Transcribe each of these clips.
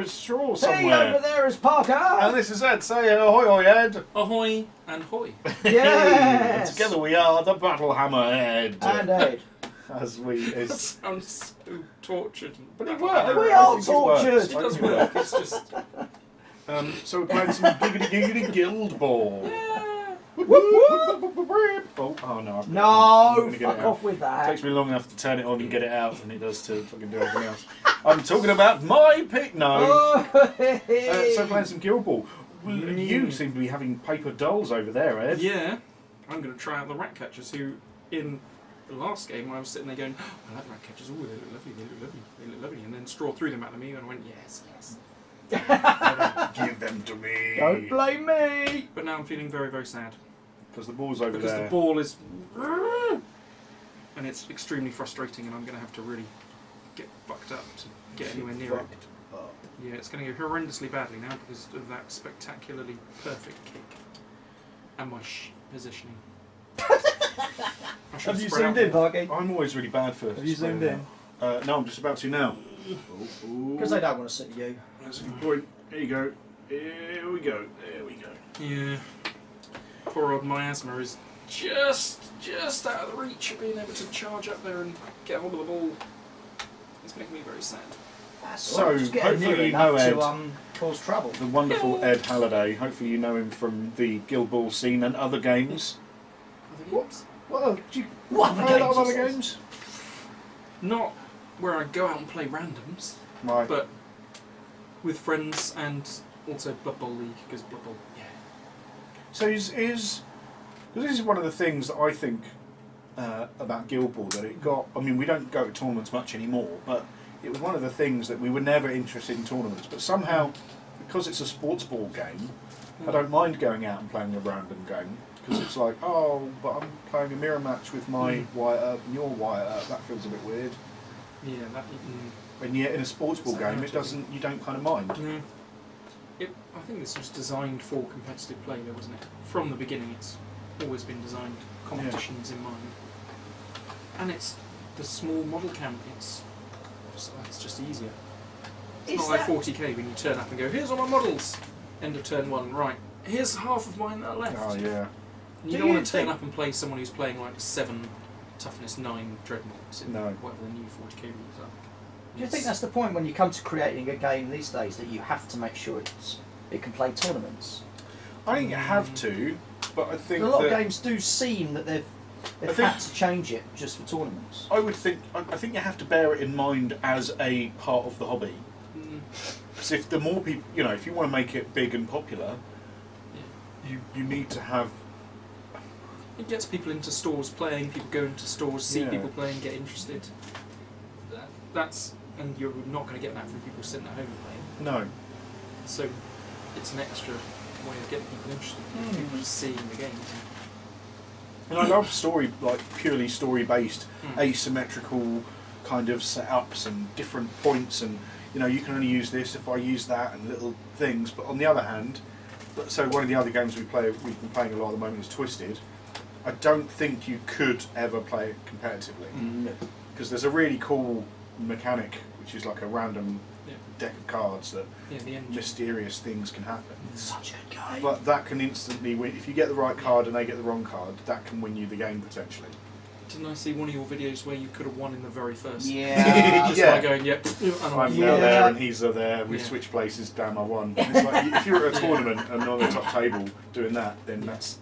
is Straw somewhere. Hey, over there is Parker. And this is Ed. Say ahoy, hoy, Ed. Ahoy and hoy. Yes. And together we are the Battle Hammer Ed. And Ed. As we That sounds so tortured. But it We works. are tortured. It does work. It's just. So we're playing some giggity Guild Ball. Yeah. Oh no. No, fuck off with It that. takes me long enough to turn it on and get it out than it does to fucking do everything else. I'm talking about my pick. No. So playing some Guild Ball. Well, you seem to be having paper dolls over there, Ed. Yeah. I'm going to try out the rat catchers who, in the last game, I was sitting there going, oh, I like the rat catchers. Oh, they look lovely. They look lovely. They look lovely. And then Straw threw them at me and I went, yes, yes. Give them to me. Don't blame me. But now I'm feeling very, very sad. Because the ball's over Because there. the ball is... And it's extremely frustrating and I'm going to have to really get fucked up to get anywhere near it. Yeah, it's going to go horrendously badly now because of that spectacularly perfect kick. And my positioning. Have you zoomed in, Parky? I'm always really bad for. Have you zoomed in? No, I'm just about to now. Because they don't want to sit you. That's a good point. Here you go. Here we go. There we go. Yeah. Poor old miasma is just out of the reach of being able to charge up there and get hold of the ball. It's making me very sad. So, just getting near hopefully you know enough Ed, to cause trouble. the wonderful Ed Halliday. Hopefully you know him from the Guild Ball scene and other games. What? Do you What play a lot of other other games? games? Not where I go out and play randoms, Right. but with friends and also Blood Bowl League, because Blood Bowl, yeah. So this is one of the things that I think about Guild Ball, that it got. I mean, we don't go to tournaments much anymore, but it was one of the things that we were never interested in tournaments. But somehow, because it's a sports ball game, I don't mind going out and playing a random game, because it's like, oh, but I'm playing a mirror match with my Wyatt Earp and your Wyatt Earp. That feels a bit weird. Yeah, that. And yet in a sports ball game, it doesn't. You don't kind of mind. No. I think this was designed for competitive play, though, wasn't it? From the beginning, it's always been designed competitions in mind. And it's the small model count. It's just easier. It's not like 40k when you turn up and go, here's all my models. End of turn 1. Right. Here's half of mine that are left. Oh yeah. And you don't want to turn up and play someone who's playing like 7 toughness 9 dreadnoughts in whatever the new 40k rules are. Do you think that's the point when you come to creating a game these days, that you have to make sure it can play tournaments? I think you have to, but I think A lot that of games do seem that they've had to change it just for tournaments. I think you have to bear it in mind as a part of the hobby. Because if the more people, if you want to make it big and popular, you need to have. It gets people into stores playing. People go into stores, see people playing, get interested. And you're not going to get that from people sitting at home playing. No. So it's an extra way of getting people interested. People just seeing the game. And I love purely story-based, asymmetrical kind of setups and different points, and you can only use this if I use that, and little things. But on the other hand, so one of the other games we've been playing a lot at the moment is Twisted. I don't think you could ever play it competitively, because there's a really cool mechanic which is like a random deck of cards that mysterious things can happen. Such a good game. But that can instantly win. If you get the right card and they get the wrong card, that can win you the game potentially. Didn't I see one of your videos where you could have won in the very first? Yeah. Just by going, yep. I'm now there and he's there. We've switched places. Damn, I won. It's like, if you're at a tournament and on the top table doing that, then that's.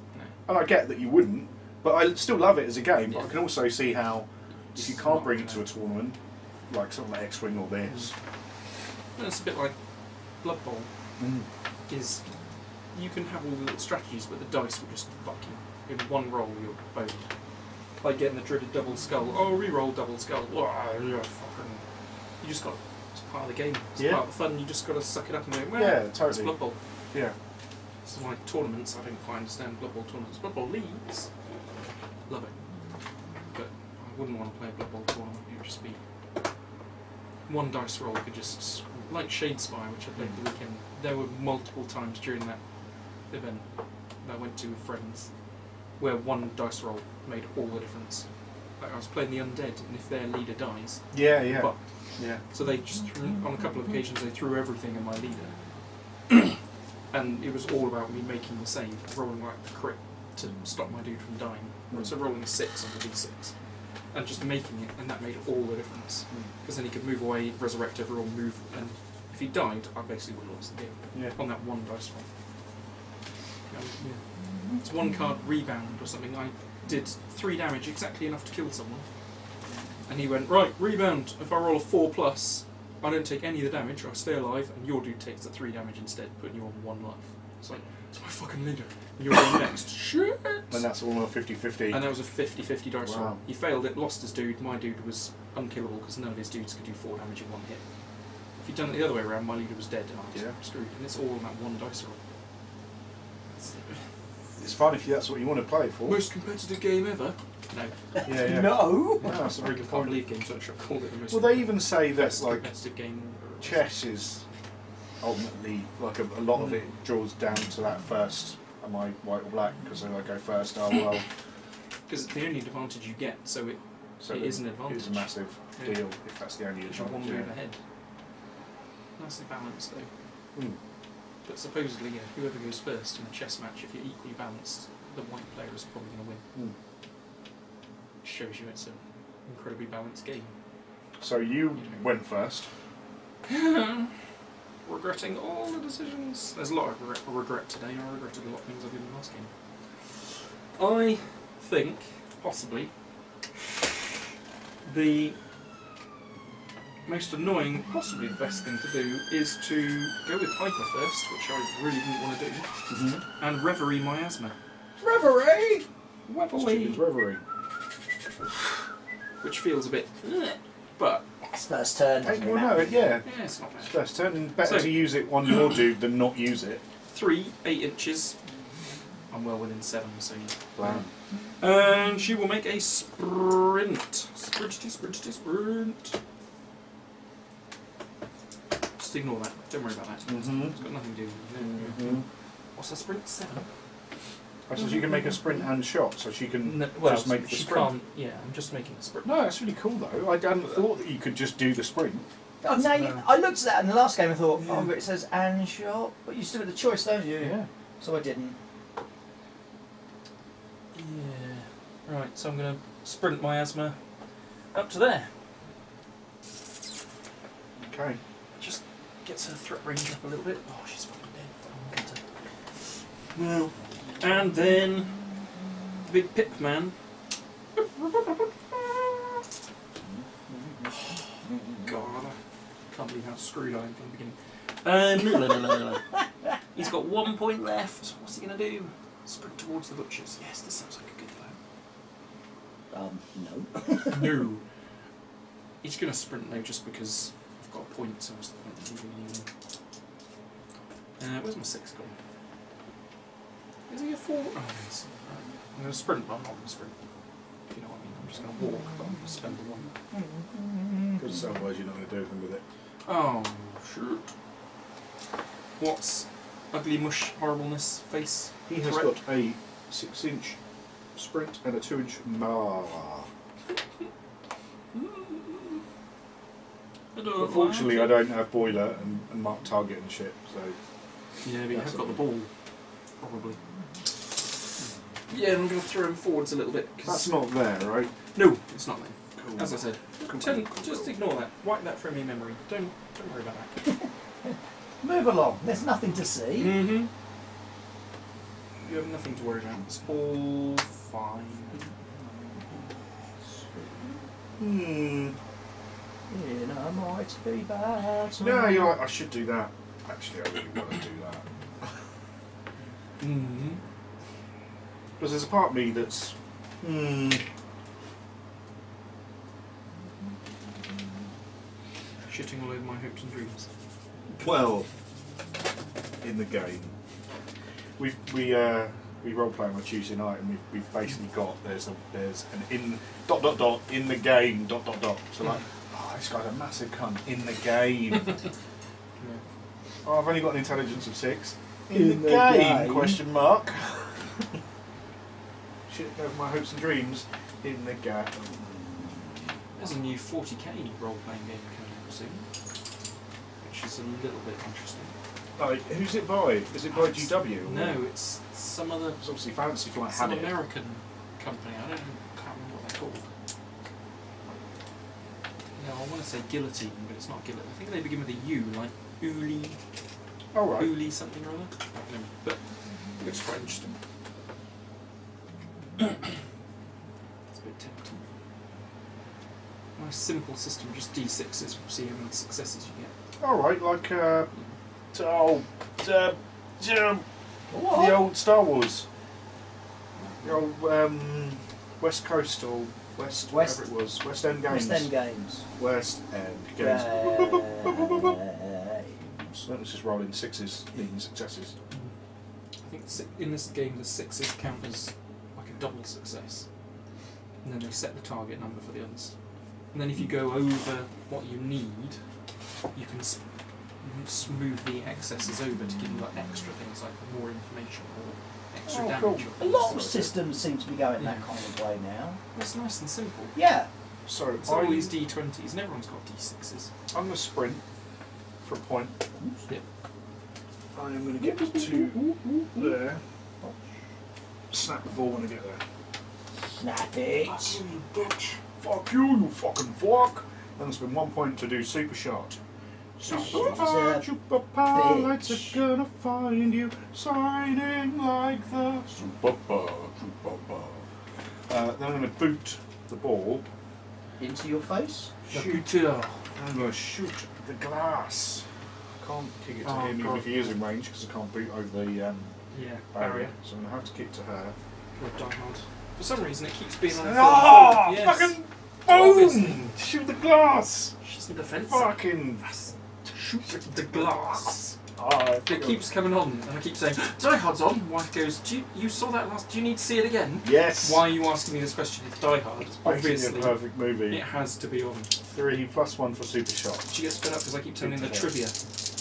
And I get that you wouldn't, but I still love it as a game. But I can also see how if you can't bring it to a tournament, like something like X-Wing or this. It's a bit like Blood Bowl. Is you can have all the little strategies, but the dice will just fuck you. In one roll, you're boned. Like getting the dreaded double skull. Oh, re-roll double skull. You just got. It's part of the game. It's part of the fun. You just got to suck it up and go. Well, totally. It's Blood Bowl. Yeah. So like tournaments, I don't quite understand Blood Bowl tournaments. Blood Bowl leagues, love it. But I wouldn't want to play a Blood Bowl tournament. It would just be one dice roll could just, like Shadespire, which I played the weekend. There were multiple times during that event that I went to with friends where one dice roll made all the difference. Like I was playing the undead, and if their leader dies, but Yeah. So they just threw, on a couple of occasions they threw everything in my leader, and it was all about me making the save, rolling like a crit to stop my dude from dying. So rolling a 6 on the d6, and just making it, and that made all the difference. Because then he could move away, resurrect everyone, move, and if he died, I basically would have lost the game on that one dice roll. It's 1 card rebound or something. I did 3 damage, exactly enough to kill someone. And he went, right, rebound. If I roll a 4+, I don't take any of the damage, I stay alive, and your dude takes the 3 damage instead, putting you on 1 life. It's like, it's my fucking leader. And you're going next. Shit! And that's all on a 50-50. And that was a 50-50 dice roll. He failed it, lost his dude. My dude was unkillable because none of his dudes could do 4 damage in 1 hit. If he'd done it the other way around, my leader was dead and I was screwed. And it's all on that 1 dice roll. It's fun if that's what you want to play it for. Most competitive game ever? No. Yeah. No! That's a very good I can't point. believe Games Workshop called it the most Well, they even say that like competitive game. chess is ultimately like a lot of it draws down to that first. Am I white or black? Because if I go first, oh well. Because it's the only advantage you get, so it is an advantage. It's a massive deal if that's the only Because you're advantage. 1 move ahead. Nicely balanced though. But supposedly, whoever goes first in a chess match, if you're equally balanced, the white player is probably going to win. Which shows you it's an incredibly balanced game. So you went first. Regretting all the decisions. There's a lot of regret today. I regretted a lot of things I did in the last game. I think, possibly, the most annoying, possibly the best thing to do, is to go with Piper first, which I really didn't want to do, and Reverie Miasma. Reverie! Reverie. Which feels a bit, but It's first turn. Hey, well, no, yeah. it's not bad. It's first turn, and better to use it on your dude than not use it. 3, 8 inches. I'm well within 7, so Wow. And she will make a sprint. Sprint. Just ignore that. Don't worry about that. It's got nothing to do with it. What's a sprint? 7? So she can make a sprint and shot, so she can just make the she sprint. can't. Yeah, I'm just making the sprint. No, that's really cool though. I hadn't thought that you could just do the sprint. Oh, no, I looked at that in the last game and thought, oh, but it says and shot, but you still have the choice, don't you? Yeah. So I didn't. Yeah. Right, so I'm going to sprint Miasma up to there. Okay. Just gets her threat range up a little bit. Oh, she's fucking dead. Well, and then the big pip man. God, I can't believe how screwed I am from the beginning. He's got 1 point left. What's he going to do? Sprint towards the butchers. Yes, this sounds like a good plan. No. No. He's going to sprint now just because I've got a point, so what's the point of leaving him? Where's my 6 gone? Is he a 4? Oh, yes. I'm going to sprint, but I'm not going to sprint. If you know what I mean. I'm just going to walk, but I'm going to spend the 1. Because otherwise you're not going to do anything with it. Oh, shoot. What's ugly mush horribleness face? He has threat? got a 6-inch sprint and a 2-inch mar. Unfortunately, I don't have boiler and mark target and shit, so. Yeah, but you have got the ball, probably. Yeah, I'm going to throw him forwards a little bit. That's not there, right? No, it's not there. Cool. As I said, Cool. just ignore that. Wipe that from your memory. Don't worry about that. Move along. There's nothing to see. Mm-hmm. You have nothing to worry about. It's all fine. In a mighty battle. No, you're right, I should do that. Actually, I really want to do that. Mm-hmm. Because there's a part of me that's. Shitting all over my hopes and dreams. Well, in the game, we role play on a Tuesday night, and we've basically got there's an in ... in the game ... So like, oh, this guy's a massive cunt in the game. Oh, I've only got an intelligence of 6 in the game? Question mark. Shit over my hopes and dreams in the game. There's a new 40k role-playing game coming out. soon, which is a little bit interesting. Who's it by? Is it by GW? No, it's some other. It's obviously Fantasy Flight Some had it. American company. I can't remember what they're called. No, I want to say Guillotine, but it's not Guillotine. I think they begin with a U, like Uli. Oh, right. Uli something or other. I don't know, but it looks quite interesting. It's a bit tempting. Nice simple system, just D6s. We'll see how many successes you get. Alright, like, the old Star Wars. The old, West Coast or whatever it was. West End Games. West End Games. West End Games. Let's just roll in sixes, needing successes. I think in this game the sixes count as like a double success. And then they set the target number for the others. And then if you go over what you need, you can smooth the excesses over to give you like extra things like more information or extra damage. Cool. A lot of systems seem to be going that kind of way now. It's nice and simple. Yeah. So It's all these D20s and everyone's got D6s. I'm going to sprint for a point. Yep. I am going to get to there. Snap the ball when I get there. Snap it. Fuck you, you bitch. Fuck you, you fucking fuck. Then I spend 1 point to do super shot. Super pilots are gonna find you signing like the super then I'm going to boot the ball Into your face. shoot. I'm going to shoot the glass. Can't kick it to him even if he is in range because I can't boot over the barrier. So I'm going to have to kick to her. Or Die Hard. For some reason it keeps being on the Oh, yes. fucking Obviously. boom! Shoot the glass! She's in defence. Fucking Shoot the glass. Oh, It keeps coming on, and I keep saying, Die Hard's on. Wife goes, you saw that last, do you need to see it again? Yes! Why are you asking me this question? It's Die Hard. It's Obviously, a perfect movie. it has to be on. 3 + 1 for super shot. She gets fed up because I keep telling her the trivia.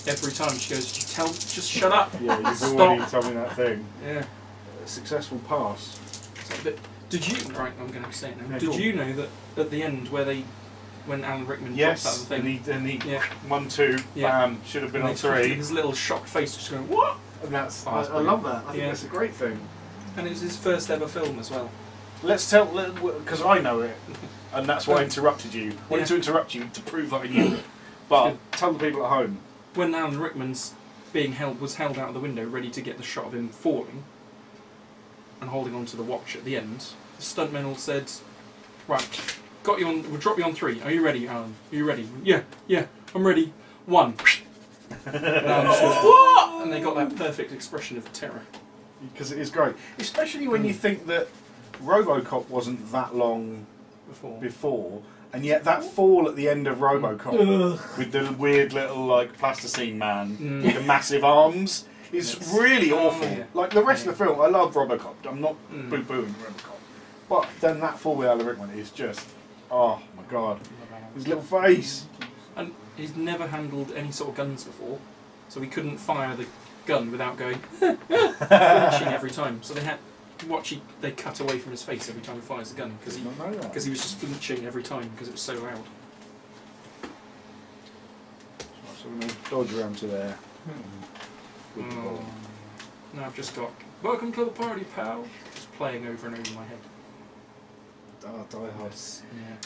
Every time she goes, just shut up. Yeah, you've Stop. already told me that thing. Yeah. A successful pass. But did you, right, I'm going to say it now. Yeah, Did go on. you know that at the end when Alan Rickman drops out of Yes, the thing, and he yeah. 1, 2, Yeah. bam, should have been and on they cut 3. his little shocked face just going, what? And that's, Oh, that's I love that. I think Yeah. that's a great thing. And it was his first ever film as well. Let's tell, because I know it, and that's why I interrupted you. I wanted to interrupt you to prove that I knew it. But tell the people at home. When Alan Rickman's was held out of the window, ready to get the shot of him falling and holding on to the watch at the end, the stuntmen all said, right, got you on, we'll drop you on 3. Are you ready, Alan? Are you ready? Yeah, I'm ready. 1. And Alan just goes, what? And they got that perfect expression of terror. Because it is great. Especially when you think that RoboCop wasn't that long before, and yet that fall at the end of RoboCop with the weird little like plasticine man with the massive arms is really awful. Yeah. Like the rest of the film, I love RoboCop. I'm not boo-booing RoboCop, but then that fall with Alan Rickman is just, oh my god, his little face. And he's never handled any sort of guns before, so he couldn't fire the gun without going flinching every time. So they cut away from his face every time he fires the gun because he was just flinching every time because it was so loud. So we're going to dodge around to there. Good ball. Now I've just got "Welcome to the party, pal" just playing over and over in my head. Oh, Die Hard.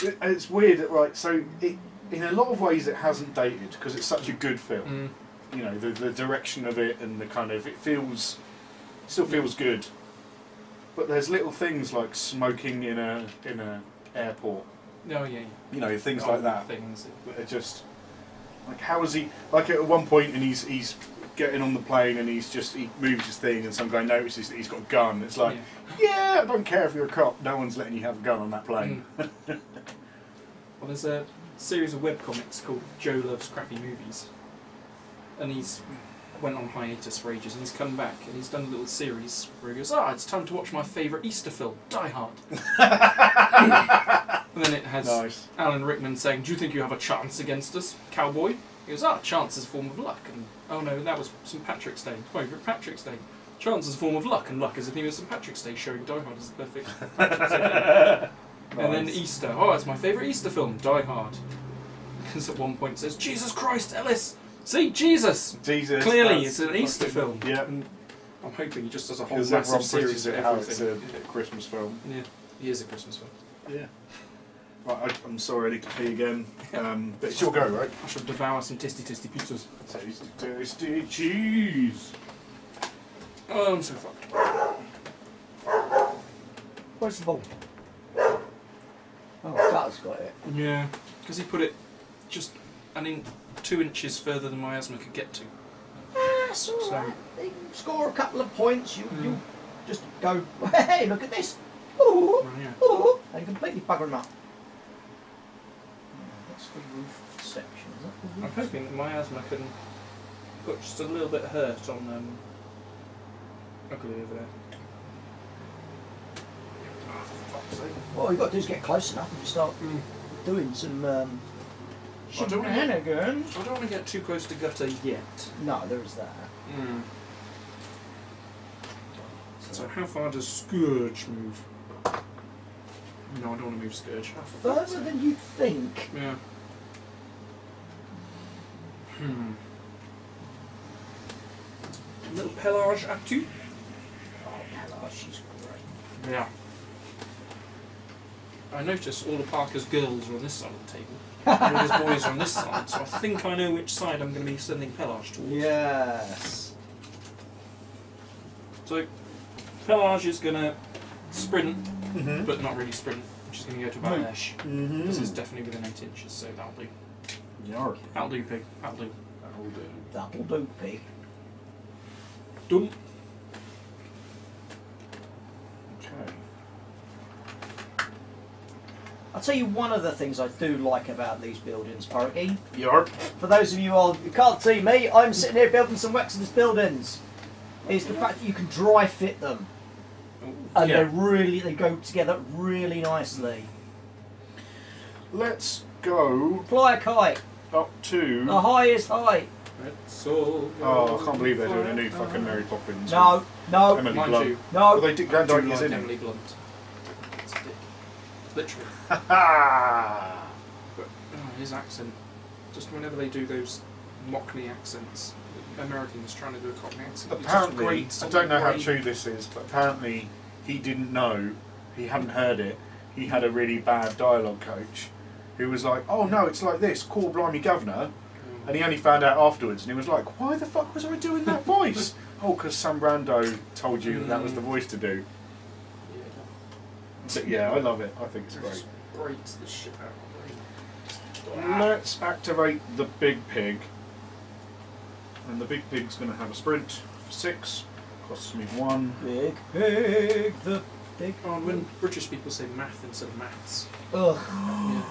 Yeah. It's weird, right? So in a lot of ways it hasn't dated because it's such a good film. You know, the direction of it and the kind of still feels good. But there's little things like smoking in a airport. Oh yeah. You know, things like that. Things. That are just like, how is he? Like at one point, and he's getting on the plane and he moves his thing, and some guy notices that he's got a gun. It's like, yeah, I don't care if you're a cop. No one's letting you have a gun on that plane. Well, there's a series of webcomics called Joe Loves Crappy Movies, and he's went on hiatus for ages, and he's come back and he's done a little series where he goes, it's time to watch my favourite Easter film, Die Hard. And then it has Alan Rickman saying, do you think you have a chance against us, cowboy? He goes, chance is a form of luck. And oh no, that was St Patrick's Day. It's my favourite Patrick's Day. Chance is a form of luck, and luck is a theme of St Patrick's Day, showing Die Hard as the perfect Patrick's Day. And then Easter, it's my favourite Easter film, Die Hard. Because at one point it says, Jesus Christ, Ellis! See, Jesus! Jesus. Clearly, it's an Easter film. Yeah. And I'm hoping he just does a whole Because massive everyone series pushes of it how it's everything. a Christmas film. Yeah, he is a Christmas film. Yeah. Right, I'm sorry, I need to pee again. But it's your go, right? I shall devour some tasty pizzas. Tasty, tasty cheese. Oh, I'm so fucked. Where's the ball? Oh, Gutter's got it. Yeah, because he put it just 2 inches further than my asthma could get to. That's alright. You score a couple of points, you just go, hey, look at this. Ooh, Right, yeah. ooh, and completely bugger them up. That's the roof section, is that the I'm roof? hoping that my asthma can put just a little bit of hurt on ugly over there. Oh, for fuck's sake. What you've got to do is get close enough and just start doing some shenanigans. I don't want to get too close to gutter yet. No, there is that. So how far does Scourge move? No, I don't want to move Scourge. Further than you'd think. Yeah. Little Pelage Actu. Oh, she's great. Yeah. I notice all the Parker's girls are on this side of the table. All his boys are on this side, so I think I know which side I'm going to be sending Pelage towards. Yes. So, Pelage is going to sprint, but not really sprint. She's going to go to about Ash. This is definitely within 8 inches, so that'll do. Yark. That'll do, pig. That'll do. That'll do. That'll do, pig. Done. Okay. I'll tell you one of the things I do like about these buildings, Porky. Yark. For those of you who can't see me, I'm sitting here building some Wexford's buildings. Is the fact that you can dry fit them. And they go together really nicely. Let's go Fly a kite. up to. The highest height. So Oh, I can't believe they're doing a new fucking Mary Poppins. No, no, Emily mind Blunt. you, Well, no. they did I Grand do Dyke is like in Emily it. Blunt. It's a dick. Literally. Ha! But his accent, just whenever they do those Mockney accents, Americans trying to do a Cockney accent. it's just Apparently, great, I don't know how great. true this is, but apparently he didn't know, he hadn't heard it. He had a really bad dialogue coach who was like, "Oh no, it's like this, call blimey governor," and he only found out afterwards, and he was like, "Why the fuck was I doing that voice?" Oh, because some rando told you that was the voice to do. Yeah. But yeah, I love it. I think it's It great. just breaks the shit out of me. Let's activate the big pig. And the big pig's going to have a sprint for 6. Costs me 1. Big pig, the big. Oh, and when British people say math instead of maths. Ugh. Yeah.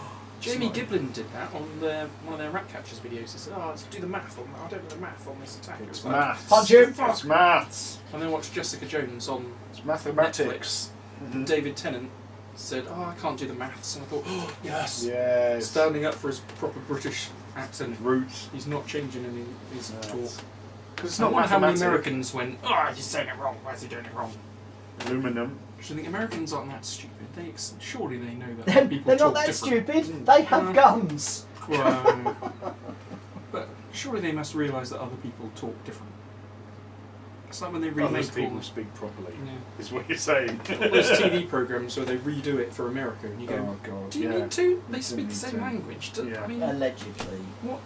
Jamie Giblin did that on one of their Rat Catchers videos. He said, "Oh, let's do the math on that. I don't know the math on this attack." It's It was like, maths. Punch him. It's maths. And then watched Jessica Jones on It's mathematics. Netflix. David Tennant said, "Oh, I can't do the maths," and I thought, "Oh, yes." Yes. Standing up for his proper British accent. Roots. He's not changing any his talk. Because it's I not wonder how many mathematics. Americans went, "Oh, he's saying it wrong. Why is he doing it wrong?" Aluminum. Because I think Americans aren't that stupid. Surely they know that They're, people they're talk not that different. stupid. They have guns. Well, but surely they must realise that other people talk different. It's like when they Other remake people all, speak properly. yeah, Is what you're saying. all those TV programmes where they redo it for America, and you go, Oh god. "Do you yeah. need to? They You speak need the same to. language." Yeah. I mean, Allegedly. what?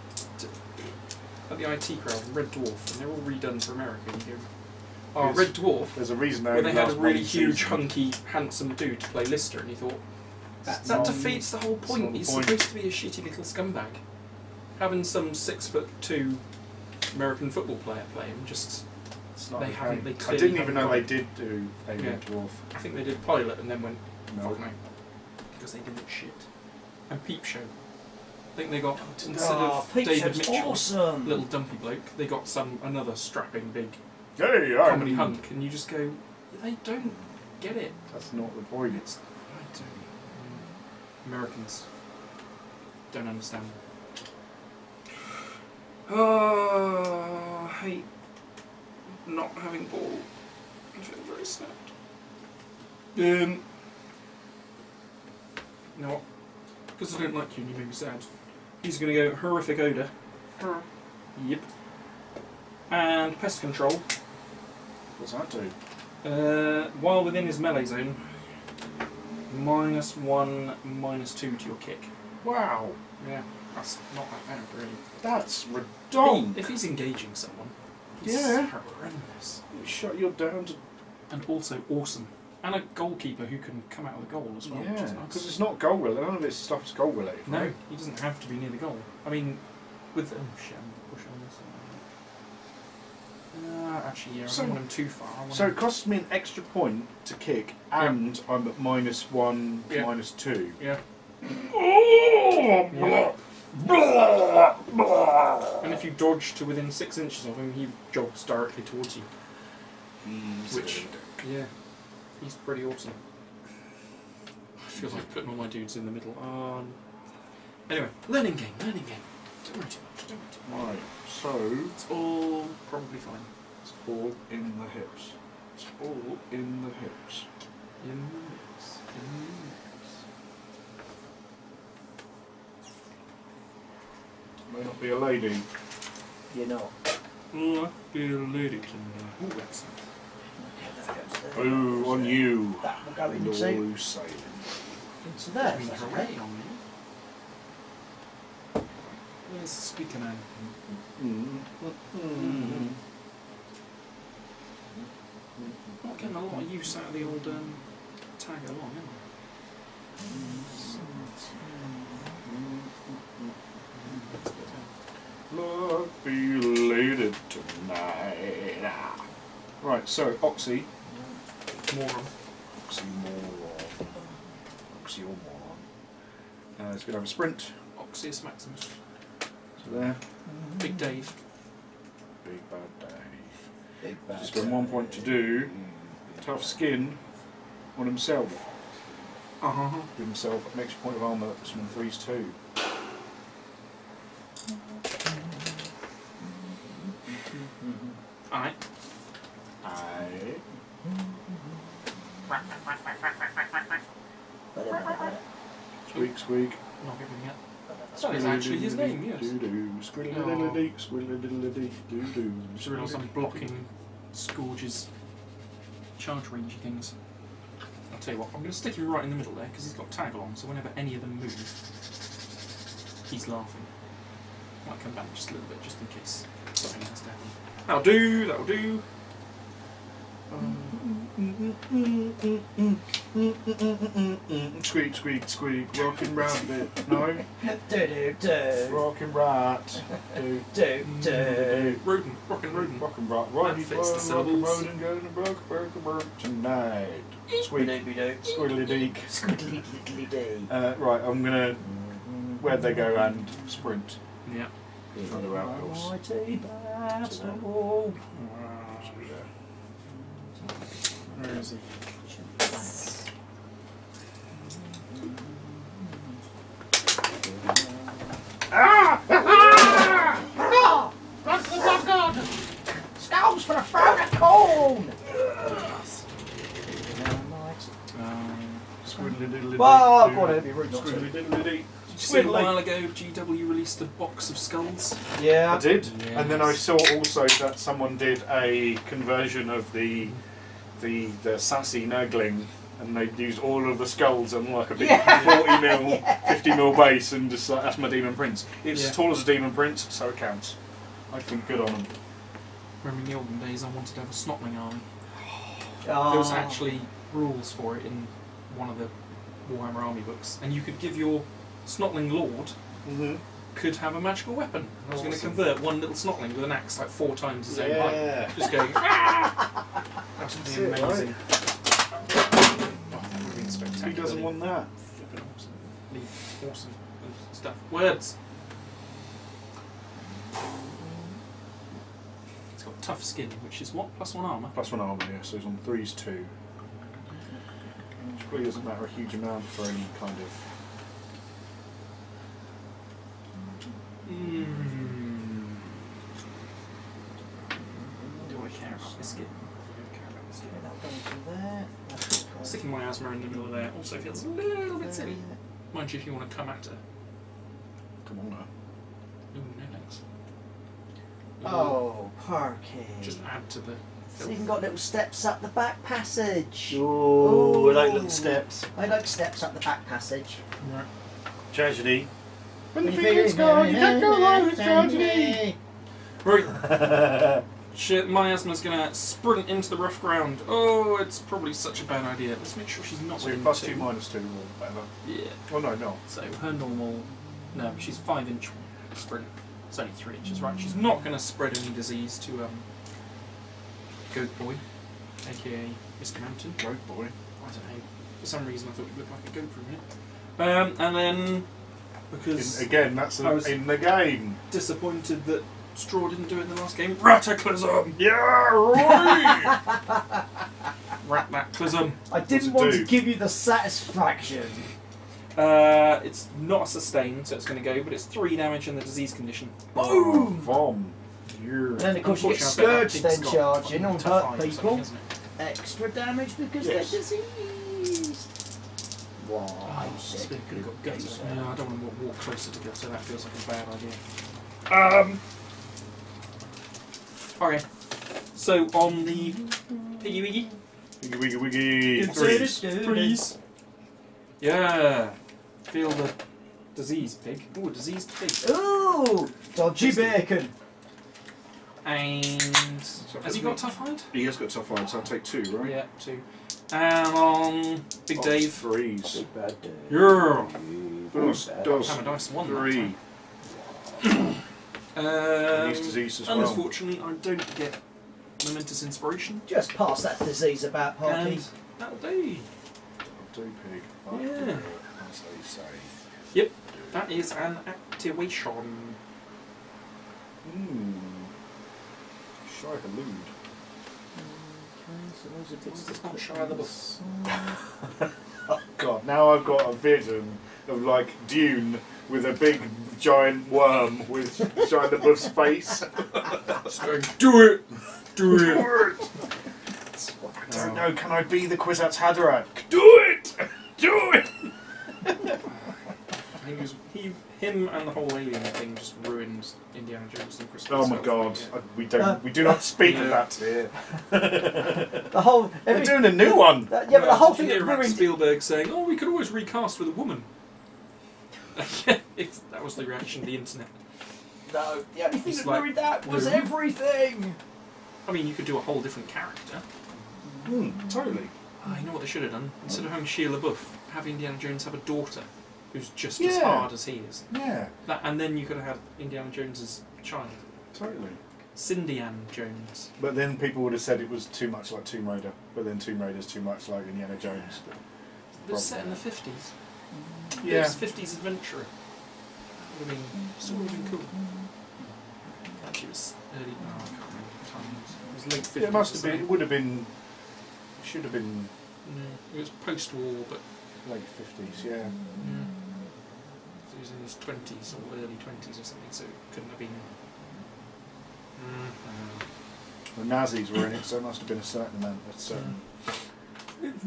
At the IT crowd, Red Dwarf, and they're all redone for America. And you go, "Oh, Yes. Red Dwarf." There's a reason Where they had a last really one huge, season. hunky, handsome dude to play Lister, and you thought, That's that not- defeats the whole not point. the He's point. supposed to be a shitty little scumbag. Having some 6'2" American football player play him, just It's not they okay. haven't. They I clearly didn't even haven't know got they it. did do a Yeah. Red Dwarf. I think they did pilot and then went, No. fuck no, because they didn't shit. And Peep Show. I think they got instead Oh, of Peep David Show's Mitchell, awesome. little dumpy bloke, they got another strapping big Hey, comedy hunk, and you just go, they don't get it. That's not the point. It's I don't. Americans don't understand. Oh, I hate not having ball. I feel very sad. You know what? Because I don't like you and you make me sad. He's going to go horrific odour. Yep. And pest control. What's that do? While within his melee zone, -1, -2 to your kick. Wow. Yeah, that's not that bad, really. That's redonk. If he's engaging someone, he's horrendous. Shut you down to... And also awesome. And a goalkeeper who can come out of the goal as well, which Yeah, is nice. because it's not goal related. None of this stuff's goal related. No, right? he doesn't have to be near the goal. I mean, with... Oh shit, I'm going to push on this. Actually, yeah, I don't want him too far. So it costs me an extra point to kick, and I'm at -1, Yeah. -2. Yeah. Oh, And if you dodge to within 6 inches of him, he jogs directly towards you. Which, yeah, he's pretty awesome. I feel like putting all my dudes in the middle. Anyway, learning game. Don't worry too much. Right, so It's all probably fine. it's all in the hips. It's all in the hips. In the mix. May not be a lady. You're not. Be a lady tonight. Ooh, excellent. Boo on you. That will go Into into sailing. there. I mean, That's hooray okay. on me. Where's the speaker man? Not getting a lot of use out of the old tag along, am I? Look, be lady tonight. Right, so Oxy. Moron. Oxymoron. Oxymoron. It's going to have a sprint. Oxyus Maximus. So there. Big Dave. Big bad day. Big bad Just got 1 point to do. Tough skin on himself. Give himself an extra point of armour. This one 3's 2. Alright. Squeak, squeak. Not giving it. That is actually his name, yes. Doo-doo. Squiddle-diddle-dee, squiddle-diddle-dee, doo-doo. Just realised I'm blocking Scourge's charge rangey things. I'll tell you what, I'm going to stick him right in the middle there because he's got tag along, so whenever any of them move, he's laughing. Might come back just a little bit, just in case something has to happen. That'll do, that'll do. Squeak, squeak, squeak. Rockin' rat bit. No? Do. Rockin' rat. Do. Rodent, rockin' rodent. Rockin' rat. Right, That fits the syllables. Rockin' rodent, going to work tonight. Squeak. Squiddly deek. Squiddly diddly dee. Right, I'm gonna. Where'd they go and sprint? Yeah. Another outhouse. Mighty battle. Where is he? Skulls for the throne of corn! Squiddly diddly deek. Well, go on, it'd be rude not to. Squiddly diddly deek. Did you see a while ago GW released a box of skulls? Yeah. I did, Yes. and then I saw also that someone did a conversion of the sassy nurgling, and they used all of the skulls on like a big 40 mil, 50 mil base, and just like that's my demon prince. It's as tall as a demon prince, so it counts. I think good on them. Remember in the olden days I wanted to have a snotling army. Oh. There was actually rules for it in one of the Warhammer Army books, and you could give your snotling lord could have a magical weapon. I was going to convert one little snotling with an axe like 4 times his own height. Just going, absolutely amazing. Oh, that would have been spectacular. Who doesn't want that? Flipping awesome. Awesome stuff. Words. It's got tough skin, which is what? +1 armour. +1 armour, yeah, so it's on 3's 2. Which probably doesn't matter a huge amount for any kind of... Do I care about this skin? I don't care about this skin. That'll go into there. Sticking my asthma in the middle of there also feels a little bit silly. Mind you, if you want to come at her. Come want her. Ooh, no thanks. Oh, Parky. Just add to the It's filth. even got little steps up the back passage. Ooh, I like little steps. I like steps up the back passage. Right. Tragedy. When the When feeling's gone, you can't go on, it's tragedy. Right. Shit, miasma's gonna sprint into the rough ground. Oh, it's probably such a bad idea. Let's make sure she's not So within plus 2. 2, minus 2, or whatever. Yeah. Oh no, no. So her normal. No, she's 5-inch sprint. It's only 3 inches, right? She's not gonna spread any disease to Goat Boy, aka Mr Mountain. Goat boy. I don't know. For some reason, I thought he looked like a goat for a minute. And then because Again, that's I was- in the game. disappointed that Straw didn't do it in the last game. Rataclism! Yeah, right! Rataclism. I didn't What's want it to do? give you the satisfaction. It's not a sustain, so it's going to go, but it's 3 damage in the disease condition. Boom! Vom. And then of course you get Unfortunately, I bet that Scourge thing's then got charging on tough hurt eyes or people. something, hasn't it? Extra damage because Yes. they're diseased. Why? Oh, said Spear could have got gutter. so. No, I don't want to walk closer to gutter. That feels like a bad idea. Okay. So on the piggy wiggy, Wiggy wiggy wiggy. Threes. Threes. Threes. Yeah. Feel the disease pig. Ooh, a diseased pig. Ooh! Dodgy Tasty. bacon. And has he got tough hide? He has got tough hide, so I'll take 2, right? Yeah, 2. And on Big Box Dave. 3s. Bad day. Yeah. Does Hammer dice 1. 3. He's diseased as well. Unfortunately, I don't get momentous inspiration. Just pass that disease about, Parky. And that'll do. Do pig. Yeah. As they say. Yep, that is an activation. Shy the lewd. It's not Shia LaBeouf. Oh god, now I've got a vision of like Dune with a big giant worm with Shia LaBeouf's face. Just going, do it! Do it! I don't know, can I be the Kwisatz Haderach? Do it! Do it! Him and the whole alien thing just ruined Indiana Jones and Christmas. Oh my god, we do not speak of that here. The whole... They're doing a new one! Yeah, but the whole thing that about ruined... Spielberg saying, "Oh, we could always recast with a woman." That was the reaction of the internet. No, the only thing It's that like, ruined that was no. everything! I mean, you could do a whole different character. Totally. Oh, you know what they should have done? Instead of having Shia LaBeouf, have Indiana Jones have a daughter who's just as Yeah. hard as he is. Yeah, And then you could have had Indiana Jones's child, totally. Cindy Ann Jones. But then people would have said it was too much like Tomb Raider, but then Tomb Raider's too much like Indiana Jones. It was set in the 50s. It Yeah. was 50s adventurer. That would have been sort of been cool. Actually, it was early. Oh, I can't remember what time it was. It was late 50s. It must have or been, it would have been, it should have been something. No, it was post-war, but late 50s, yeah. he was in his 20s or early 20s or something, so it couldn't have been. The Nazis were in it, so it must have been a certain amount of certain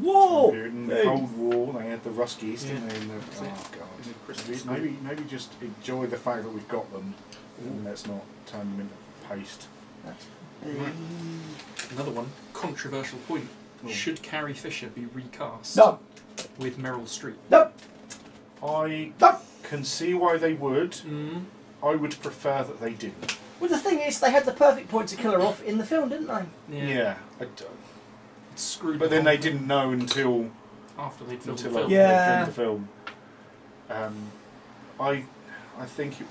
Whoa! period. In the Cold War, they had the Ruskies, didn't they? In the, That's it. oh In the god. Christmas Maybe just enjoy the fact that we've got them, and let's not turn them into paste. Another one, controversial point. Oh. Should Carrie Fisher be recast No! with Meryl Streep? No! I No! can see why they would. I would prefer that they didn't. Well, the thing is, they had the perfect point to kill her off in the film, didn't they? Yeah. It's screwed. But the then whole they didn't know until after they'd filmed the until film. Yeah. they filmed the film. I think it,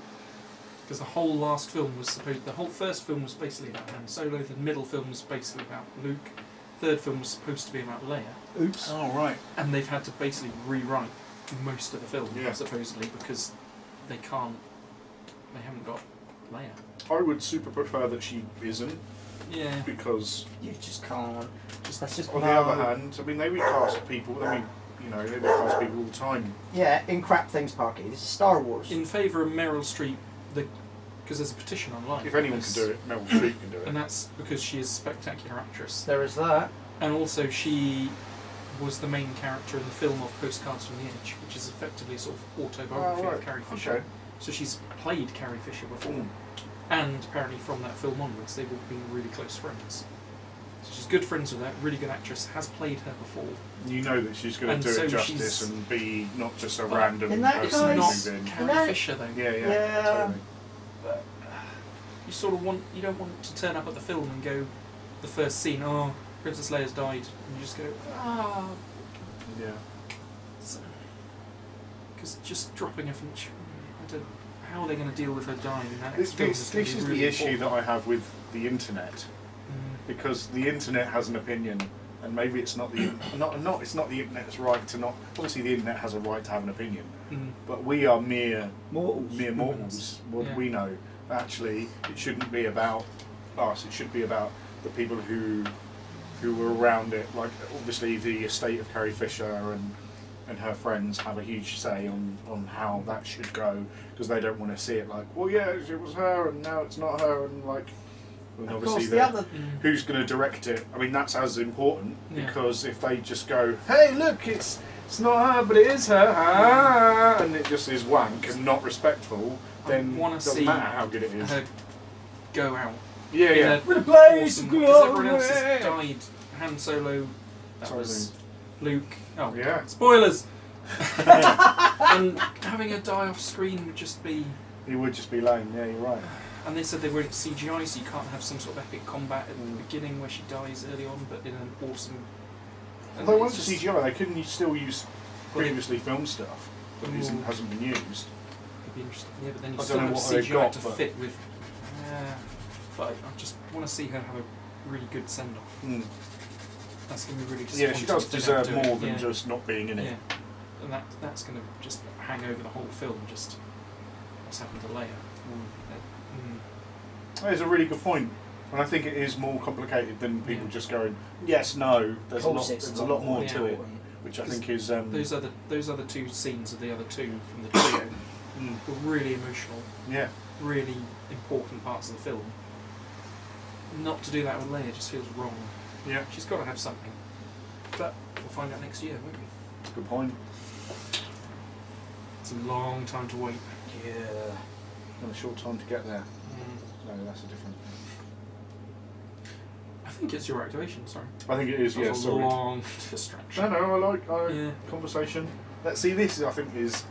Because the whole last film was supposed. The whole first film was basically about Han Solo. The middle film was basically about Luke. Third film was supposed to be about Leia. Oops. oh right. And they've had to basically rewrite most of the film, Yeah. supposedly, because they can't. They haven't got Leia. I would super prefer that she isn't, Yeah. because You just can't. That's just on the other hand, I mean they recast people. I mean, you know, they recast people all the time. Yeah, in crap things, Parky. This is Star Wars. In favour of Meryl Streep, because there's a petition online. If anyone can do it, Meryl Streep can do And it. that's because she is a spectacular actress. There is that. And also she was the main character in the film of Postcards from the Edge, which is effectively a sort of autobiography Oh, right. of Carrie Fisher. Okay. So she's played Carrie Fisher before, and apparently from that film onwards, they've all been really close friends. So she's good friends with her, really good actress, has played her before. You know that she's going to do so it justice and be not just a random in that person case- who's in. Carrie Fisher though. Yeah, totally. But you sort of want, you don't want to turn up at the film and go, the first scene, oh, Princess Leia's died, and you just go, ah. Yeah. Because just dropping her from, I don't, how are they going to deal with her dying in that This film is gonna be the really issue important. that I have with the internet, because the internet has an opinion, and maybe it's not the it's not the internet's right to not. Obviously, the internet has a right to have an opinion, but we are mere mortals. What Yeah. we know, actually, it shouldn't be about us. It should be about the people who were around it. Like obviously, the estate of Carrie Fisher and her friends have a huge say on how that should go, because they don't want to see it like, well, yeah, it was her and now it's not her, and like, and Of obviously course, who's going to direct it. I mean, that's as important, Yeah. because if they just go, hey, look, it's not her, but it is her, and it just is wank and not respectful, then wanna it doesn't see matter how good it is. her go out. Yeah, yeah. With a blaze Awesome, of because everyone else glory. has died. Han Solo, that Totally. was Luke. Oh, Yeah. spoilers! And having her die off screen would just be. He would just be lame. Yeah, you're right. And they said they weren't CGI, so you can't have some sort of epic combat at the beginning where she dies early on, but in an awesome. and Although it's once just- CGI, they couldn't still use Well, previously filmed stuff that hasn't been used. It'd be interesting. Yeah, but then you I still don't know have what they've CGI got, to but- fit with. But I just want to see her have a really good send off. Mm. That's going to be really Yeah, disappointing. she does if they deserve don't do more it. than Yeah. just not being in it. Yeah, and that's going to just hang over the whole film. Just what's happened to Leia. It's a really good point, and I think it is more complicated than people Yeah. just going, yes, no. There's a Of course lot. it's There's a lot more to it, important. which I 'Cause think is. Those other two scenes of the other two from the trio were really emotional, Yeah. really important parts of the film. Not to do that with Leia just feels wrong. Yeah. She's got to have something. But we'll find out next year, won't we? Good point. It's a long time to wait. Yeah. And a short time to get there. No, that's a different thing. I think it's your activation, sorry. I think it is. That Yeah. was a Sorry. long distraction. No, I like Yeah. conversation. Let's see. This I think is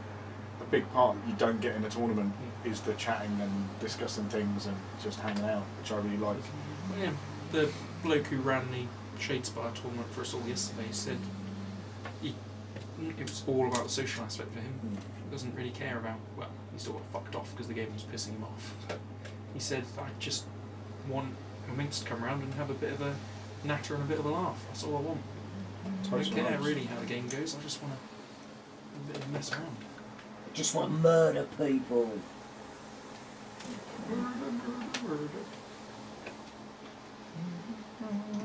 a big part that you don't get in a tournament. Is the chatting and discussing things and just hanging out, which I really like. Yeah, the bloke who ran the Shadespire tournament for us all yesterday said it was all about the social aspect for him. He doesn't really care about, well, he still got fucked off because the game was pissing him off. But he said, I just want my mates to come around and have a bit of a natter and a bit of a laugh. That's all I want. I don't care really how the game goes, I just want to have a bit of a mess around. Just want to murder people.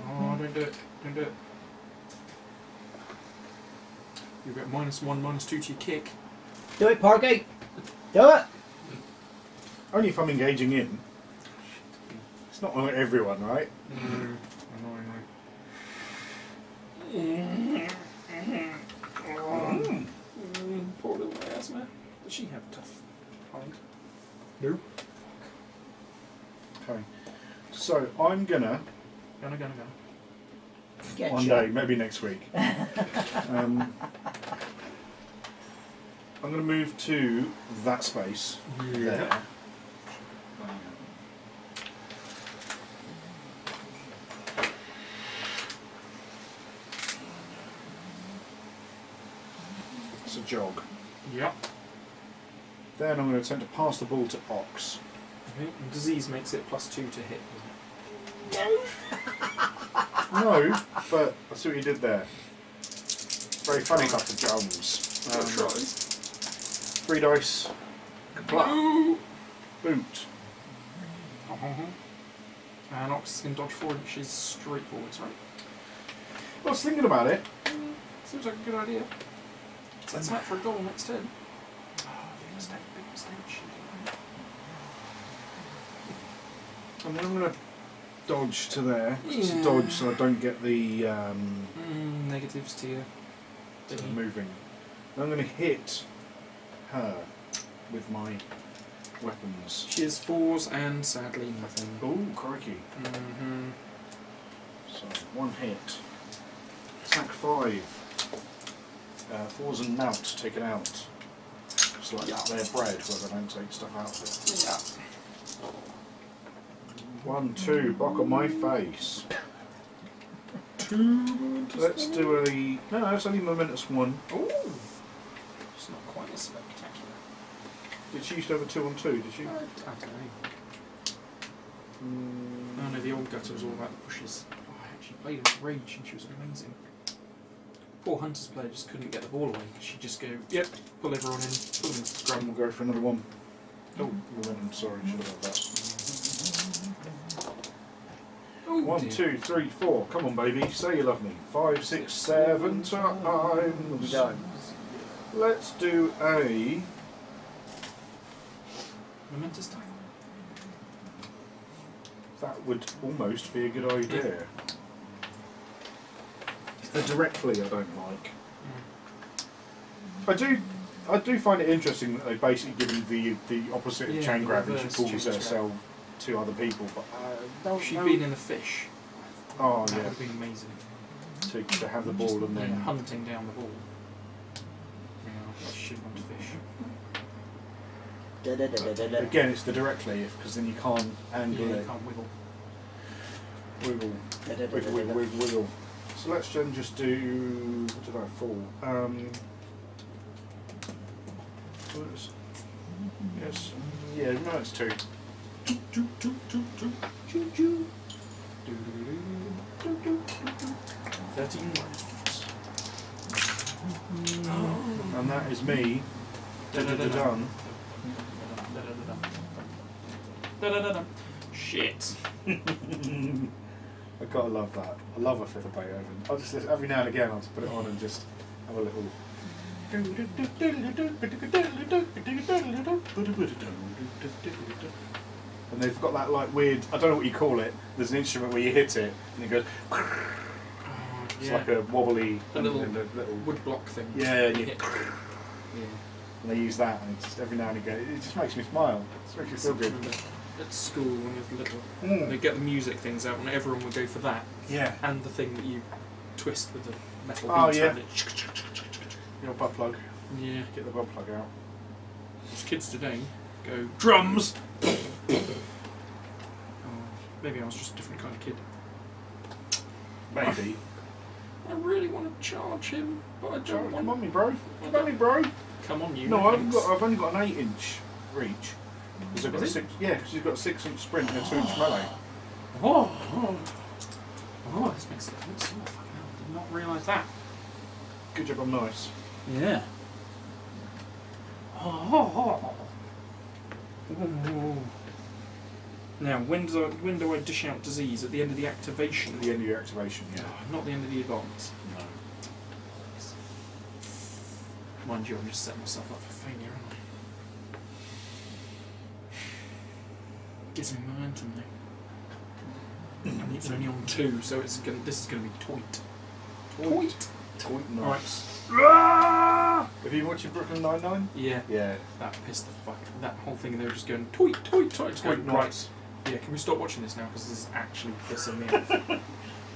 Oh, don't do it. Don't do it. You get -1, -2 to your kick. Do it, Parky. Do it. Only if I'm engaging in. It's not like everyone, right? Poor little asthma. Does she have a tough hide? Nope. Okay. So I'm gonna Gonna. Get one shot. day, maybe next week. I'm gonna move to that space there. It's a jog. Yep. Then I'm going to attempt to pass the ball to Ox. Okay. And disease makes it +2 to hit. No, but I see what you did there. Very funny, Dr. Jones. Tries. 3 dice. Kapla. Boot. And Ox can dodge forward, which is straightforwards, right? I was thinking about it. Seems like a good idea. So let's for a goal next turn. Oh, big mistake, big mistake. And then I'm going to dodge to there. It's a Yeah. dodge so I don't get the Negatives to you. moving. And I'm going to hit her with my weapons. She is 4s and sadly nothing. Ooh, crikey. Mm-hmm. So, 1 hit. Attack 5. 4s and mount, take it out. Just like their bread, where they don't take stuff out of it. Yeah. 1, 2, bock on my face. 2. Let's do a... No, it's only momentous 1. Ooh. It's not quite as spectacular. Did she used to have a 2 on 2, did she? I don't know. Oh no, the old gutter was all about the bushes. Oh, I actually played with Rage and she was amazing. Poor Hunter's player just couldn't get the ball away. She'd just go, yep, pull everyone in, pull them into scrum. We'll go for another 1. Oh, momentum, sorry, should have had that. Oh, 1, dear. 2, 3, 4. Come on, baby, say you love me. 5, 6, 7 times. Go. Let's do a... Momentous tackle. That would almost be a good idea. The directly I don't like. I do find it interesting that they've basically given the opposite of chain grab and she pulls herself to other people. But If she'd been in the fish, oh that would yeah, have been amazing. to have the ball and then hunting down the ball. Yeah, she should want to fish. again it's the directly because then you can't angle You it. can't wiggle. Wiggle. So let's then just do, what did I fall? Yes, yeah, no, it's 2. 13 left. And that is me. Done. Shit. I gotta love that. I love a fifth of Beethoven. I'll just listen, every now and again I'll just put it on and just have a little. And they've got that like weird, I don't know what you call it, there's an instrument where you hit it and it goes, it's like a wobbly little woodblock thing. Yeah, and you you hit. Yeah. And they use that and it's just every now and again, it just makes me smile. It makes me feel good. At school when you were little, Mm. they'd get the music things out and everyone would go for that. Yeah. And the thing that you twist with the metal Oh, beads yeah. around it. Your butt plug. Yeah. Get the butt plug out. Those kids today go, drums! Oh, maybe I was just a different kind of kid. Maybe. I really want to charge him, but I don't want Come on me bro. Come on me bro. Come on you. No, thanks. I've only got an 8-inch reach. Because I've got a 6, yeah, because you've got a 6-inch sprint and a 2-inch melee. Oh, this makes a difference. Oh, fucking hell, I did not realise that. Good job, I'm nice. Yeah. Oh. Now, when do I dish out disease? At the end of the activation? At the end of your activation, yeah. Not the end of the advance. No. Mind you, I'm just setting myself up for failure, aren't I? Gives me momentum now. And it's only on 2, so this is going to be toit. Toit Right. Have you watched Brooklyn Nine-Nine? Yeah. Yeah. That pissed the fuck. That whole thing, they were just going toit. It's going right. Nice. Yeah, can we stop watching this now? Because this is actually pissing me off.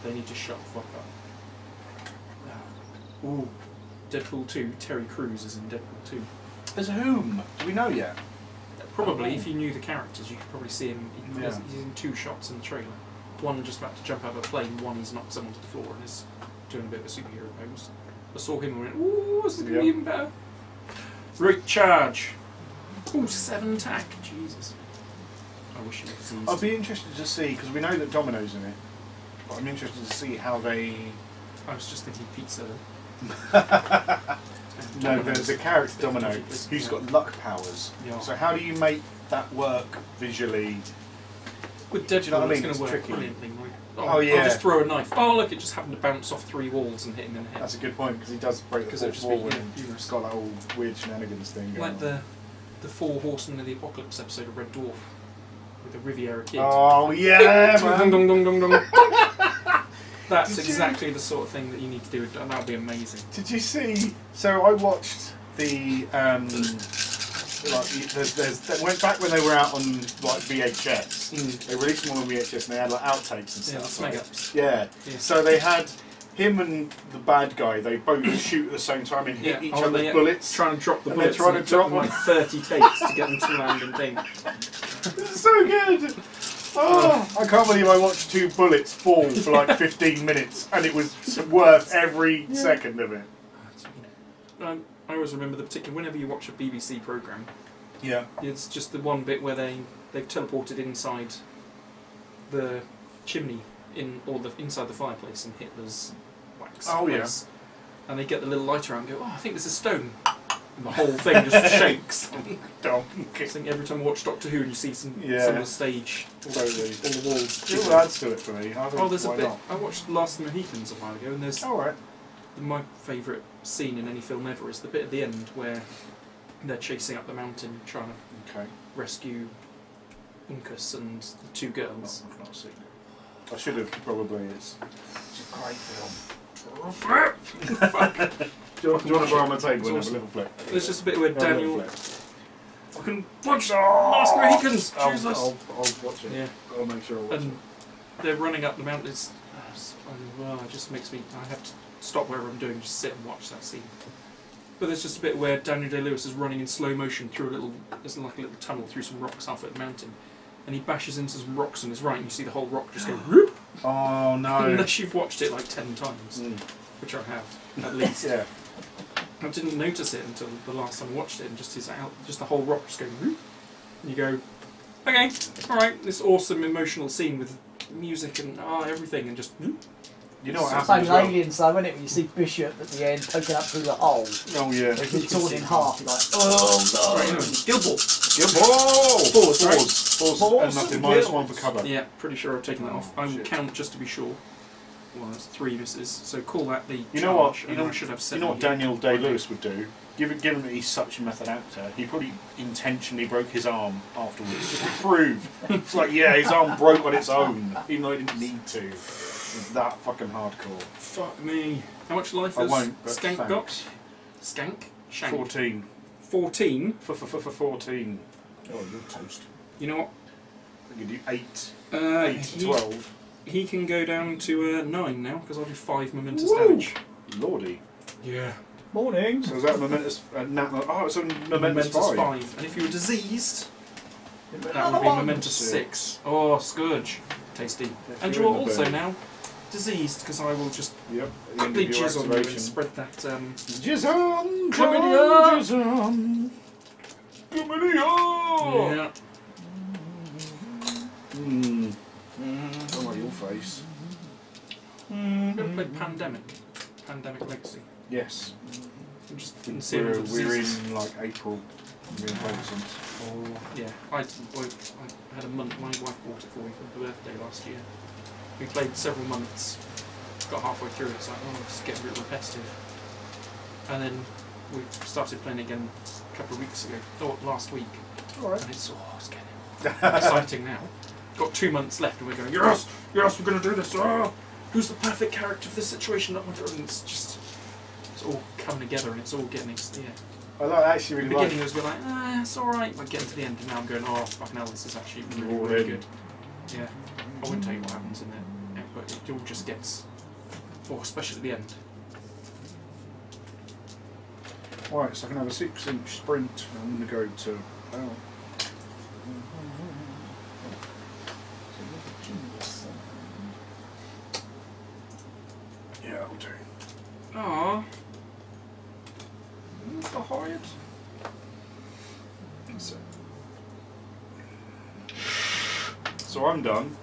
They need to shut the fuck up. Ooh. Deadpool 2, Terry Crews is in Deadpool 2. As whom? Do we know yet? Probably, if you knew the characters, you could probably see him. Yeah. He's in 2 shots in the trailer. One just about to jump out of a plane, one he's knocked someone to the floor and is doing a bit of a superhero pose. I saw him and went, ooh, this is going to be even better. Right charge. Ooh, 7 attack. Jesus. I wish it was easy. I'd be interested to see, because we know that Domino's in it, but I'm interested to see how they... I was just thinking pizza. No, there's a character Domino who's got luck powers. Yeah. So how do you make that work visually? With Deadpool, Do you know what I mean? it's going It's to work tricky. brilliantly. Like, Oh, yeah. I'll just throw a knife. Oh, look, it just happened to bounce off 3 walls and hit him in the head. That's a good point, because he does break the 'Cause it'd fourth just wall be, and yeah, he's got that old weird shenanigans thing going Like on. the 4 Horsemen of the Apocalypse episode of Red Dwarf with the Riviera Kid. Oh, yeah, man! Dong, dong, dong, dong, dong. That's Did you- exactly the sort of thing that you need to do, and that would be amazing. Did you see? So I watched the like they went back when they were out on like VHS. They released them on VHS and they had like outtakes and stuff. Smeg ups. Yeah. So they had him and the bad guy. They both shoot at the same time and hit each other's bullets. Trying to drop the and bullets. They're trying to drop them like 30 takes to get them to land and thing. This is so good. Oh, I can't believe I watched 2 bullets fall for like 15 minutes and it was worth every second of it. I always remember the particular, whenever you watch a BBC programme, Yeah. it's just the one bit where they've teleported inside the chimney inside the fireplace in Hitler's wax place. And they get the little lighter out and go, oh, I think this is stone. And the whole thing just shakes. I think every time I watch Doctor Who and you see some of the stage, all the walls. It all adds to it for me. There's a bit. I watched Last of the Mohicans a while ago, and there's my favourite scene in any film ever is the bit at the end where they're chasing up the mountain trying to rescue Uncas and the 2 girls. I've not seen it. I should have probably. It's a great film. Do you want to borrow my table and have a little flick? There's just a bit where Daniel. I can watch Last Mohicans. Jesus. I'll watch it. Yeah. I'll make sure I watch it. They're running up the mountain. It just makes me. I have to stop whatever I'm doing, just sit and watch that scene. But there's just a bit where Daniel Day-Lewis is running in slow motion through there's like a little tunnel through some rocks halfway up the mountain, and he bashes into some rocks on his right, and you see the whole rock just go whoop. Oh no! Unless you've watched it like 10 times, which I have at least. Yeah. I didn't notice it until the last time I watched it, and just the whole rock just going whoop. And you go, okay, all right, this awesome emotional scene with music and everything, and just whoop. You know what it's happens? like Aliens, though, isn't it? When you see Bishop at the end poking up through the hole. Oh yeah. He's been torn in half. You're like, oh no! Gilball. Force. And nothing. -1 for cover. Yeah, pretty sure I've taken that off. I will count just to be sure. Well, that's 3 misses. So call that the. You know what? I should have 7. You know what Daniel Day-Lewis would do? Given that he's such a method actor, he probably intentionally broke his arm afterwards just to prove. It's like, his arm broke on its own, even though he didn't need to. It's that fucking hardcore. Fuck me. How much life has Skank got? Skank? Shank. 14. 14? For 14. Oh, you're toast. You know what? I can do 8. 8 to 12. He can go down to 9 now, because I'll do 5 momentous damage. Lordy. Yeah. Morning. So is that a momentous... it's a momentous 5. And if you were diseased, that would be momentous 6. Oh, scourge. Tasty. And you're also now diseased, because I will just quickly jizz on you and spread that... Jizz on! Chlamydia! Jizz on! Chlamydia! Yeah. Don't like your face. I'm going to play Pandemic Legacy. Yes. I'm just we're in like April. We're in since. Oh, yeah. I had a month. My wife bought it for me for my birthday last year. We played several months. Got halfway through. It's like, it's getting a bit repetitive. And then we started playing again a couple of weeks ago. Last week. All right. And it's getting exciting now. Got 2 months left, and we're going. Yes, we're going to do this. Who's the perfect character for this situation? And it's just. It's all coming together, and it's all getting. I actually really like. The beginning was like, it's alright. We're getting to the end, and now I'm going, fucking hell, this is actually really good. Yeah. I won't tell you what happens in there, but it all just gets. Especially at the end. Alright, so I can have a 6-inch sprint. I'm going to go to. Yeah, I'll do. Aww. For Hyatt. So I'm done.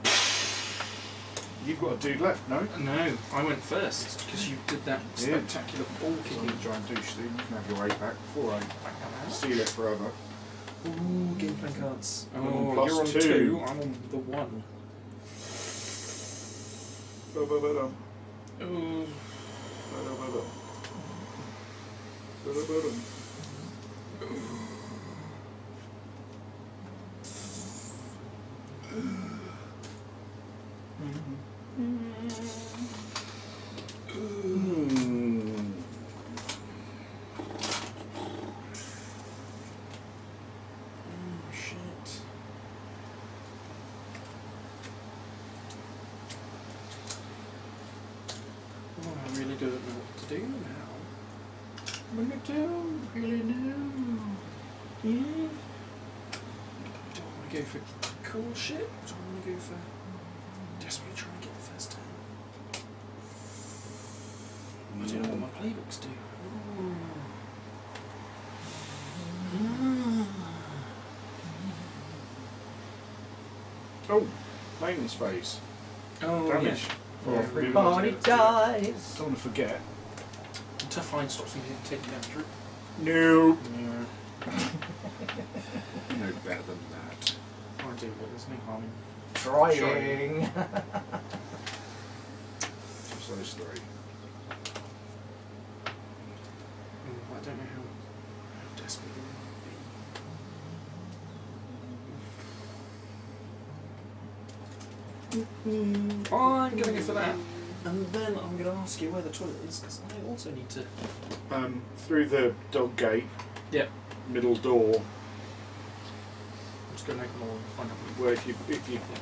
You've got a dude left, no? No, I went first because you did that spectacular ball kicking. Giant douche thing. You can have your 8 back before I steal it forever. Ooh, gameplay cards. I'm on you're on 2. 2. I'm on the 1. Ooh. Oh, I really don't know what to do now. I don't really know. Yeah. Do I want to go for cool shit? Or do I want to go for desperately trying to get the first turn? I don't know what my playbooks do. Oh, maintenance phase. Oh, Damage. yeah. For Everybody dies. Don't want to forget. Tough line stops me taking damage route. No. You know better than that. I do, but there's no harm in Trying. Just those three. I don't know how desperate you want to be. I'm going to go for that. And then I'm going to ask you where the toilet is, because I also need to... Through the dog gate. Yep. Middle door. I'm just going to open the wall and find out. Where if you're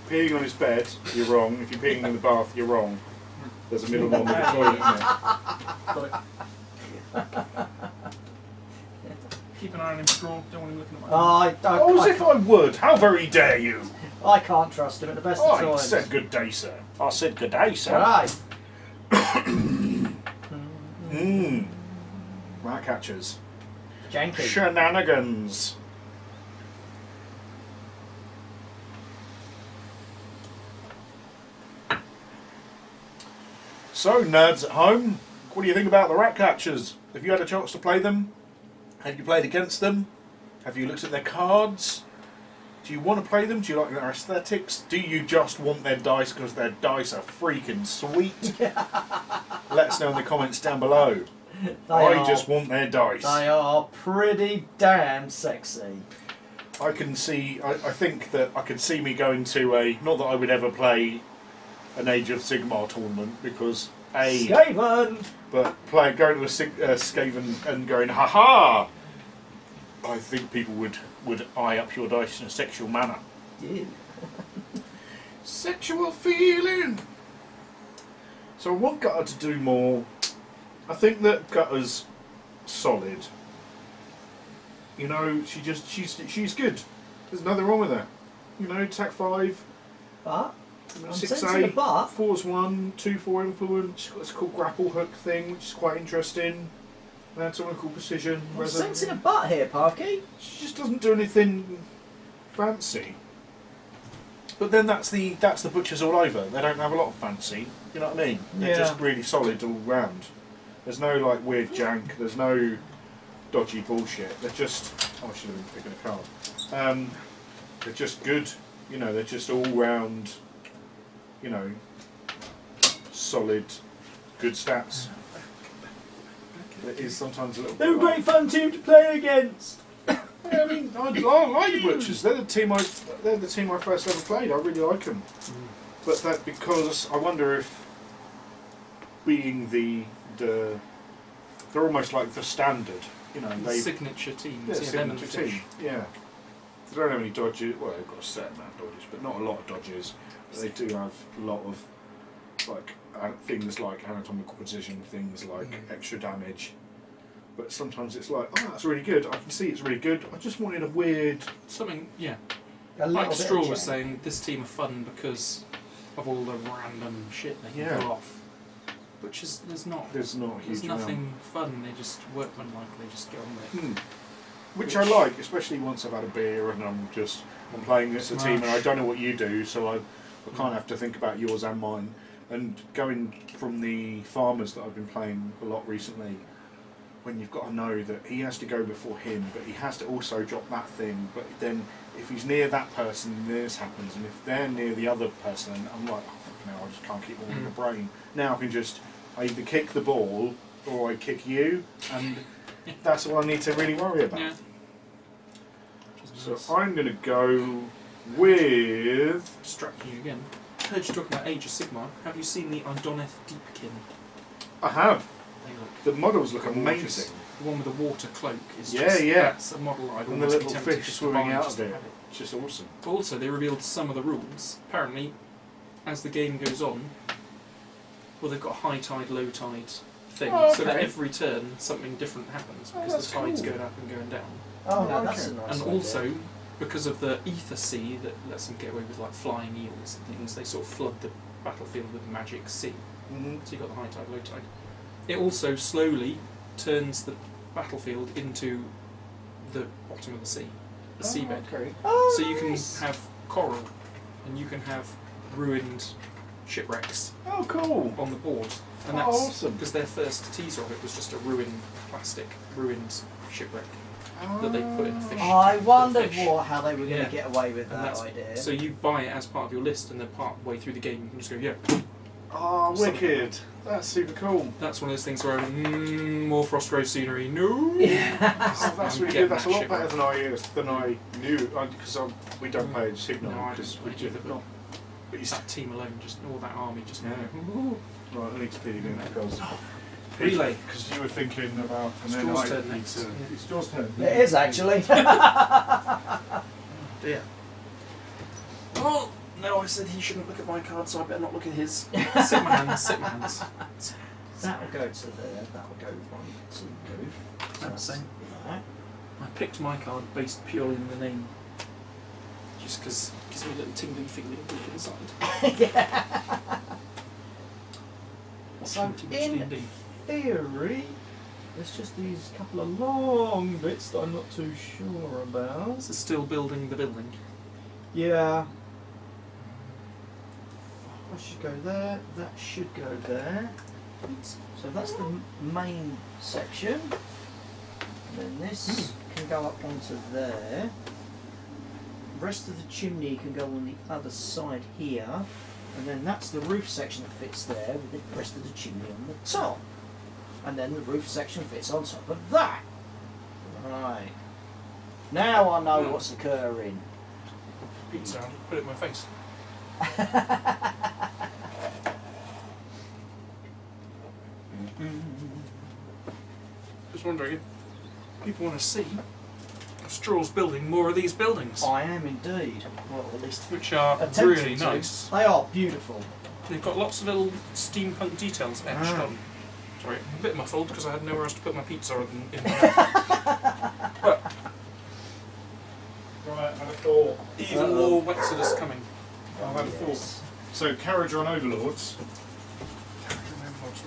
peeing on his bed, you're wrong. If you're peeing in the bath, you're wrong. There's a middle one with a toilet in there. Got it. Keep an eye on him, draw. Don't want him looking at my Oh, as if I would. How very dare you? I can't trust him at the best of I times. said good day, sir. I said good day, sir. Right. Rat catchers. Janky. Shenanigans. So, nerds at home, what do you think about the rat catchers? Have you had a chance to play them? Have you played against them? Have you looked at their cards? Do you want to play them? Do you like their aesthetics? Do you just want their dice because their dice are freaking sweet? Let us know in the comments down below. I just want their dice. They are pretty damn sexy. I can see, I think that I could see me going to a, not that I would ever play an Age of Sigmar tournament because Skaven! But going to a Skaven and going, ha-ha! I think people would eye up your dice in a sexual manner. Yeah. Sexual feeling! So I want Gutter to do more. I think that Gutter's solid. You know, she's good. There's nothing wrong with her. You know, attack 5. But I'm 6 sensing a 8, but. 4's 1, 2 4 influence. She's got this cool grapple hook thing, which is quite interesting. Anatomical precision. I'm sensing a but here, Parky. She just doesn't do anything fancy. But then that's the butchers all over. They don't have a lot of fancy. You know what I mean? They're just really solid all round. There's no like weird jank. There's no dodgy bullshit. They're just. Oh, I should have been picking a card. They're just good. You know, they're just all round. You know, solid, good stats. It is sometimes a little. They're a bit great fun team to play against. Yeah, I mean, I like the Butchers. They're the team I first ever played. I really like them. But that because I wonder if being they're almost like the standard. You know, they signature teams. yeah, signature Fish. team. Yeah. They don't have any dodges. Well, they've got a set amount of dodges, but not a lot of dodges. But they do have a lot of like things like anatomical precision, things like extra damage. But sometimes it's like, oh, that's really good. I can see it's really good. I just wanted a weird something. Yeah. A Like little bit Straw of was jank. saying, this team are fun because of all the random shit they can go off. Which is There's not a huge There's nothing amount. fun. They just workmanlike. They just get on with it. Which I like, especially once I've had a beer and I'm playing against the team and I don't know what you do, so I kind of have to think about yours and mine. And going from the farmers that I've been playing a lot recently, when you've got to know that he has to go before him, but he has to also drop that thing. But then if he's near that person, this happens, and if they're near the other person, I'm like, oh, fucking hell, I just can't keep all in the brain. Now I can just either kick the ball or I kick you, and that's all I need to really worry about. Yeah. So I'm going to go with... Distracting you again. I heard you talking about Age of Sigmar. Have you seen the Idoneth Deepkin? I have. They look The models look gorgeous. amazing. The one with the water cloak is Yeah, just, yeah. that's a model I'd And the almost be little tempted fish just to swimming buy out just of to it. have it. It's just awesome. Also, they revealed some of the rules. Apparently, as the game goes on, Well, they've got a high tide, low tide thing, Oh, so that okay. every turn something different happens because that's the tide's cool. going up and going down. Oh, no, Okay. that's a nice And idea. also, because of the ether sea that lets them get away with like flying eels and things, they sort of flood the battlefield with magic sea. Mhm. So you've got the high tide, low tide. It also slowly turns the battlefield into the bottom of the sea, the seabed. Okay. Oh, So you can nice. have coral, and you can have ruined shipwrecks Oh, cool. on the board. And Oh, that's awesome. because their first teaser of it was just a ruined shipwreck that they put in a fish. I wondered fish. how they were going Yeah. to get away with And that that's- idea. So you buy it as part of your list, and then part way through the game you can just go, yeah. Oh, Something. wicked. That's super cool. That's one of those things where more Frostgrove scenery. No. Oh, that's really Get good. That's a that lot shit better right. than I knew because we don't play Signal No, I because don't we play do either, not. But you That team alone, just all that army, just Yeah. ooh. Right, I need to pee again because Relay. because you were thinking about It's and then Jaws' I turn need next. to- Yeah. It's Jaws' turn. It is actually. Dear. Oh no! I said he shouldn't look at my card, so I better not look at his. Sit my hands. Sit my hands. That'll go to there. That'll go on to the roof. So That's same. Right. I picked my card based purely on the name, just because it gives me a little tingling feeling deep inside. Yeah. So Too much in D&D. theory, there's just these couple of long bits that I'm not too sure about. So still building the building. Yeah. That should go there. That should go there. So that's the main section. And then this can go up onto there. The rest of the chimney can go on the other side here. And then that's the roof section that fits there with the rest of the chimney on the top. And then the roof section fits on top of that. Right. Now I know what's occurring. Pizza, I'll put it in my face. Just wondering if people want to see Straw's building more of these buildings, I am indeed. Well, at least which are attempting really to. nice. They are beautiful. They've got lots of little steampunk details etched on. Sorry, I'm a bit muffled because I had nowhere else to put my pizza other than in my mouth. But Right, I had a thought. even more Wexodus coming. I had a thought. So, Caradron Overlords.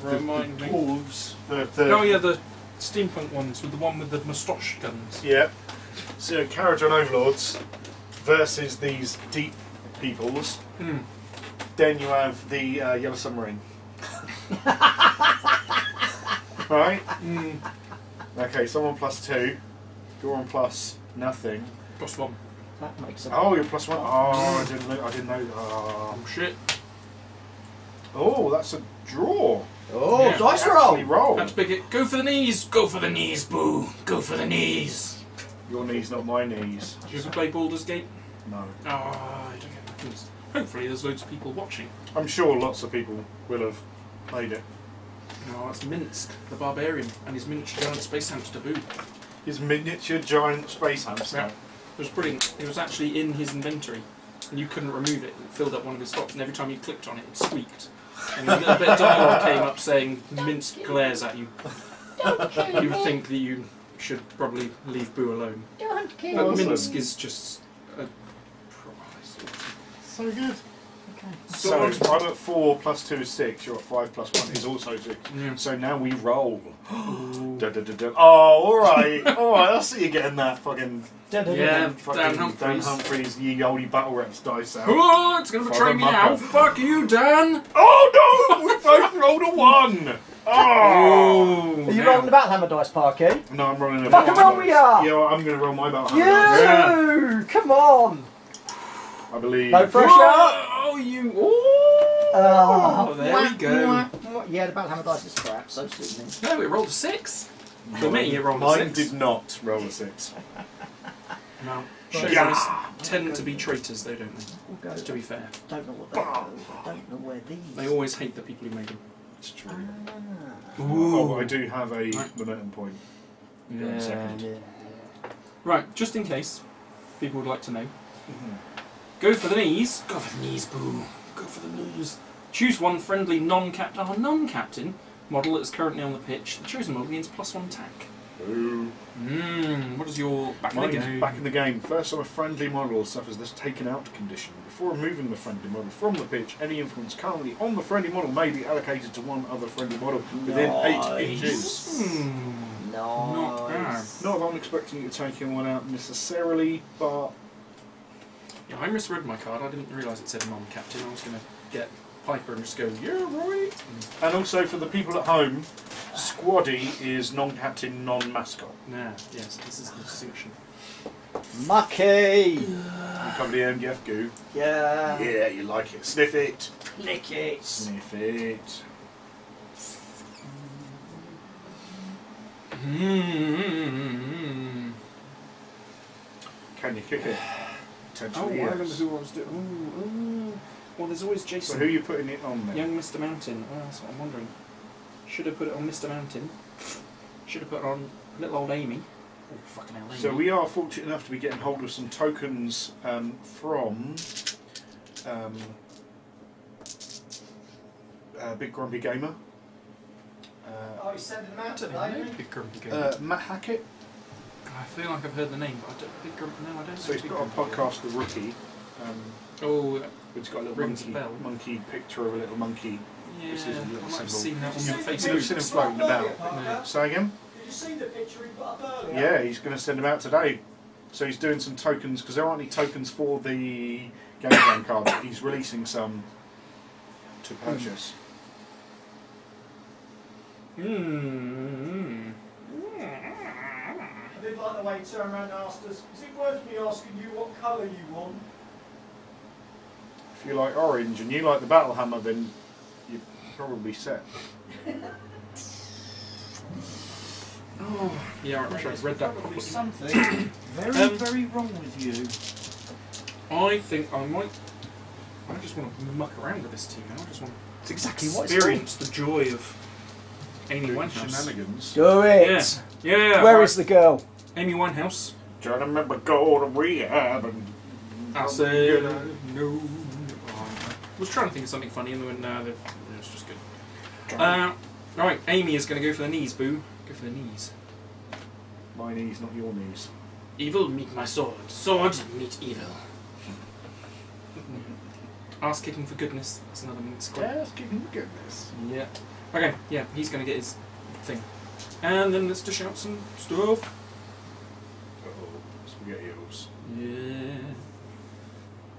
Remind the me. Dwarves. Oh yeah, the steampunk ones with the one with the moustache guns. Yeah. So, Caradron Overlords versus these deep peoples. Hmm. Then you have the Yellow Submarine. Right? Mm. Okay, so I'm on +2. You're on plus nothing. Plus one. That makes a Oh, you're +1. Oh, I didn't know. Oh shit. Oh, that's a draw. Oh, Yeah, dice You roll! actually rolled. That's big. Go for the knees. Go for the knees, boo. Go for the knees. Your knees, not my knees. Did you ever play Baldur's Gate? No. Oh, I don't get my knees. Hopefully, there's loads of people watching. I'm sure lots of people will have played it. No, that's Minsk, the barbarian, and his miniature giant space hamster boo. His miniature giant space hamster. Yeah. It was brilliant. It was actually in his inventory, and you couldn't remove it. It filled up one of his slots, and every time you clicked on it, it squeaked. And a little bit of dialogue came up saying, Minsk glares at you. You would think that you should probably leave Boo alone. Don't kill But Awesome. Minsk is just a So good. Okay. So I'm at 4 +2 is 6. You're at 5 +1 is also 6. Yeah. So now we roll. Da, da, da, da. Oh, all right, all right. I see you getting that fucking Yeah, fucking Dan Humphries. Dan Humphries, ye olde battle reps dice out. Oh, it's going to betray me now. Motherfucker. Fuck you, Dan. Oh no! We both rolled a 1. Oh. Are you rolling the Battlehammer dice, Parky? No, I'm rolling a Fucking battle roll dice. we are. Yeah, well, I'm going to roll my battle You! dice. Yeah. Come on! I believe. No pressure! Oh, you. Oh, there we go. Yeah, the Battlehammer dice is crap, so suit me. No, it rolled a 6. For me, it rolled a Mine 6. did not roll a 6. No. Right. Yeah. Tend to be traitors, though, don't they? We'll go. To be fair. Don't know what that goes. I don't know where these. They always hate the people who made them. It's true. Ah. Oh, I do have a Right. momentum point. Yeah. a second. yeah. Right, just in case people would like to know. Mhm. Go for the knees. Go for the knees, boo. Go for the knees. Choose one friendly non-captain model that is currently on the pitch. The chosen model gains +1 attack. Ooh. What is your back in the game? Back in the game. First time a friendly model suffers this taken out condition. Before removing the friendly model from the pitch, any influence currently on the friendly model may be allocated to one other friendly model within 8 inches. Nice. Not bad. Not that I'm expecting you to take one out necessarily, but Yeah, I misread my card. I didn't realise it said non-captain. I was going to get Piper and just go, yeah, right. and also for the people at home, Squaddy is non-captain, non-mascot. Nah, yes, this is the distinction. Mucky! You cover the MDF goo. Yeah. Yeah, you like it. Sniff it. Lick it. Sniff it. Can you kick it? Oh, I Potentially, remember yes. who I was doing. Ooh. Well, there's always Jason. So who are you putting it on then? Young Mr. Mountain. Oh, that's what I'm wondering. Should have put it on Mr. Mountain. Should have put it on little old Amy. Oh, fucking hell, Amy. So we are fortunate enough to be getting hold of some tokens from Big Grumpy Gamer. Oh, he's sending them out I don't know. Big Grumpy Game. Matt Hackett. I feel like I've heard the name, but I don't. Big Grumpy. No, I don't. So know he's Big got a Grumpy Game. podcast, The Rookie. Oh, It's got a little Rings a monkey, bell. monkey picture of a little monkey. yeah. This is a little I might have symbol. seen that on You've your seen Facebook. him floating about. No. Say again? Did you see the picture he put up earlier? Yeah, he's going to send them out today. So he's doing some tokens because there aren't any tokens for the Game Jam card. But he's releasing some to purchase. I did like the way he turned around and asked us, is it worth me asking you what colour you want? If you like orange and you like the Battle Hammer, then you're probably set. Oh, yeah, I wish I'd read that properly. Something very wrong with you. I think I might. I just want to muck around with this team now. I just want It's exactly to what it's experience the joy of Amy Doing Winehouse. shenanigans. Do it! Yeah. Where right. is the girl? Amy Winehouse? Trying to remember go to rehab and. I said no. I was trying to think of something funny, and then it's just good. Right, Amy is going to go for the knees, boo. Go for the knees. My knees, not your knees. Evil meet my sword. Sword meet evil. Ass kicking for goodness. That's another mix. Yes, giving goodness. Yeah. Okay, yeah, he's going to get his thing. And then let's dish out some stuff. Uh-oh, SpaghettiOs. Yeah.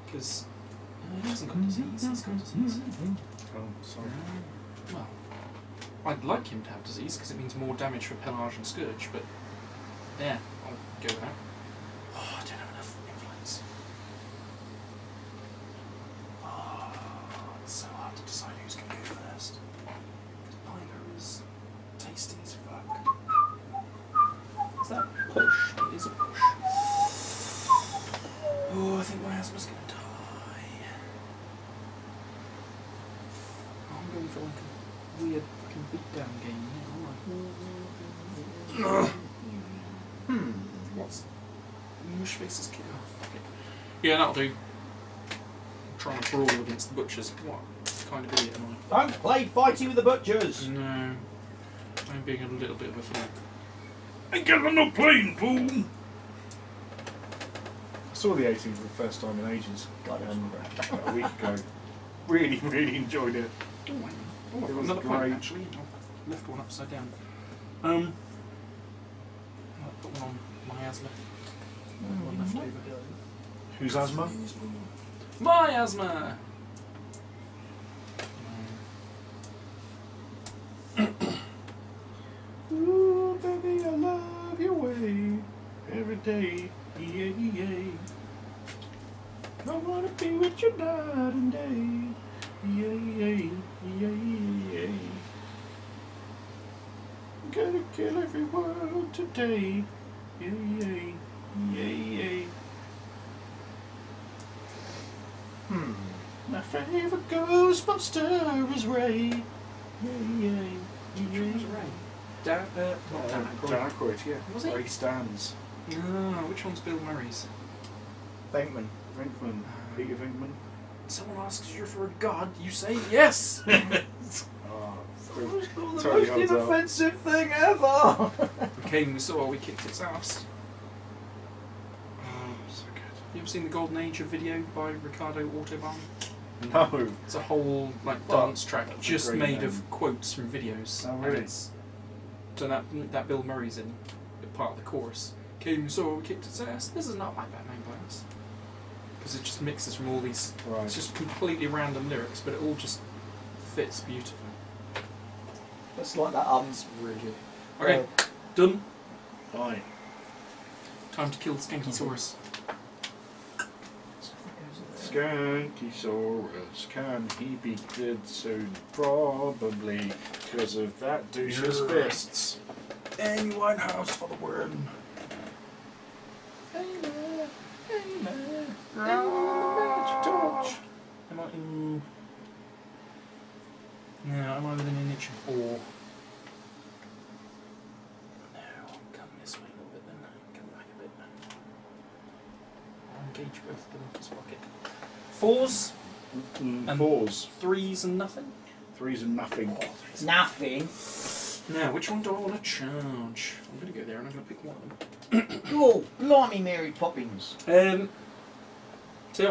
Because he hasn't got disease. He's got disease. Oh, sorry. Well, I'd like him to have disease because it means more damage for Pelage and Scourge, but yeah, I'll go with that. Oh, I don't have enough influence. Oh, it's so hard to decide who's going to go first. Piper is tasty as fuck. Is that a push? It is a push. Oh, I think my asthma's going to die. I'm going for like a weird fucking beatdown game now, aren't I? What's Mush faces kid? Oh, fuck it. Yeah, that'll do. I'm trying to brawl against the butchers. What kind of idiot am Don't play fighty with the I? butchers! No. I'm being a little bit of a fool. I guess I'm not playing, fool! I saw the 18 for the first time in ages. God, About a week ago. Really, really enjoyed it. Oh, I've It got was another great. point actually. I left one upside down. I'll put one on my asthma. One left over. Whose asthma? My asthma! Ooh, baby, I love your way. Every day. Yeah, yeah. I wanna be with you night and day. Yeah, yeah, yeah, yeah. Gotta kill every world today. Yeah, yeah, yeah, yeah. My favorite Ghostbuster is Ray. Yeah, yeah, yeah. Not Dan Aykroyd. Dan Aykroyd, yeah. Was it? Where he stands. No, which one's Bill Murray's? Bankman. Venkman. Peter Venkman. someone asks you for a god, you say yes. Oh, The totally most holds up. inoffensive thing ever! We came, we saw, we kicked its ass. So good. You ever seen the Golden Age of video by Ricardo Autobahn? No. It's a whole like Well, dance track that's a just great made name. of quotes from videos. Oh, And really? it's, so that Bill Murray's in part of the chorus. Came, saw, we kicked its ass. This is not my Batman glass. Because it just mixes from all these. Right. It's just completely random lyrics, but it all just fits beautifully. It's like that, It's really good. Okay, done. Bye. Time to kill Skankysaurus. Skankysaurus, can he be dead soon? Probably, because of that douche's fists. Amy Winehouse for the win. Hey there, hey there. Magic torch. Am I in? No, am I within an inch of ore? No, I'll come this way a little bit then. Come back a bit. I'll engage both of them. Just fuck it. 4s, And- 4s. 3s, and nothing. 3s and nothing. Nothing. Now, which one do I want to charge? I'm going to go there and I'm going to pick one of them. Oh, blimey, Mary Poppins. So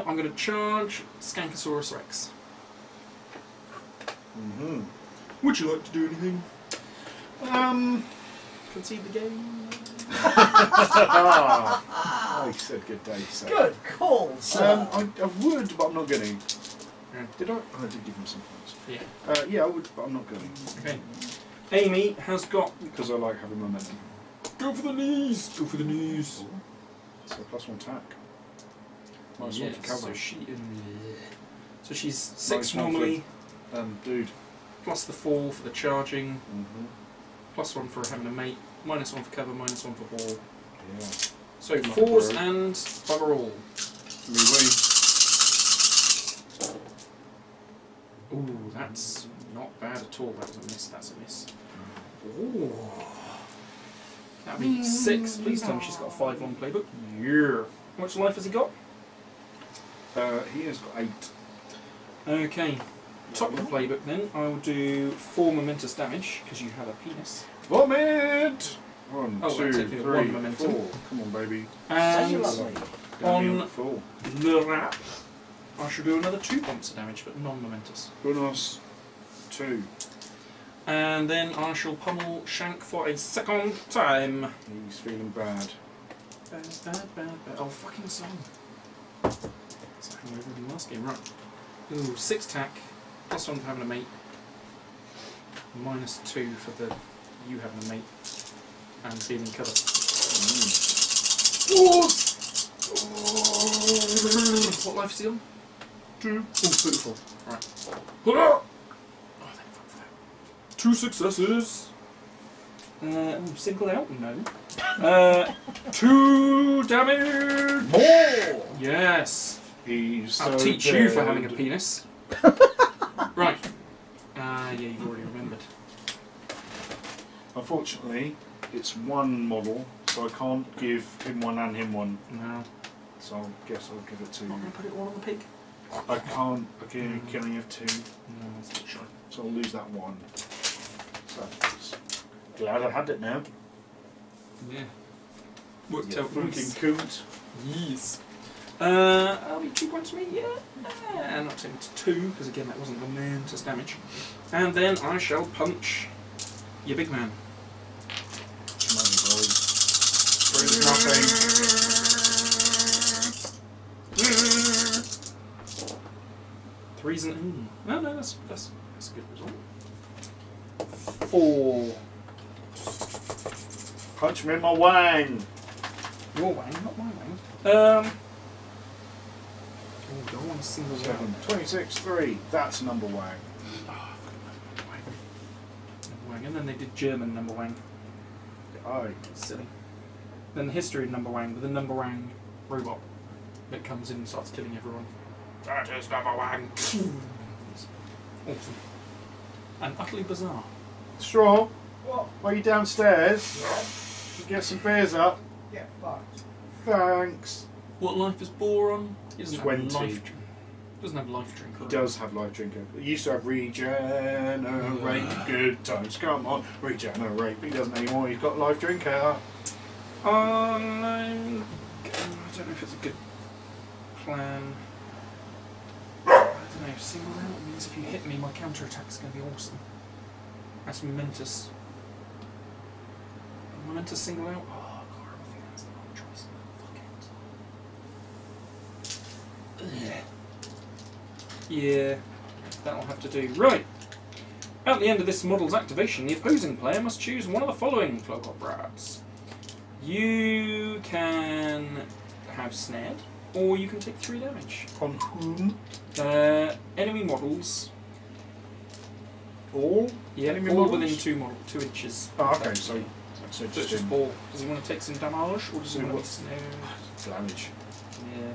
I'm going to charge Skankosaurus Rex. Mm-hmm. Would you like to do anything? Concede the game? I said good day, sir. Good call, sir. I would, but I'm not going to. Yeah. Did I? Oh, I did give him some points. Yeah. Yeah, I would, but I'm not going. Okay. Amy has got. Because I like having momentum. Go for the knees! Go for the knees! So +1 attack. -1 for Yes, cover. so she's 6 -1 normally, Dude. plus the 4 for the charging, Mm-hmm. +1 for having a mate, -1 for cover, -1 for ball. Yeah. So Like 4s a bird. and bugger all. Ooh, that's not bad at all. That was a miss. That's a miss. Ooh. That'd be 6. Please tell me she's got a 5 long playbook. Yeah. How much life has he got? He has got 8. Okay. Top of the playbook then, I will do 4 momentous damage, because you have a penis. Vomit! 1, Oh, 2, that's it, 3, one momentum. 4. Come on, baby. And Lovely. Down on full. the wrap, I shall do another 2 points of damage, but non-momentous. Bonus 2. And then I shall pummel Shank for a second time. He's feeling bad. Bad, bad, bad, bad. Oh, fucking song. It's a hangover in the last game, right. Ooh, 6 tack, +1 for having a mate, -2 for the you having a mate, and being in cover. What life is he on? 2. Oh, 34. Right. Oh, thank fuck for that. 2 successes. Single out? No. 2 damage! More! Yes! He's I'll so teach you for dead. having a penis. Right. Yeah, you've already remembered. Unfortunately, it's one model, so I can't give him one and him one. No. So I guess I'll give it to. I'm not going to put it all on the pig. I can't. Okay, can I have 2? No, that's not sure. So I'll lose that 1. So glad I had it now. Yeah. Worked You out fucking nice. coot. Yes. That'll be 2 points for me, yeah. And I'll take it to 2, because again that wasn't momentous damage. And then I shall punch your big man. Come on, boys. Brings nothing. 3s and no, that's a good result. 4. Punch me in my wang. Your wang, not my wang. Oh, do I want a single 7, 26, 3. That's number wang. Oh, I forgot about number wang. And then they did German number wang. Aye. Silly. Then the history of number wang with the number wang robot that comes in and starts killing everyone. That is number wang. Awesome. And utterly bizarre. Straw, What? are you downstairs? Yeah. Get some beers up. Get fucked. Thanks. What life is boron? Isn't 20. Life? Doesn't have life drink. It does have life drinker. It used to have regenerate. Good times. Come on, regenerate. But he doesn't anymore. He's got life drinker. I don't know if it's a good plan. I don't know. Single out means if you hit me, my counter attack's going to be awesome. That's momentous. Momentous single out. Oh god, I think that's the wrong choice. Fuck it. Yeah, that'll have to do. Right. At the end of this model's activation, the opposing player must choose one of the following Cloak of Rats. You can have snared, or you can take 3 damage. On whom? Enemy models. All? Yeah, enemy all models? within 2 inches. Oh, okay, so So it's just all. Does he want to take some damage, or does he want to snare? Damage. Yeah.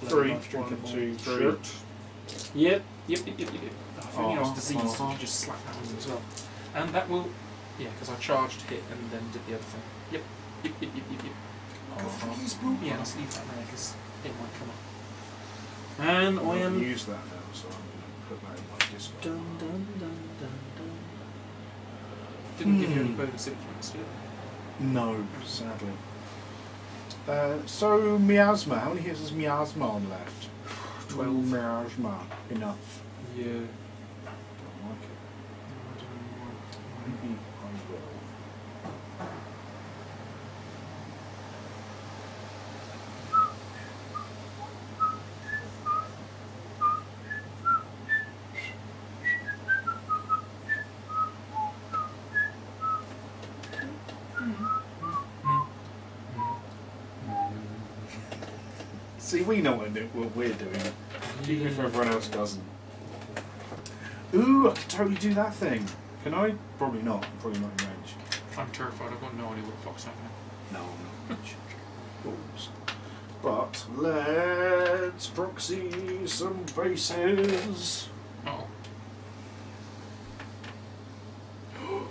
3, 1, 2, 3. Yep. If anything else diseased, you can just slap that on as well. And that will, yeah, because I charged, hit, and then did the other thing. Yep. Yeah, let's leave that there because it might come up. And I am. Use that now, so I'm going to put that in my discard. Didn't give you any bonus influence, did it? No, sadly. So miasma. How many hits has miasma on left? 12. Miasma. Enough. Yeah. Don't like it. Maybe I will. See, we know what we're doing, even if everyone else doesn't. Ooh, I could totally do that thing. Can I? Probably not. I'm probably not in range. I'm terrified. I've got no idea what the fuck's happening. No, I'm not. Balls. But let's proxy some bases. Oh. Oh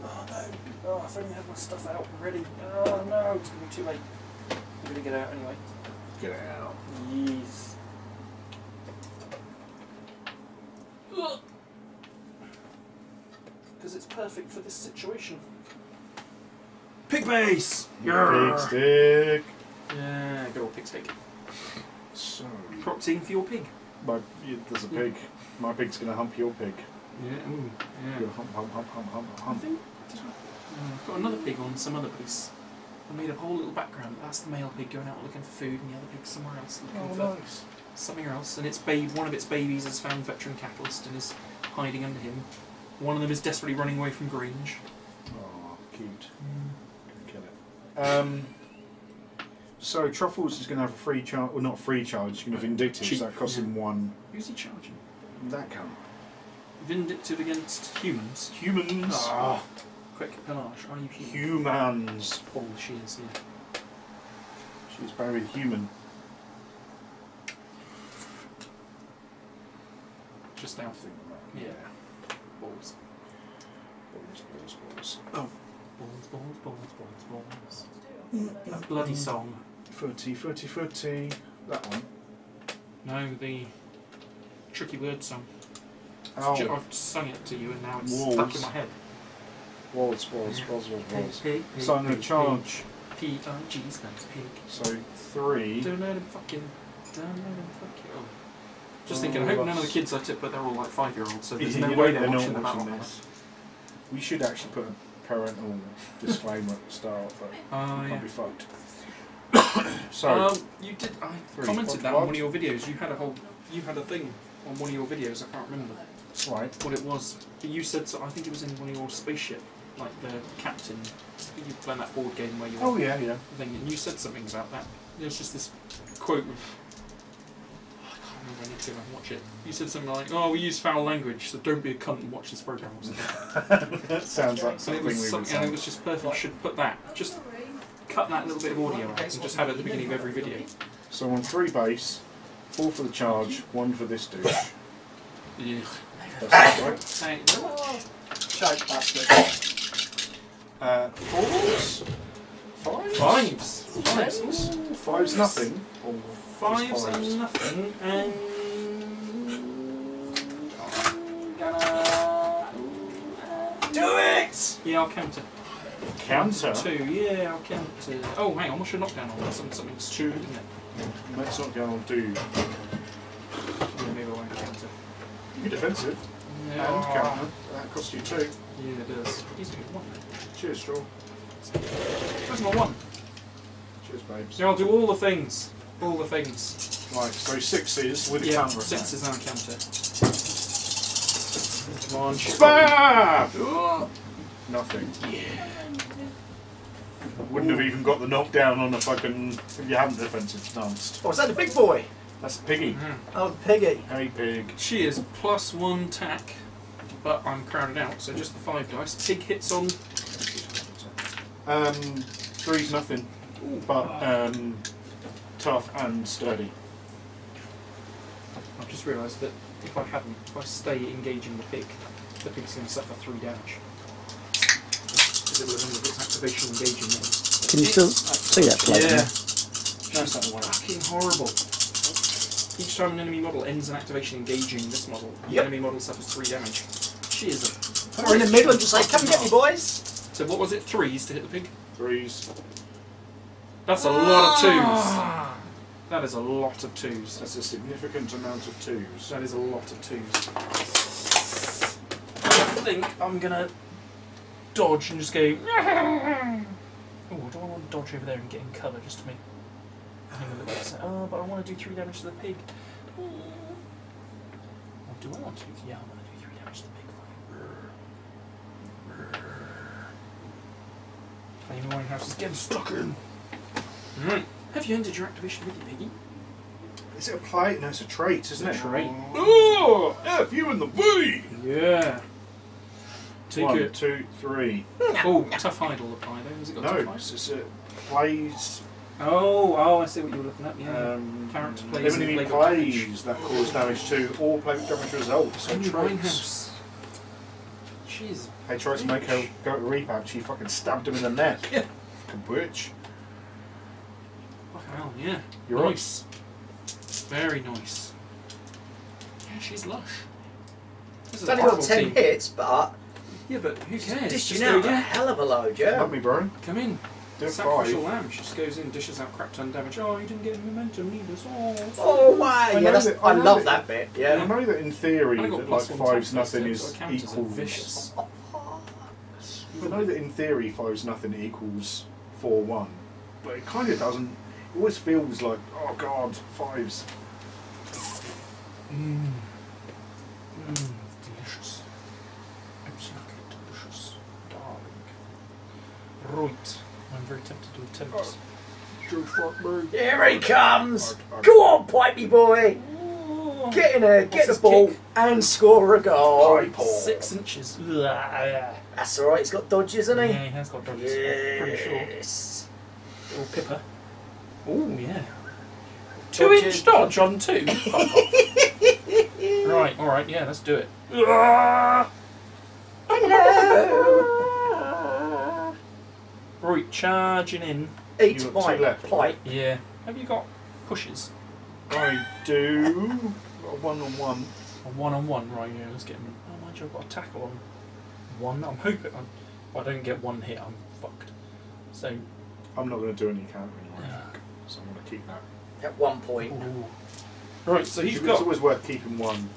no! Oh, I've only had my stuff out already. Oh no! It's going to be too late. I'm going to get out anyway. Get out. Yes. Because it's perfect for this situation. Pig base! Pig stick. Yeah, good old pig stick. So, Prop team for your pig. there's a pig. My pig's gonna hump your pig. Yeah, ooh, yeah. Gonna hump. I think I've got another pig on some other base. I made a whole little background. That's the male pig going out looking for food, and the other pig's somewhere else looking for nice. something else. And its one of its babies has found veteran catalyst and is hiding under him. One of them is desperately running away from Grange. Oh, cute. Gonna kill it. So Truffles is going to have a free charge, well not free charge, he's going to vindictive, so that costs him 1. Who's he charging? That count. Vindictive against humans. Humans. Ah. Quick, Panache, are you human? Humans. Oh, she is, yeah. She's very human. Just out. Yeah. Balls. Balls. Oh. Balls. That bloody song. Footy. That one. No, the tricky word song. Oh. I've sung it to you and now it's Walls. stuck in my head. Walls. Pig. So I'm going to charge. P-I-G spells pig. So 3. Don't let him fuck you. Oh. Just thinking, I hope none of the kids I tip, but they're all like 5-year-olds, so there's no way they're watching the battle. We should actually put a parental disclaimer at the start, but can't be fucked. So you did. I commented that on one of your videos. You had a thing on one of your videos. I can't remember what it was. But you said so. I think it was in one of your spaceship, like the captain. I think you were playing that board game where you. Oh yeah. Thing, and you said something about that. There's just this quote. I need to go and watch it. You said something like, "Oh, we use foul language, so don't be a cunt and watch this program." Or something. That sounds like something we would say. And it was just perfect. You should put that. Just cut that little bit of audio out and just have it at the beginning of every video. So on 3 base, 4 for the charge, 1 for this douche. Yeah. That's right. Thank you very much. Shite bastard. 4s. Fives? Fives. Ooh, fives nothing. Or Fives fives? and nothing, and I'm gonna Do it! yeah, I'll counter. Counter? 2, yeah, I'll counter. Oh, hang on, what's your knockdown on? That's something stupid, isn't it? Let's not go on do. Yeah, maybe I won't counter. You're defensive. Yeah. And counter. That costs you 2. Yeah, it does. He's doing 1. Cheers, Straw. Where's my 1? Cheers, babes. Yeah, I'll do all the things. All the things. Right, so 6s with a Yeah, counter attack. 6 and a counter. Come on, shoot. Bam! Nothing. Yeah. Wouldn't have even got the knockdown on a fucking if you hadn't defensive stanced. Oh, is that the big boy? That's Piggy. Oh, Piggy. Hey, Pig. She is +1 tack, but I'm crowded out, so just the 5 dice. Pig hits on. 3's nothing, but tough and sturdy. I've just realised that if I stay engaging the pig's going to suffer 3 damage. Because it will have its activation engaging then. Can you still see that plate? Yeah. That's not the one. Fucking horrible. Each time an enemy model ends an activation engaging this model, the Yep. enemy model suffers 3 damage. She is a... Or in the middle and just say, come get me, boys. So what was it? 3s to hit the pig? 3's. That's a lot of 2s. That is a lot of 2s. That's a significant amount of 2's. That is a lot of 2s. I think I'm gonna dodge and just go. Oh, do I want to dodge over there and get in cover just to make him a little bit? Oh, but I want to do 3 damage to the pig. Or do I want to? Yeah, I want to do 3 damage to the pig. Amy Winehouse is getting stuck in. Right. Have you ended your activation with your piggy? Is it a plate? No, it's a trait, isn't it? Trait. Oh, F you and the V! Yeah. Take 1, it. 2, 3. Oh, tough hide will apply though. Has it got tough No, hide? it's plays. Oh, I see what you were looking at. Yeah. Character plays Enemy and play plays that cause damage to all play damage results. So Amy traits. Winehouse. Jeez. They tried to make her go to rebound, she fucking stabbed him in the neck. Yeah. Fucking bitch. Fucking hell, yeah. You're nice. Very nice. Yeah, she's lush. This is It's a only got horrible 10 team. hits, but Yeah, but who cares? dished Just you go, out a yeah. hell of a load, yeah. Love me, bro. Come in. Do it Sacrificial 5. lamb. She just goes in, dishes out crap ton damage. Oh, you didn't get momentum either. Oh, wow. I Yeah, know that's, that- I I know love that- that bit, I yeah. know that in theory I got that like +1 5's tax nothing so is it counts as a equals. vicious. I know that in theory 5's nothing equals 4-1, but it kind of doesn't. It always feels like, oh god, 5's. Delicious. Absolutely delicious. Darling. Right. I'm very tempted to attempt. Here he comes. I'd- Go on, Pipey boy. Get in there, get the his ball, kick? and score a goal. Pipe. 6 inches. That's alright, he's got dodges, hasn't he? Yeah, he has got dodges. I'm pretty sure. Yes. Little pipper. Oh, yeah. Dodges. 2-inch dodge on 2. Right, alright, yeah, let's do it. Hello. Right, charging in. Eat You got my 2 left. pipe. Yeah. Have you got pushes? I do. Got a 1-on-1. A 1-on-1, right, yeah, let's get him. Oh, mind you, I've got a tackle on 1. I'm hoping if I don't get 1 hit, I'm fucked. So, I'm not going to do any countering, I think. So I'm going to keep that. At 1 point. ooh. Right, so he's It's got always worth keeping 1.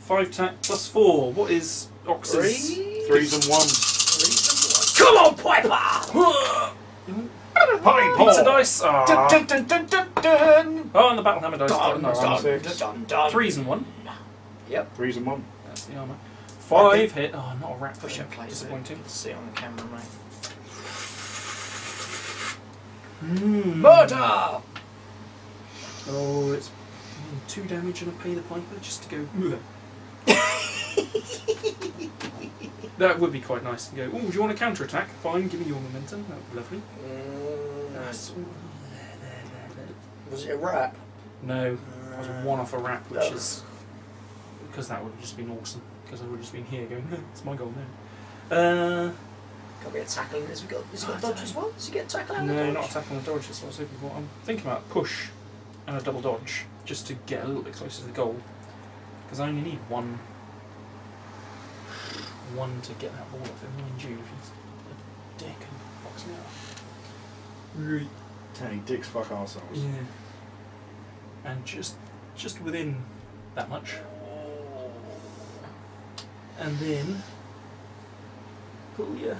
5 tack plus 4. What is Ox's? 3's and 1's. Come on, Piper! Pizza dice. Dun, Ah. dun, dun, dun, dun, dun. Oh, and the battle hammer dice. Dun, Nice. dun, six. dun, dun. 3's and 1. Yep. 3's and 1. That's the armor. 5 hit. Oh, not a rat Push push. it, place. Disappointing. See it on the camera, mate. Murder! Oh, it's 2 damage and a pay the piper just to go. That would be quite nice to go. Oh, do you want a counter attack? Fine, give me your momentum. That would be lovely. That's- Was it a rap? No, I was 1 off a rap, which is because that would have just been awesome. Because I would have just been here going, it's my goal now. Can't be a tackling. Has he got dodge as well? Does he get tackle and No, dodge? not a tackle and a dodge. That's what I was hoping for. I'm thinking about push and a double dodge just to get a little bit closer to the goal. Because I only need one to get that ball off him. Mind you, if he's a dick and fucks me up. Right. Hey, dicks fuck arseholes. Yeah. And just within that much. And then pull ya.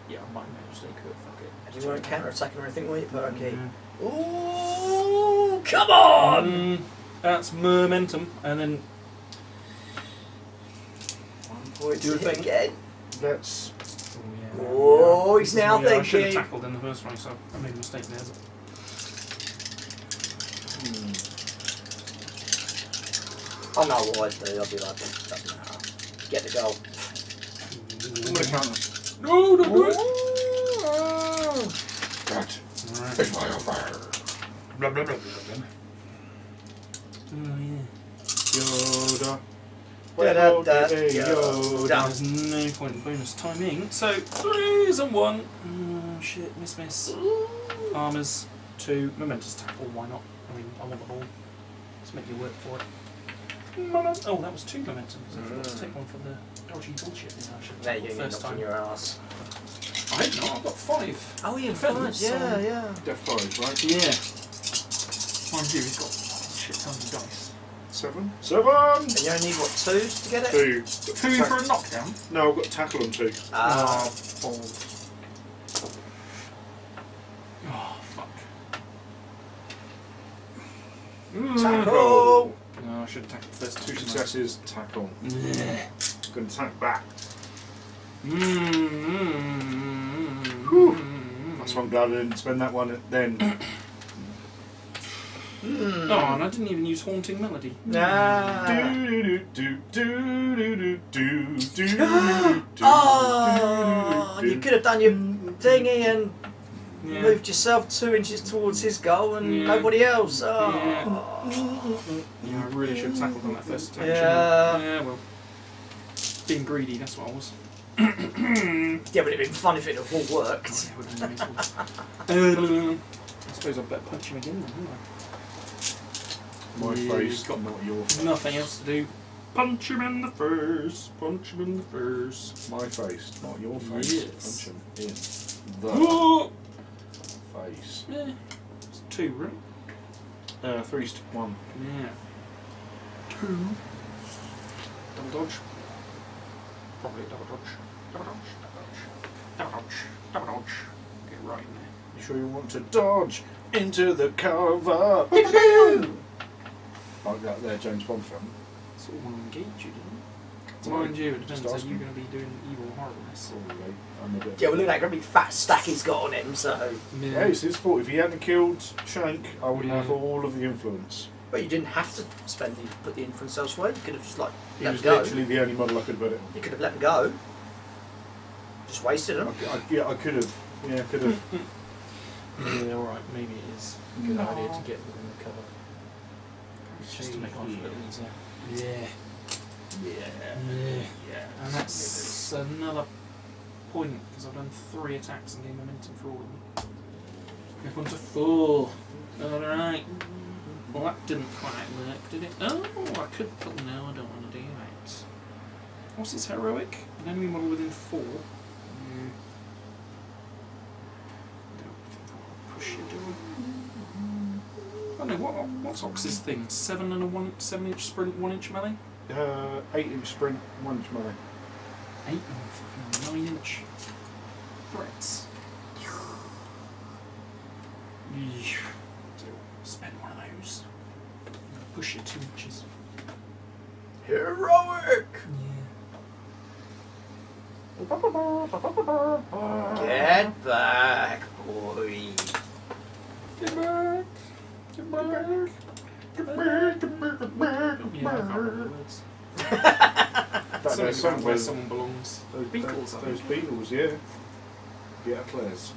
Yeah, I might make a mistake, but fuck it. And you weren't counter-attacking or anything, were you, Perky? Mm. Ooh, come on! That's momentum, and then 1 point Do you to hit think- again. Let's. Oh, he's now I should have thinking. tackled in the first place, so I made a mistake there. I know what I'd do. I'd be like, doesn't matter. Get the goal. I'm gonna count them. No, don't do it! That Right. is my offer. Blah blah blah blah blah. Oh, yeah. Yoda. Da-da-da, Okay, Yoda. There's no point in bonus timing, so 3s and 1. Oh, shit, miss. Armours, 2, momentous tackle, why not? I mean, I want the ball. Let's make you work for it. Oh, that was 2 momentum, because I forgot to take one for the dodgy bullshit. You know, I should have Now taken you're the getting first knocked on time. your ass. I hope not, I've got 5. Oh, yeah, Defenders, yeah, so- yeah. Death five, right? Yeah. Mind you, he's got shit tons of dice. 7. And you only need, what, 2s to get it? 2. 2 for a knockdown? No, I've got tackle on 2. Ah. balls. Oh, fuck. Tackle! No, I should have tackled first. 2 successes, tackle. Yeah. Gonna attack back. That's why I'm glad I didn't spend that one then. Oh, and I didn't even use Haunting Melody. Nah. Oh, Oh, you could have done your thingy and Yeah. moved yourself 2 inches towards his goal and Yeah. nobody else. Oh. Yeah, I really should have tackled on that first attack. Yeah. Yeah, well. Being greedy, that's what I was. Yeah, but it'd been fun if it had all worked. Oh, yeah, it would have been amazing. I suppose I'd better punch him again then, wouldn't My Yeah, face, he's got not your I? face. Nothing else to do. Punch him in the face. Punch him in the face. My face, not your face. Yes. Punch him in the Oh! face. Yeah. It's 2, right? 3's to 1. Yeah. 2. Double dodge. Probably double dodge. Double dodge. Double dodge. Double dodge. Double dodge. Get right in there. You sure you want to dodge into the cover? Like that there James Bond film. Sort of want to engage you, didn't it? Well, Mind you, it depends. just Are ask you him. going to be doing evil horribleness? Probably. I'm a bit. Yeah, well, look at that great big fat stack he's got on him, so. Yeah, it's his fault. If he hadn't killed Shank, I would Yeah. have all of the influence. Well, you didn't have to put the influence elsewhere. You could have just, like, He let was him go. literally the only model I could put it. You could have let him go. Just wasted him. Yeah, I could have. Yeah, I could have. Yeah, alright, maybe it is a good idea to get within the cover. Just to make life a little easier. Yeah. Yeah. And that's another point, because I've done 3 attacks and gained momentum for all of them. Up onto 4. Alright. Well, that didn't quite work, did it? Oh, I could put. No, I don't want to do that. What's its heroic? An enemy model within 4. Push you, do I? Oh no, what's Ox's thing? 7 and a 7 inch sprint, 1 inch melee? 8-inch sprint, 1-inch melee. 8 and fucking 9 inch threats. Spend one of those. Push you 2 inches. Heroic! Get back, boy. Get back! Get back! Get back! Get back! Get back! Yeah, I can't remember the words. That's Something song about where with someone belongs. those Beatles, I Those think. Beatles, yeah. Yeah, Claire's.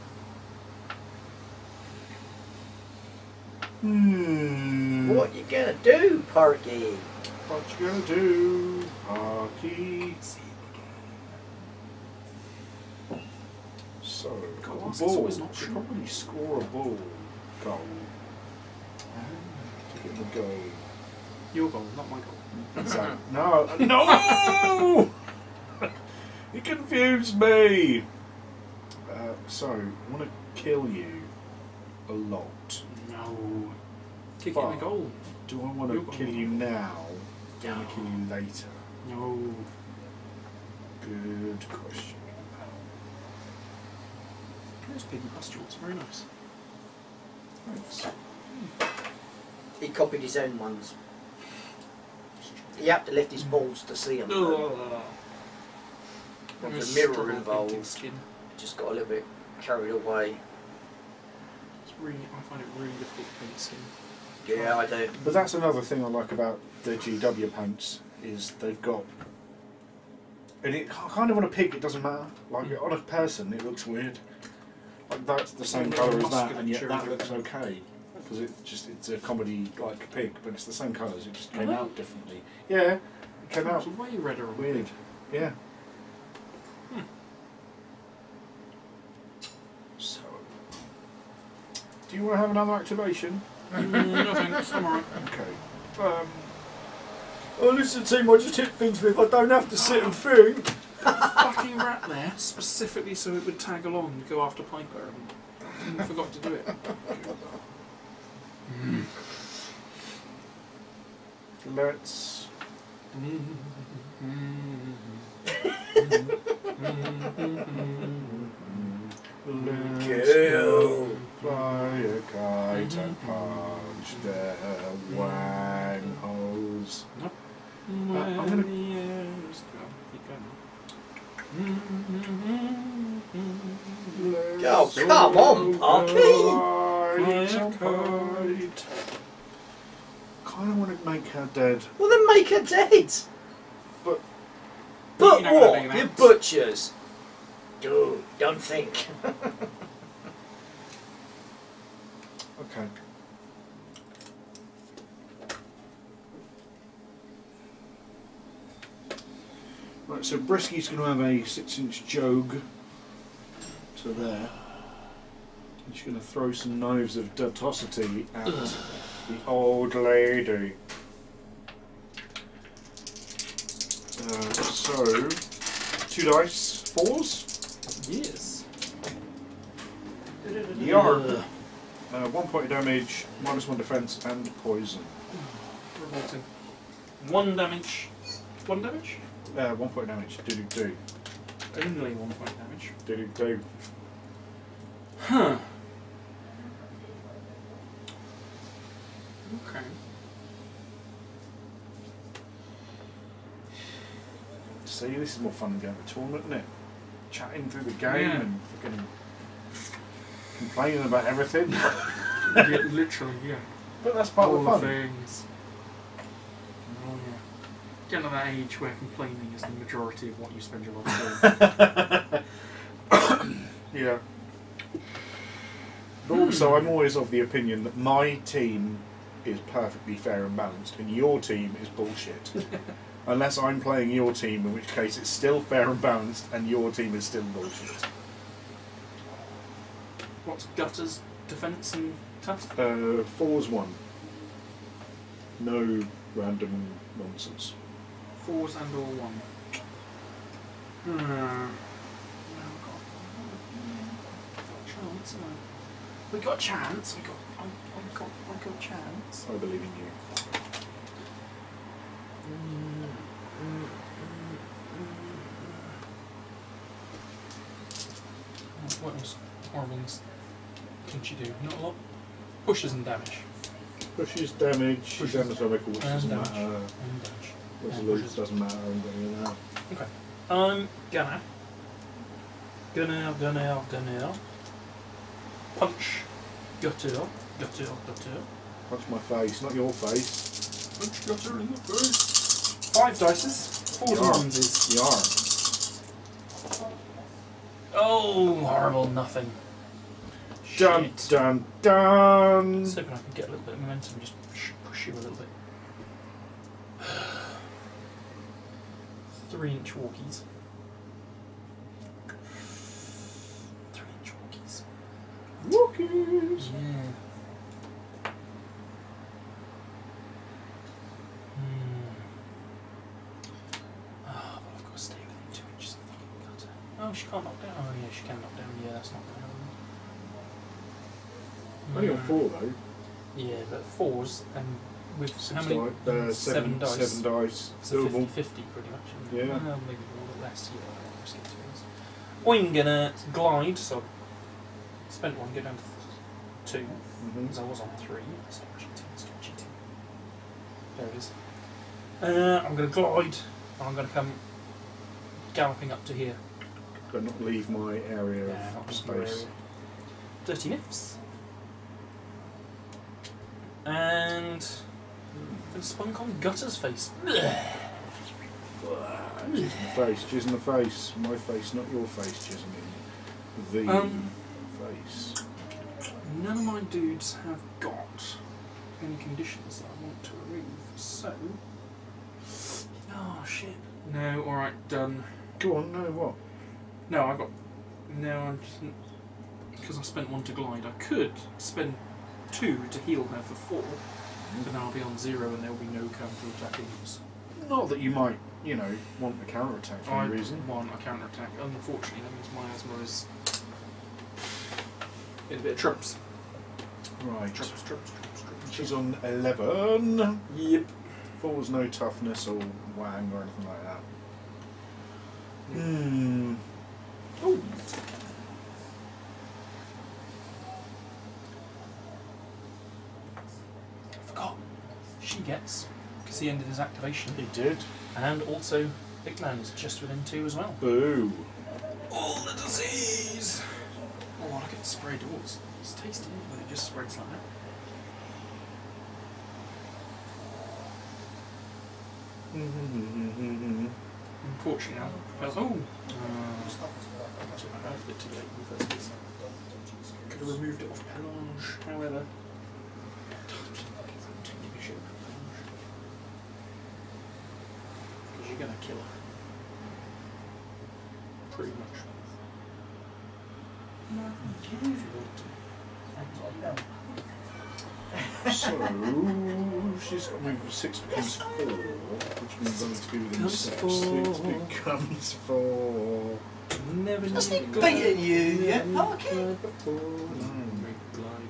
What you gonna do, Porky? What you gonna do, Parky? So, God, it's ball. always not Should sure. probably score a ball. Goal. To get the goal. Your goal, not my goal. So, no! No! You confused me! So, I want to kill you a lot. No. Kick it But in the goal. do I want Your to goal. kill you now? Do I want to kill you later? No. Good question. Those piggy pustules, very nice. Thanks. He copied his own ones. He had to lift his balls to see them. There's a mirror involved. Skin. Just got a little bit carried away. It's really, I find it really difficult to paint skin. Yeah, I do. But that's another thing I like about the GW pants is they've got, and it kind of on a pig it doesn't matter. Like on a person it looks weird. Like that's the same colour as that, and yet that looks okay because it's a comedy like pig, but it's the same colours. It just came out differently. Yeah, it came out It's way redder on weird. Yeah. So, do you want to have another activation? No thanks, I'm alright. Okay. Oh, listen, team, I just hit things with. I don't have to sit and think. Fucking rat there, specifically so it would tag along and go after Piper, and I forgot to do it. Let's. Kill. Fly a kite and punch their wang holes. I'm gonna. Oh, come on, Parky! Kind of want to make her dead. Well, then make her dead. But But You're not gonna what? do You that. butchers. Dude, don't think. Okay. Right, so Brisky's going to have a 6-inch jogue to there. He's going to throw some knives of dotosity at the old lady. So, 2 dice, 4s. Yes. Yarp. 1 point of damage, -1 defense, and poison. Revolting. 1 damage. 1 damage? 1 point of damage. Do. Only 1 point damage. Do. Huh. Okay. See, this is more fun than going to a tournament, isn't it? Chatting through the game Yeah. and fucking complaining about everything. Yeah, literally, yeah. But that's part All of the the fun. things. Oh yeah. Getting to that age where complaining is the majority of what you spend your life doing. Yeah. But also, I'm always of the opinion that my team is perfectly fair and balanced, and your team is bullshit. Unless I'm playing your team, in which case it's still fair and balanced, and your team is still bullshit. What's gutters, defence and tough? 4's 1. No random nonsense. 4s and all 1. Chance, we got a chance. I got a chance. I believe in you. What else horribles can she do? Not a lot. Pushes and damage. Pushes, damage, Pushes. anatomical, which And doesn't damage. matter. And damage. Resolute pushes. doesn't matter, and any of that. Okay. I'm gonna punch gutter. Punch my face, not your face. Punch gutter in the face. 5 dices. 4 Yarp. ones. Yarp. Oh, horrible nothing. Dun Shit. dun dun! See if I can get a little bit of momentum and just push you a little bit. 3-inch walkies. 3 cookies. Yeah. Oh, but I've got to stay within 2 inches of the gutter. Oh, she can't knock down. Oh, yeah, she can knock down. Yeah, that's not going to happen. Only on 4 though. Yeah, but 4s and with how Six many? di- 7 dice. 7 dice. It's a Doable. 50-50 pretty much. Yeah. Well, maybe a little less. Yeah, risk it to us. I'm gonna glide. So I spent 1, go down to 2 because I was on 3. Stop cheating. Stop cheating. There it is. I'm gonna glide. And I'm gonna come galloping up to here. But not leave my area Yeah, not of just your space. area. Dirty Nifs. And spunk on Gutter's face. Jizz in the face, jizz in the face. My face, not your face, jizz in the face. None of my dudes have got any conditions that I want to remove, so... Oh, shit. No, alright, done. Go on, no, what? No, I got... No, I'm just... Because I spent 1 to glide. I could spend 2 to heal her for 4, but then I'll be on 0 and there'll be no counter-attacking. Not that you might, you know, want a counter attack for any reason. I want a counter-attack. Unfortunately, that means my asthma is... in a bit of trumps. Right. Trumps. She's on 11. Yep. 4's no toughness or wang or anything like that. Oh. I forgot. She gets, because he ended his activation, He did. and also Big Man's just within 2 as well. Boo. All the disease! Oh, look at the spray doors. It's tasty when it just spreads like that. Unfortunately, I felt, oh! That's what I left it too late in the first place. Could have removed it off Pelange, however. Don't give a shit about Pelange. Because you're going to kill her. Pretty much. If you want to. So, she's got to move 6 becomes 4, which means I'm to be within 6. 6 becomes 4. Never That's knew not beating you yet, Parky. glide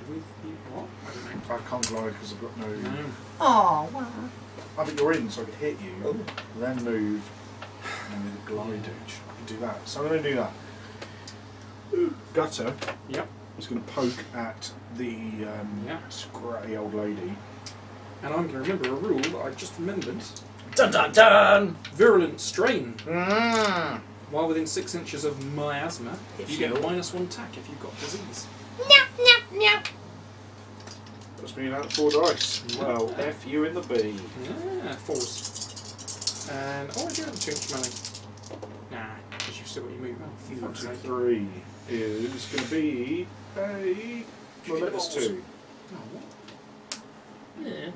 with you. What? I can't glide because I've got no... No. Oh, wow. Oh, but you're in, so I could hit you, then move, and with a glidage. I could do that. So I'm going to do that. Gutter. Yep. Is going to poke at the scratty old lady. And I'm going to remember a rule that I just remembered. Dun dun dun! Virulent strain. Mm. While within 6 inches of miasma, If you you- get -1 attack if you've got disease. Puts me out 4 dice. Well, F you in the B. Yeah, 4s. And oh, I do have a 2-inch melee. Nah, because you've still got your move. Oh, fuck's sake. 3 is going to be a... Well, that's 2. Oh, what? Yeah.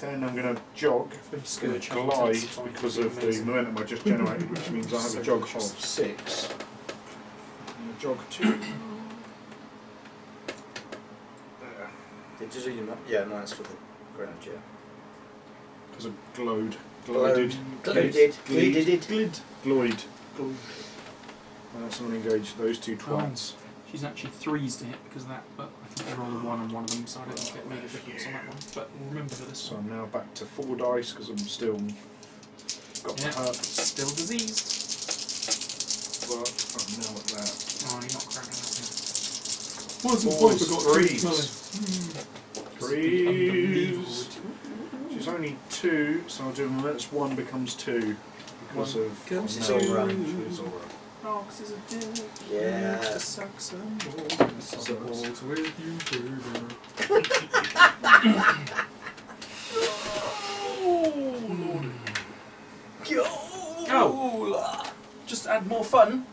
Then I'm going to jog, Scourge glide intensify because would of be the amazing. momentum I just generated, which means I have So a jog delicious. of 6. And a jog 2. Did you do your yeah, no, that's for the ground, yeah. Because I glowed. Glided. Glided. Gloid. And that's not engaged those 2 twats. She's actually 3s to hit because of that, but I think they rolled a 1 on one of them, so I don't think it made a difference on that one. But remember for this So one. I'm now back to 4 dice because I'm still got the hurt. Still diseased. But I'm now at that. Oh, you're not cracking that yet. Fours, threes. Unbelievable. Threes. She's only 2, so I'll do them. That's 1 becomes 2 because One of becomes now 2. Aura. She is Aura. Rocks is a dick. Yeah. Likes to suck some balls. Suck balls with you, baby. Oh! Just add more fun.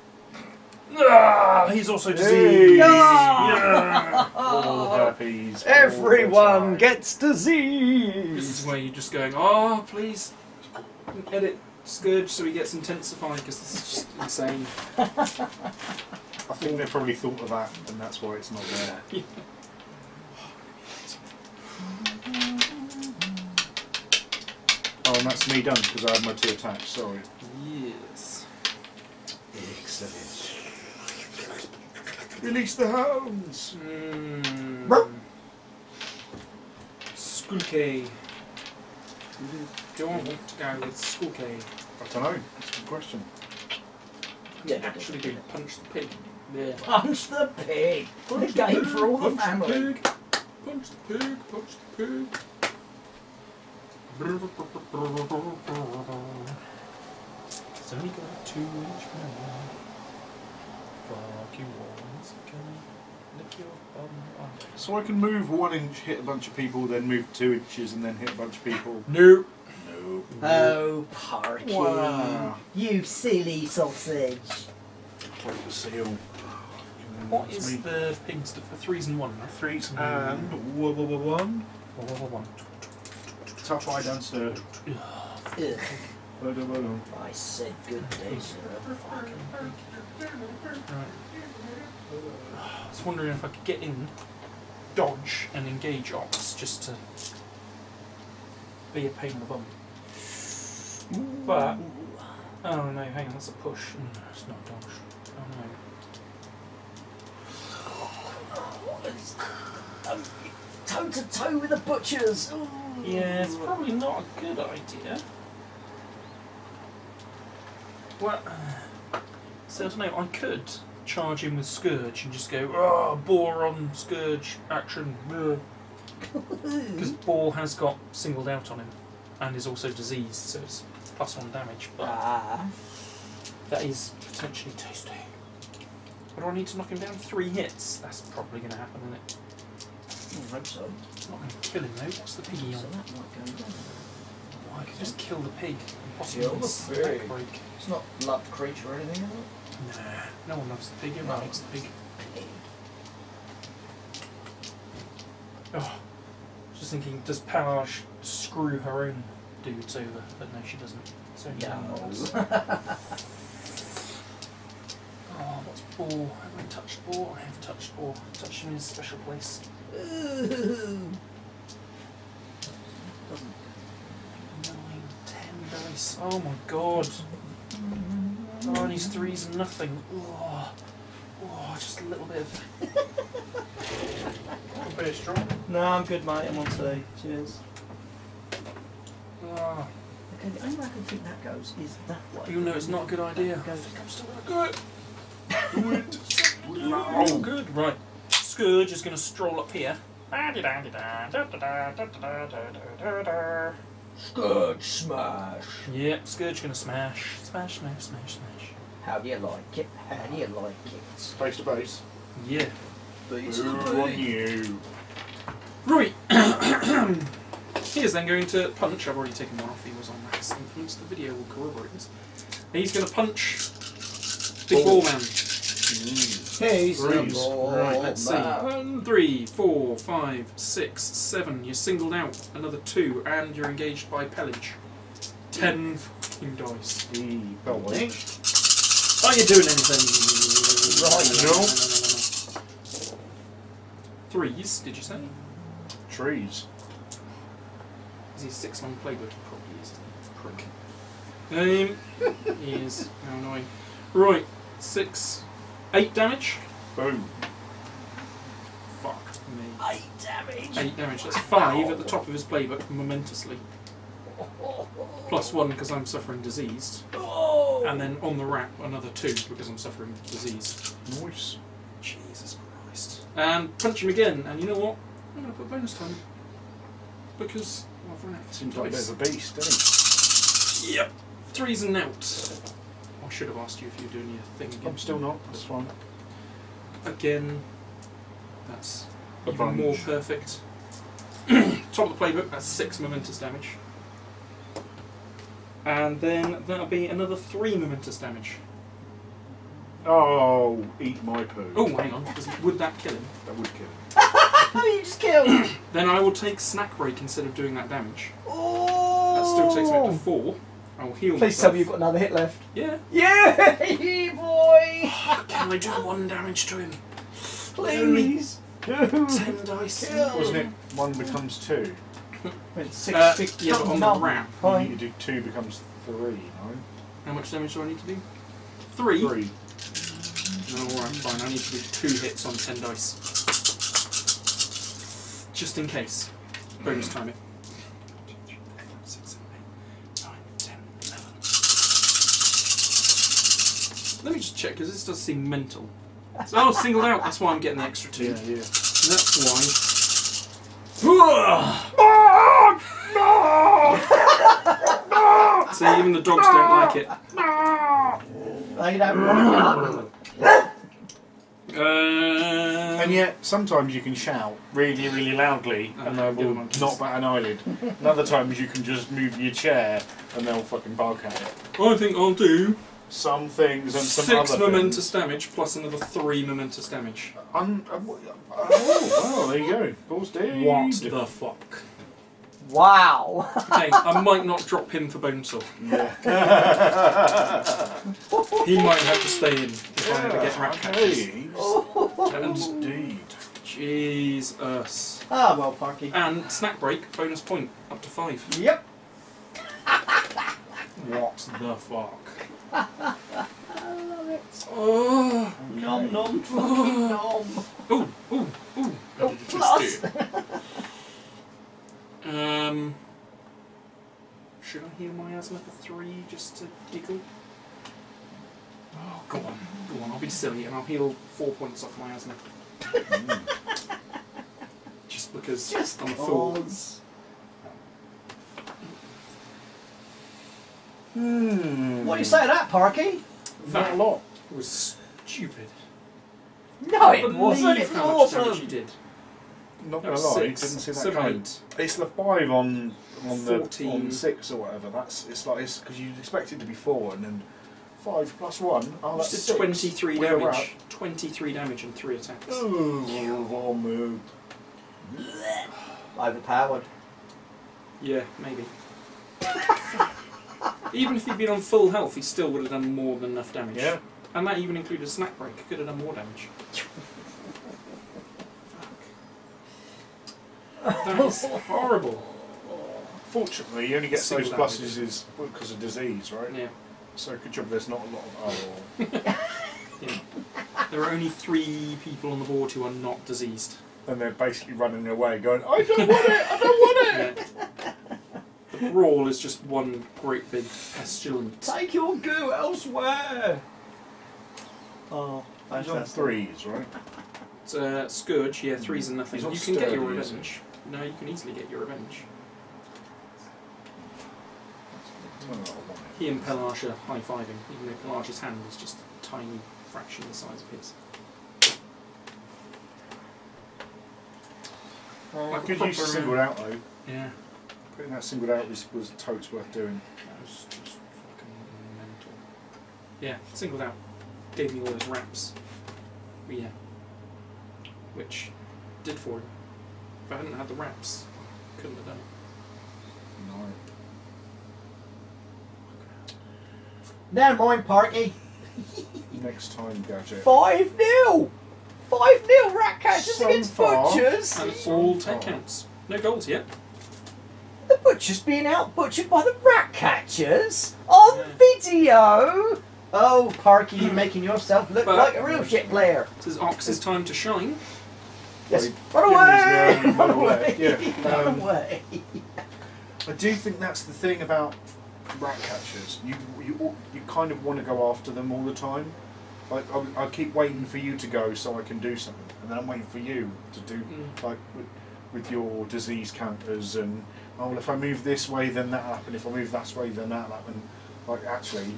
Ah, he's also Hey! diseased. Yeah! All herpes. all Everyone the gets This is disease. where you're just going, oh, please, edit. Scourge so he gets intensified because this is just insane. I think they probably thought of that, and that's why it's not there. Yeah. Oh, and that's me done because I had my 2 attacks. Sorry. Yes. Excellent. Release the hounds. Skulke. Do I want to go with Skulke? I don't know. That's a good question. Yeah, Actually, do punch the pig. Yeah. Punch the pig. The game for all the family. Punch the pig. Punch the pig. It's only got a 2-inch man. Fuck you once again. Lick your bum off. So I can move 1 inch, hit a bunch of people, then move 2 inches, and then hit a bunch of people. Nope. No. Oh, Parky. Wow. You silly sausage. Break the seal. What is the pig stuff for 3s and 1? 3s and 1. 1. Tough eye downstairs. Ugh. I said good day, sir. Fucking pig. Right. I was wondering if I could get in, dodge, and engage ops just to be a pain in the bum. But, oh no, hang on, that's a push. It's not dodge. Oh no. Toe to toe with the butchers. Ooh. Yeah, it's probably not a good idea. Well, so I don't know, I could charge him with Scourge and just go, oh, Boar on Scourge, action. Because Boar has got singled out on him and is also diseased, so it's +1 damage. But that is potentially tasty. But do I need to knock him down 3 hits? That's probably going to happen, isn't it? I hope so. Not going to kill him though. What's the piggy So on? that might go down. Oh, I could just kill the pig. And possibly Kill the pig. snack break. It's not loved creature or anything, is it? Nah, no one loves the pig. Everyone hates the pig. Pig. Oh, just thinking, does Palage screw her own dudes over? But no, she doesn't. It's only animals. Oh, what's Boar? Have I touched Boar? I have touched Boar. Touched him in his special place. Ooh. 9, 10 dice. Oh my god. Oh, and he's 3s and nothing. Oh, just a little bit of. A bit strong. No, I'm good, mate. I'm on 2. Cheers. Oh. Okay, the only way I can think that goes is that way. You know it's not a good idea. That I goes. think I'm still gonna do it. Oh, good. Right. Scourge is going to stroll up here. Scourge smash. Yep, Scourge going to smash. Smash, smash, smash, smash. How do you like it? How do you like it? Face to base. Yeah. Beats Boo the on beat. you. Right. He is then going to punch. I've already taken one off. He was on max influence. The video will corroborate this. He's going to punch Big Ball Man. He's the Threes. ball Right, let's man. see. 3, 4, 5, 6, 7. You're singled out. Another 2, and you're engaged by Pellage. 10 fucking dice. Bell weight. Are you doing anything? Right. No. 3s, did you say? Trees. Is he 6 on playbook? He probably is. Prick. He is. How annoying. Right, 6, 8 damage. Boom. Fuck me. 8 damage. 8 damage. That's 5 at the top of his playbook, momentously. +1 because I'm suffering diseased. Oh. And then on the rack, another 2 because I'm suffering disease. Nice. Jesus Christ. And punch him again, and you know what? I'm going to put bonus time. Because I've run out of Seems like a bit dice. of a beast, doesn't Yep. 3s and out. I should have asked you if you're doing your thing he? again. I'm still not. That's fine. Again, that's even Advantage. more perfect. Top of the playbook, that's 6 momentous damage. And then that'll be another 3 momentous damage. Oh, eat my poo. Oh, hang on. Would that kill him? That would kill him. You just killed. Then I will take snack break instead of doing that damage. Oh. That still takes me up to 4. I'll heal Please tell myself. me you've got another hit left. Yeah. Yeah, boy! Can I do 1 damage to him? Please! Do! 10 dice. Kill. Wasn't it? 1 becomes 2. Six, Yeah, but on the wrap. You need to do 2 becomes 3, no? How much damage do I need to do? 3? 3. Alright, fine. I need to do 2 hits on 10 dice. Just in case. Bonus time it. 6, 7, 8, 9, 10, 11. Let me just check, because this does seem mental. Oh, singled out. That's why I'm getting the extra 2. Yeah, yeah. That's why. See, even the dogs don't like it. They don't want And yet, sometimes you can shout really, really loudly and they will not bat an eyelid. And other times you can just move your chair and they'll fucking bark at it. I think I'll do Some things and some 6 other momentous damage plus another 3 momentous damage. Oh, well, there you go. Balls deep. What the fuck? Wow! Okay, I might not drop him for Bonesaw. Yeah. He might have to stay in if I ever get rat catchers. And Indeed. Jesus. Ah, well, Parky. And snack break, bonus point, up to 5. Yep. What the fuck? I love it. Oh, Nom nom fucking nom. ooh, ooh, ooh. Oh, plus. Should I heal my asthma for 3 just to giggle? Oh, go on, I'll be silly and I'll heal 4 points off my asthma. Just because Just I'm a fool. cause. What do you say to that, Parky? Not a lot. It was stupid. No, it Believe wasn't. It was how much damage he awesome. did. Not That gonna was lie, 6, didn't see that 7, coming. 8. It's the 5 on 14. on 6 or whatever. It's because you expect it to be 4 and then 5 plus 1. Oh, that's Just 6. 23 With a wrap. damage. 23 damage and 3 attacks. Oh, vomit. Overpowered. Yeah, maybe. Even if he'd been on full health, he still would have done more than enough damage. Yeah. And that even included a snack break. Could have done more damage. That is horrible. Fortunately, you only get Single those pluses is because of disease, right? Yeah. So good job there's not a lot of Yeah. There are only 3 people on the board who are not diseased. and they're basically running away going, I don't want it, I don't want it! Yeah. The brawl is just one great big pestilent. Take your goo elsewhere. Oh, He's on fantastic. 3s, right? Scourge, yeah, 3's and nothing. He's not You can get your sturdy, is revenge. No, you can easily get your revenge. Oh, I want it. He and Pelage are high-fiving, even though Pelage's hand is just a tiny fraction the size of his. Like Good use of proper, singled out though. Yeah. Putting that singled out was totes worth doing. That was just fucking mental. Yeah, singled out. Gave me all his raps. But yeah. Which did for him. If I hadn't had the raps, couldn't have done it. No. Never mind, Parky. Next time, Gadget. 5-0. 5-0 rat catchers So against far. butchers. And all 10 counts. No goals yet. The butchers being out butchered by the rat catchers on video. Oh, Parky, you're making yourself look But- like a real shit player. This is Ox's time to shine. Yes, Well, run away! Jim is Run now away! away. Yeah, Run away! I do think that's the thing about rat catchers. You kind of want to go after them all the time. Like I keep waiting for you to go so I can do something, and then I'm waiting for you to do like with your disease counters and oh well, if I move this way then that'll happen. If I move that way then that'll happen. Like actually,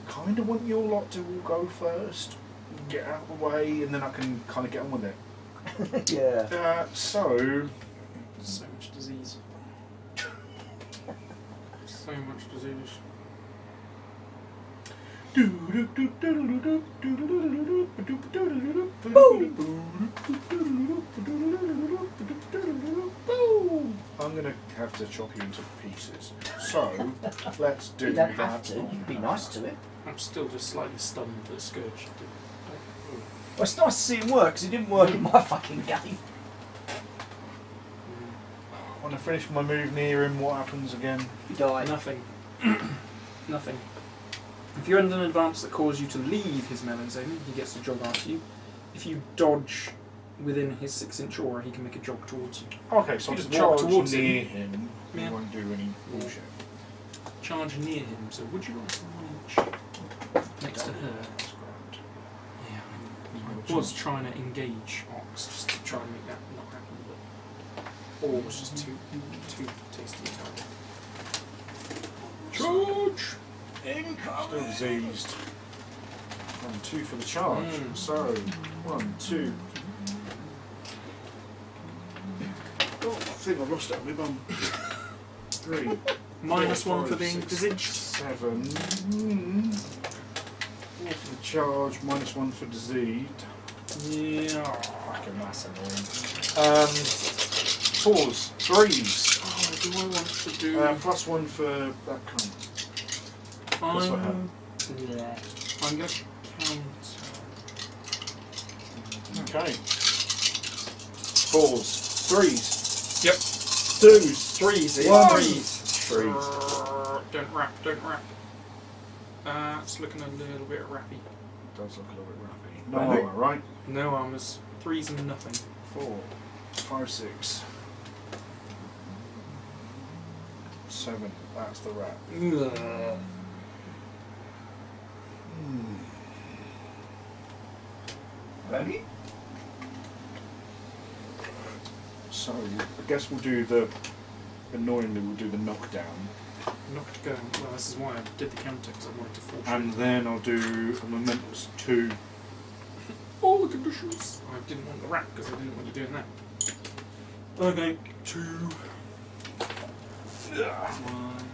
kind of want your lot to all go first, get out of the way, and then I can kind of get on with it. Yeah. So So much disease. So much disease. I'm gonna have to chop you into pieces. So So, let's do You that. don't have to. You can be nice to it. I'm still just slightly stunned that Scourge did. Well, it's nice to see him work because it didn't work in my fucking game. When I finish my move near him, what happens again? You die. Nothing. Nothing. If you're under an advance that causes you to leave his melee zone, he gets to jog after you. If you dodge within his 6-inch aura, he can make a jog towards you. Okay, so You I just just jog charge towards near him. He Yeah. won't do any bullshit. Charge near him, so would you like to reach next to her? That's grand. Yeah, I was trying to engage Ox just to try and make that not happen, but or was just too tasty a target. Charge! Still diseased. 1, 2 for the charge. So, 1, 2. Oh, I think I've lost it on my bum. 3. -1 4, for 5, being 6, diseased. 7. 4 for the charge, -1 for diseased. Yeah. Fucking that's annoying. 4s, 3s. Oh, do I want to do? +1 for that cunt. Plus for her. I'm going to count. Okay. 4s, 3s. Yep. 2s. 3s. It's One. 3s. 3s. Don't wrap. Don't wrap. It's looking a little bit rappy. Does look a little bit rappy. No Right. armor, right? No armors. 3s and nothing. 4, 5, 6. 7. That's the rat. Ready? So, I guess we'll do the. Annoyingly, we'll do the knockdown. Knocked going. Well, this is why I did the counter, because I wanted to force And then I'll do a momentous 2. all the conditions. I didn't want the wrap because I didn't want you doing that. Okay. 2. 1,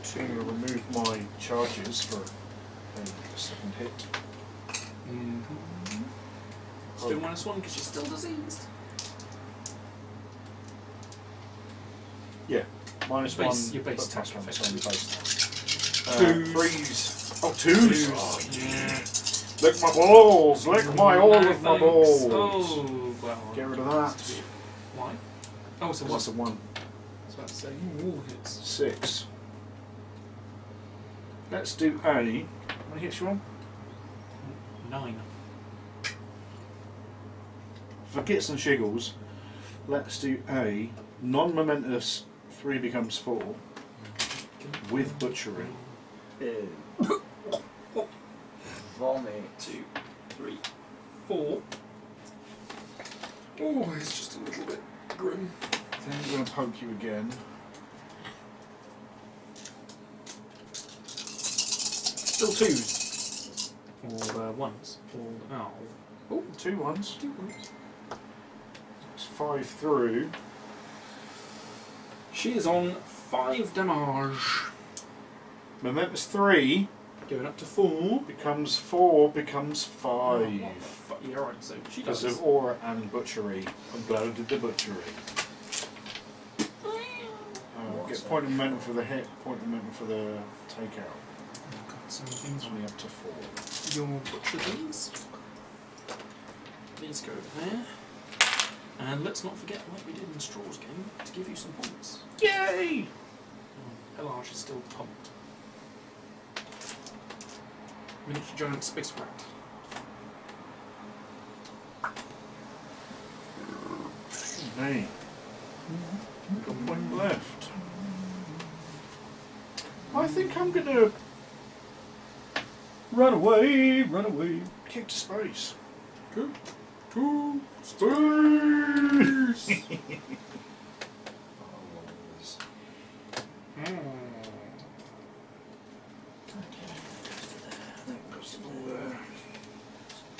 2. I'm going to remove my charges for a second hit. Still -1 because you're still diseased. Yeah, -1. Your base but attack, +1, so I'm base. 2s. 3s. Oh, 2s. Oh, yeah. Lick my balls. Lick my all No of my thanks. balls. Oh, well. Get rid of that. Why? Oh, so That's what's a 1. I was about to say, all hits. 6. Let's do A. How many hits you on? 9. For gits and shiggles, let's do A. Non-momentous 3 becomes 4 with butchery. Vomit. 2, 3, 4. Oh, it's just a little bit grim. Then I'm going to poke you again. Still 2s. Or 1s. Or, oh. 2 ones. 2 1s. It's 5 through. She is on 5 damage. Momentous 3 Going up to 4. becomes 4 becomes 5. Yeah, right, so she Because does. of aura and butchery. Unloaded the butchery. Get point of momentum for the hit, point of momentum for the takeout. Got some things on Only up to 4. your butcher things. These go over there. And let's not forget, like we did in Straw's game, to give you some points. Yay! Pelage is still pumped. Miniature giant space rat. Hey. Got a point left. I think I'm gonna Run away, run away. kick to space. Go to space!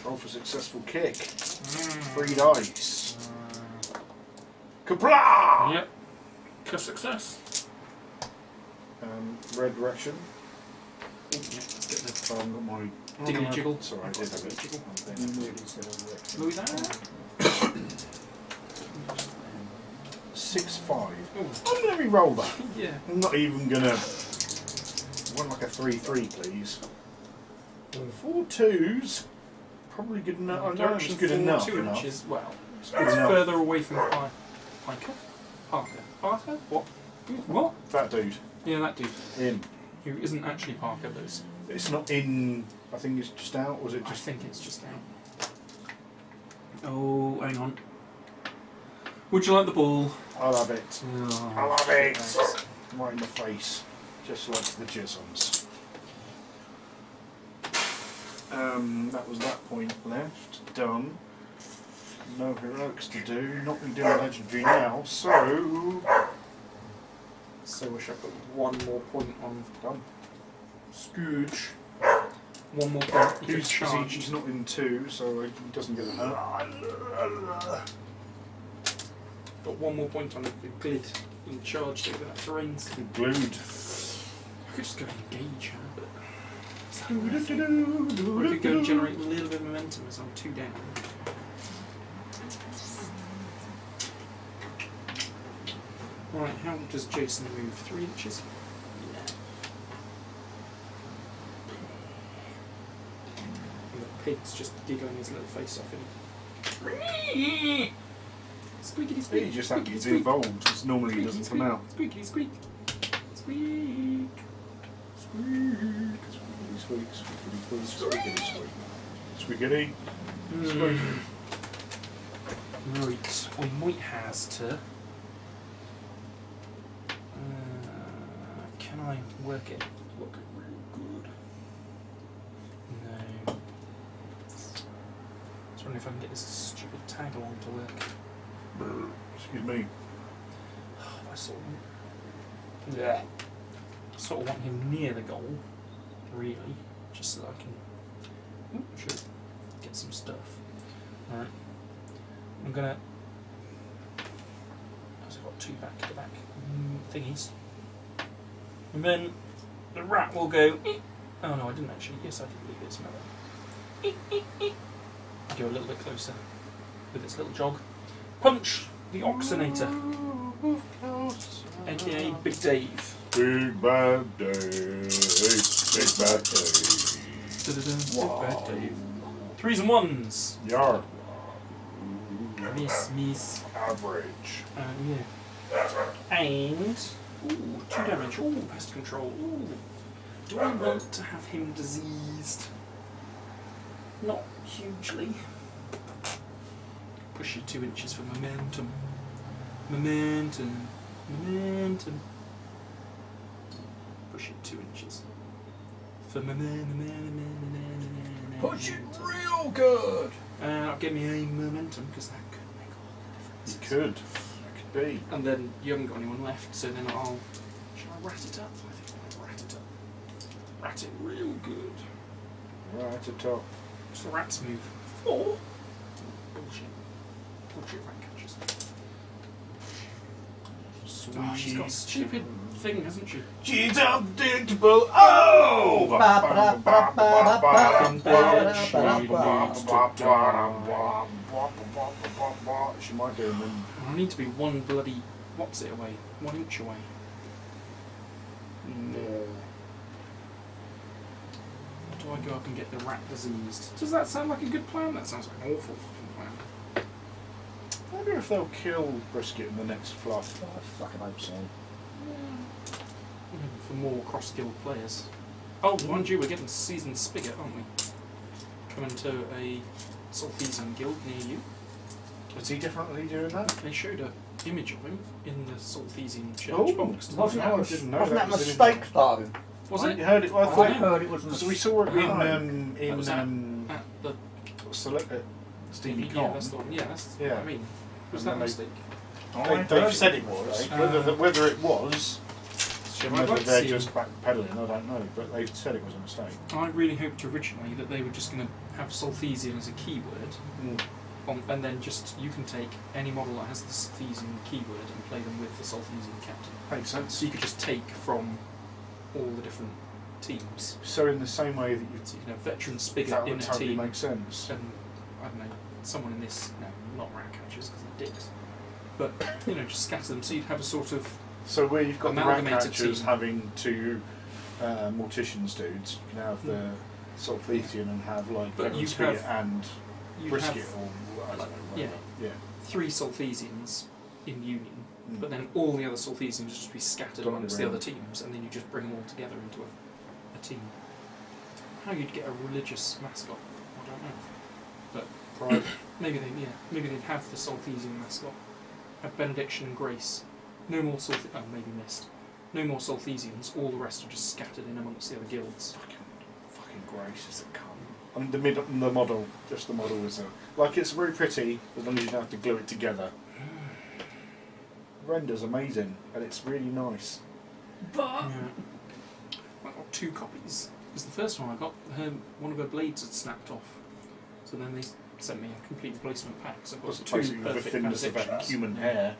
Roll for successful kick. 3 dice. Kapla! Yep. Kill success. Red direction. Oh, yeah, let's get the So I've got my diggly jiggle. Sorry, I did have it. Jiggle. I think. Louis there. 6 6-5. Ooh. I'm going to re-roll that. Yeah. I'm not even going to... One like a 3-3, please. 4 2s. Probably good enough. I know it's good enough. 2 inches. Well, it's good enough. further away from Parker. Parker? What? What? That dude. Yeah, that dude. In. Who isn't actually Parker, but It's not in... I think it's just out. Was it I just... think it's just out. Oh, hang on. Would you like the ball? I love it. Oh, I love it. nice. Right in the face. Just like the Jizzons. That was that point left. Done. No heroics to do. Not going to do a legendary now. So I shall put one more point on done. Scooch. One more point. You can He's charge. not in 2, so he doesn't get hurt. Got one more point on the glid in charge over that terrain. Glued. I could just go and engage her, but is that worth it? Or I could go and generate a little bit of momentum as I'm 2 down. Right, how does Jason move? 3 inches? Yeah. And the pig's just giggling his little face off. Squeakity squeak. He just happens involved, because normally he doesn't come out. Squeakity squeak. Squeak. Squeak. Squeak. Squeakity squeak. Squeakity squeak. Squeakity. Squeak. Right, we might has to. Can I work it? Look real good. No. Just wondering if I can get this stupid tag along to work. Excuse me. I sort of, yeah. I sort of want him near the goal, really, just so that I can should get some stuff. Alright. I'm gonna. I've got 2 back-to-back thingies. And then the rat will go. Oh no, I didn't actually. Yes, I did leave it. Smell it. Go a little bit closer with its little jog. Punch the Oxinator, aka Big Dave. Big bad Dave. Big bad Dave. Big Bad Dave. 3s and 1s. Yar. Miss. Average. Yeah. And. Ooh, 2 damage. Ooh, pest control. Ooh. Do I want to have him diseased? Not hugely. Push you 2 inches for momentum. Momentum. Momentum. Push it 2 inches. For momentum. Push it real good. That'll give me a momentum because that could make all the It difference. could. It could be. And then you haven't got anyone left, so then I'll. Shall I rat it up? I think I'll rat it up. Rat it real good. Right at the top. What's the rat's move? 4? Bullshit. Bullshit rat catchers. Oh, she's got a stupid thing, hasn't she? She's unpredictable. Oh! She might do, and then I need to be 1 bloody. What's it away? 1 inch away. No. Do I go up and get the rat diseased? Does that sound like a good plan? That sounds like an awful fucking plan. I wonder if they'll kill Brisket in the next fluff. I fucking hope so. For more cross-skilled players. Oh, mind you, we're getting Seasoned Spigot, aren't we? Coming to a Sulfesian guild near you. Was he definitely doing that? They showed an image of him in the Sulfesian church Oh, box. Wasn't No, I that, didn't know wasn't that that was in mistake starting? Was I it? heard it. I I thought heard it was a because mistake. we saw it That was at the Select Steamy yeah, Con. that's the one. Yeah, that's Yeah. what I mean. Was And that a then they- mistake? They've said it was. Whether it was, I'd whether like to they're see just backpedaling, I don't know. But they've said it was a mistake. I really hoped originally that they were just going to have Sulfesian as a keyword, and then just you can take any model that has the Sulfesian keyword and play them with the Sulfesian captain. Makes sense. So you could just take from all the different teams. So in the same way that you, So you can have veteran Spigot that in would a totally team, make sense. and I don't know, someone in this, no, not rat catchers because they're dicks. but you know, just scatter them so you'd have a sort of. So where you've got the rat Amalgamated catchers team. having two morticians dudes, you can have the Sulphethian and have like But Pepper you Spear have- and You'd Brisket have or I don't know, yeah. whatever. Yeah. 3 Sulphesians in union, Mm. but then all the other Sulphesians just be scattered Dotted amongst the around. other teams, and then you just bring them all together into a team. How you'd get a religious mascot, I don't know. Right. Maybe they'd have the Sulphesian mascot, have benediction and grace. No more maybe missed. No more Sulphesians. All the rest are just scattered in amongst the other guilds. Fucking Grace is a cunt. I mean, the model, just the model is like it's very pretty as long as you don't have to glue it together. Render's amazing and it's really nice. But I got 2 copies. Because the first one I got, one of her blades had snapped off. So then they sent me a complete replacement pack. So I've got It's 2 basically the perfect thinness of benedictions. human hair.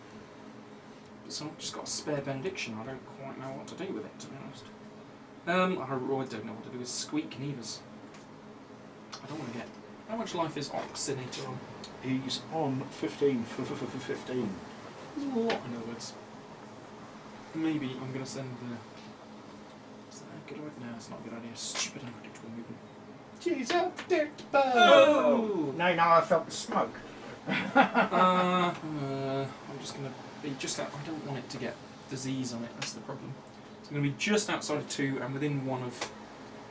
So I've just got a spare benediction. I don't quite know what to do with it, to be honest. I don't know what to do with Squeak neithers. I don't want to get. How much life is Oxinator on? He's on 15 for 15. There's a lot, in other words. Maybe I'm going to send the. Is that a good idea? No, it's not a good idea. Stupid unpredictable movement. She's unpredictable! Oh! No, I felt the smoke. I'm just going to be just out. I don't want it to get disease on it, that's the problem. It's going to be just outside of 2 and within 1 of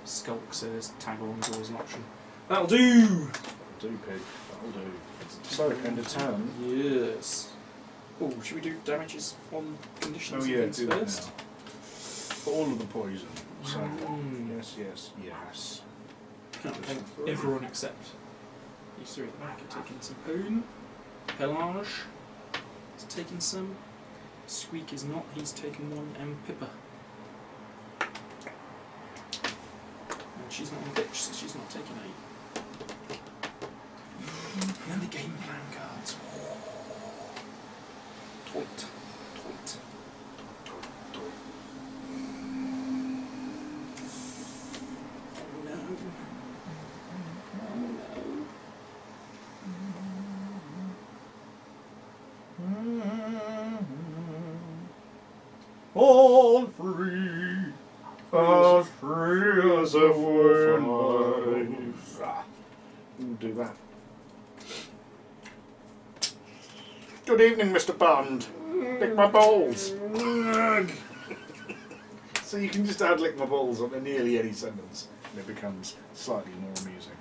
Skulk, so there's tag-alongs always an option. That'll do! That'll do, pig. That'll do. So, end of turn. Yes. Oh, should we do damages on conditions Oh yeah, and things do that first? now. For all of the poison. So, yes, yes, yes. I think everyone except these 3 at the back are taking some pain. Pelage is taking some. Squeak is not, he's taken 1, and Pippa. And she's not on pitch, so she's not taking 8. And then the game plan cards. Toit. Oh no. Oh no. All free as a wildlife. We'll do that. Good evening, Mr. Bond. Lick my balls. So you can just add lick my balls on nearly any sentence and it becomes slightly more amusing.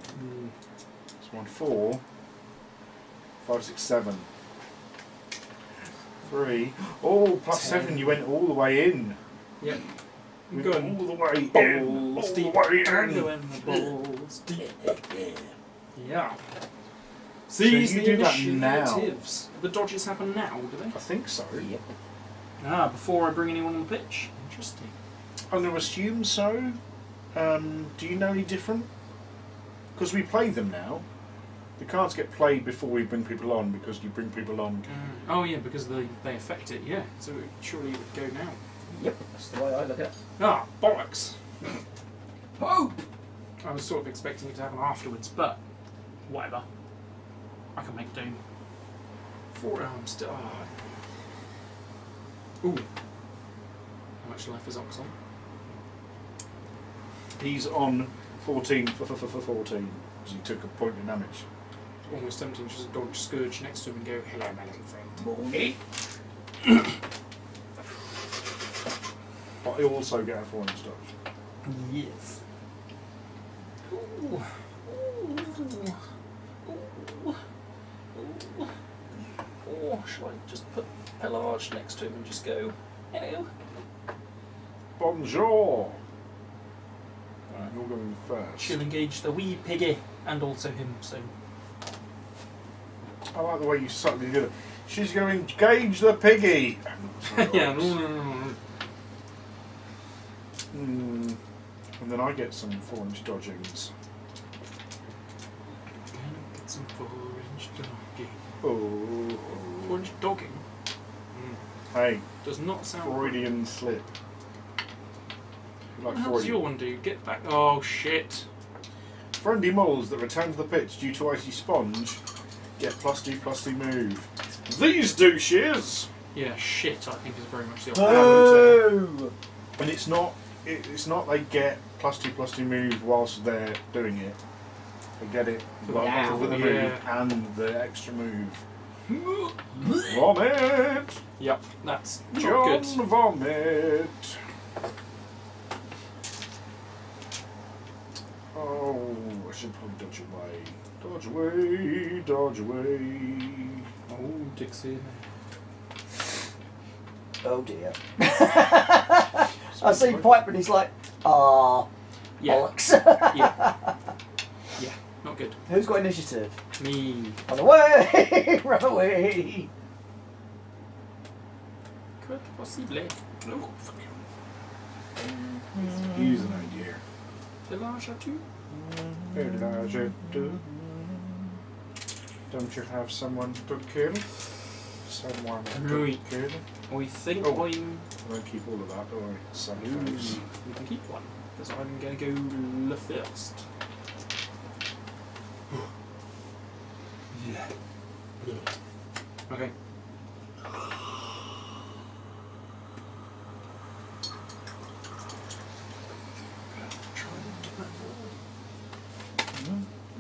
It's 1, 4, 5, 6, 7. 3. Oh, plus 10. 7, you went all the way in. Yep. You Good. went all the way in. Balls All deep. the way I'm in. going the balls deep. Yeah. So you Seize the do that now. initiatives. The dodges happen now, do they? I think so. Yep. Ah, before I bring anyone on the pitch. Interesting. I'm going to assume so. Do you know any different? Because we play them now. The cards get played before we bring people on because you bring people on. Oh yeah, because they affect it, yeah. So surely it would go now. Yep, that's the way I look at it. Ah, bollocks! Hope! I was sort of expecting it to happen afterwards, but whatever. I can make do. 4 arms still. Ooh. How much life is Ox on? He's on 14 for 14 because he took a point of damage. It's almost tempting to just dodge Scourge next to him and go, hello, my little friend. Morning. But I also get a 4-inch dodge. Yes. Ooh. Ooh. Ooh. Ooh. Or shall I just put Pelage next to him and just go, hello? Bonjour! Right, you're going first. She'll engage the wee piggy and also him, so. I like the way you subtly did it. She's going to engage the piggy! Yeah. And then I get some 4-inch dodgings. Get some 4-inch dogging. Oh. 4-inch dogging? Hey, Does not sound. Freudian slip. What does your one do? Get back. Oh shit. Friendly moles that return to the pitch due to icy sponge get +2/+2 move. these douches. Yeah, shit. I think is very much the opposite. Oh! And it's not they get +2/+2 move whilst they're doing it. They get it For the move yeah. and the extra move. Vomit! Yep, that's not John good. Vomit! Oh, I should probably dodge away. Dodge away, dodge away. Oh, Dixie. Oh dear. I see Piper and he's like, ah, Yeah. bollocks. Yeah. Yeah, not good. Who's got initiative? Me. Run away! Run away! Could possibly. Oh, fuck you. Use an idea. Village à tu? Don't you have someone to kill? Someone to Right. kill? I think Oh. I'm. I don't keep all of that, do I? Sun Ooh, face. we can keep one. Because I'm going to go the first. Yeah. Okay.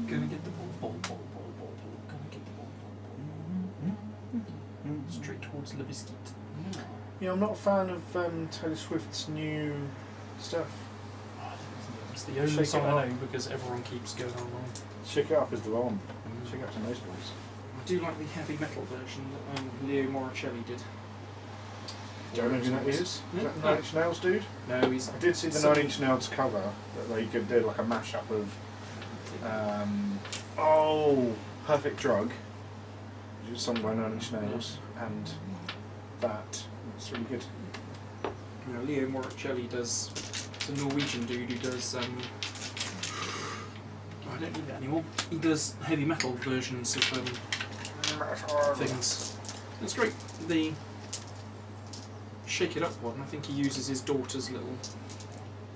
Gonna get the ball. Gonna get the ball. Straight towards the biscuit. Yeah, I'm not a fan of Taylor Swift's new stuff. It's the only Shake song it I up. know because everyone keeps going on wrong. Shake It Up is the one. Shake It Up to most balls. I do like the heavy metal version that Leo Moricelli did. Don't know who that is. Is No. that Nine Inch Nails dude? No, he's. I did see the Nine Inch Nails cover that they could do like a mashup of Perfect Drug, which is sung by Nine Inch Nails, and that. It's really good. You know, Leo Moricelli does. It's a Norwegian dude who does. I don't need that anymore. He does heavy metal versions of things. It's great. The Shake It Up one, I think he uses his daughter's little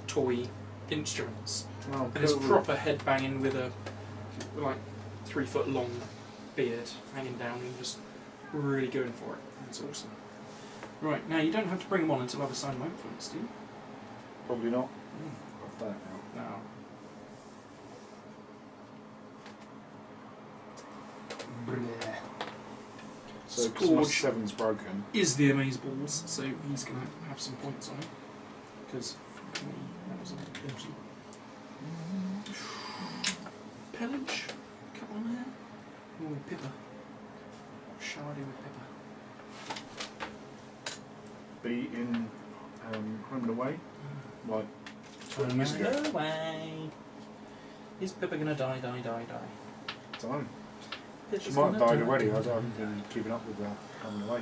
toy instruments. Oh, And it's proper headbanging with a like 3 foot long beard hanging down and just really going for it. It's awesome. Right, now you don't have to bring them on until I've assigned my influence, do you? Probably not. Got that now. No. So 'cause my Scourge 7's broken. is the Amazeballs, so he's going to have some points on it. Because that was a awesome. Pillage? Come on there. Oh, Pippa. Shall I do with Pippa? Be in Home and Away. Like 20 years ago. No way. Is Pippa going to die? Time. She Pippa's might have gonna died die. already. I haven't been keeping up with that. Home and Away.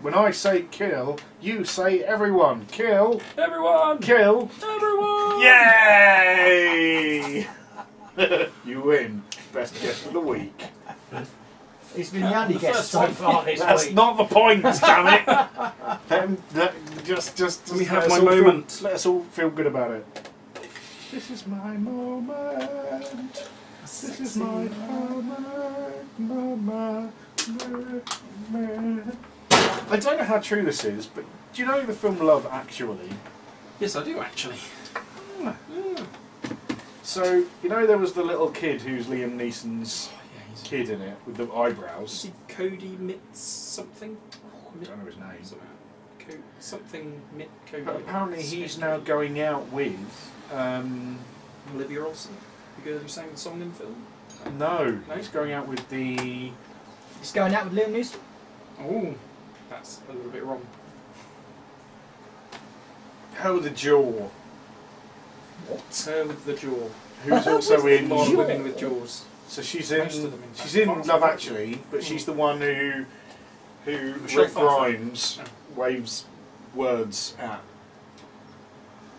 When I say kill, you say everyone. Kill. Everyone! Kill. Everyone! Yay! You win. Best guest of the week. He's been the only The guest first so one. far this That's week. not the point, damn it. Just We have let my us all moment. let us all feel good about it. This is my moment. This is my moment. I don't know how true this is, but do you know the film Love Actually? Yes, I do actually. Yeah. So, you know there was the little kid who's Liam Neeson's Yeah, he's kid in it with the Is eyebrows. he Cody Mitz something? I don't know his name. Something Mitt Cody. But apparently he's Smith. now going out with... Olivia Olsen, the girl who sang the song in the film. no, he's going out with the... He's going out with Liam Neeson. Oh, that's a little bit wrong. Her with the jaw. What? Her with the jaw. Who's also A in... lot of women with jaws. So she's Most of in... them, in She's fact. in Fast Love and Actually, but she's the one who Michelle Rick Pfeiffer. Grimes waves words at.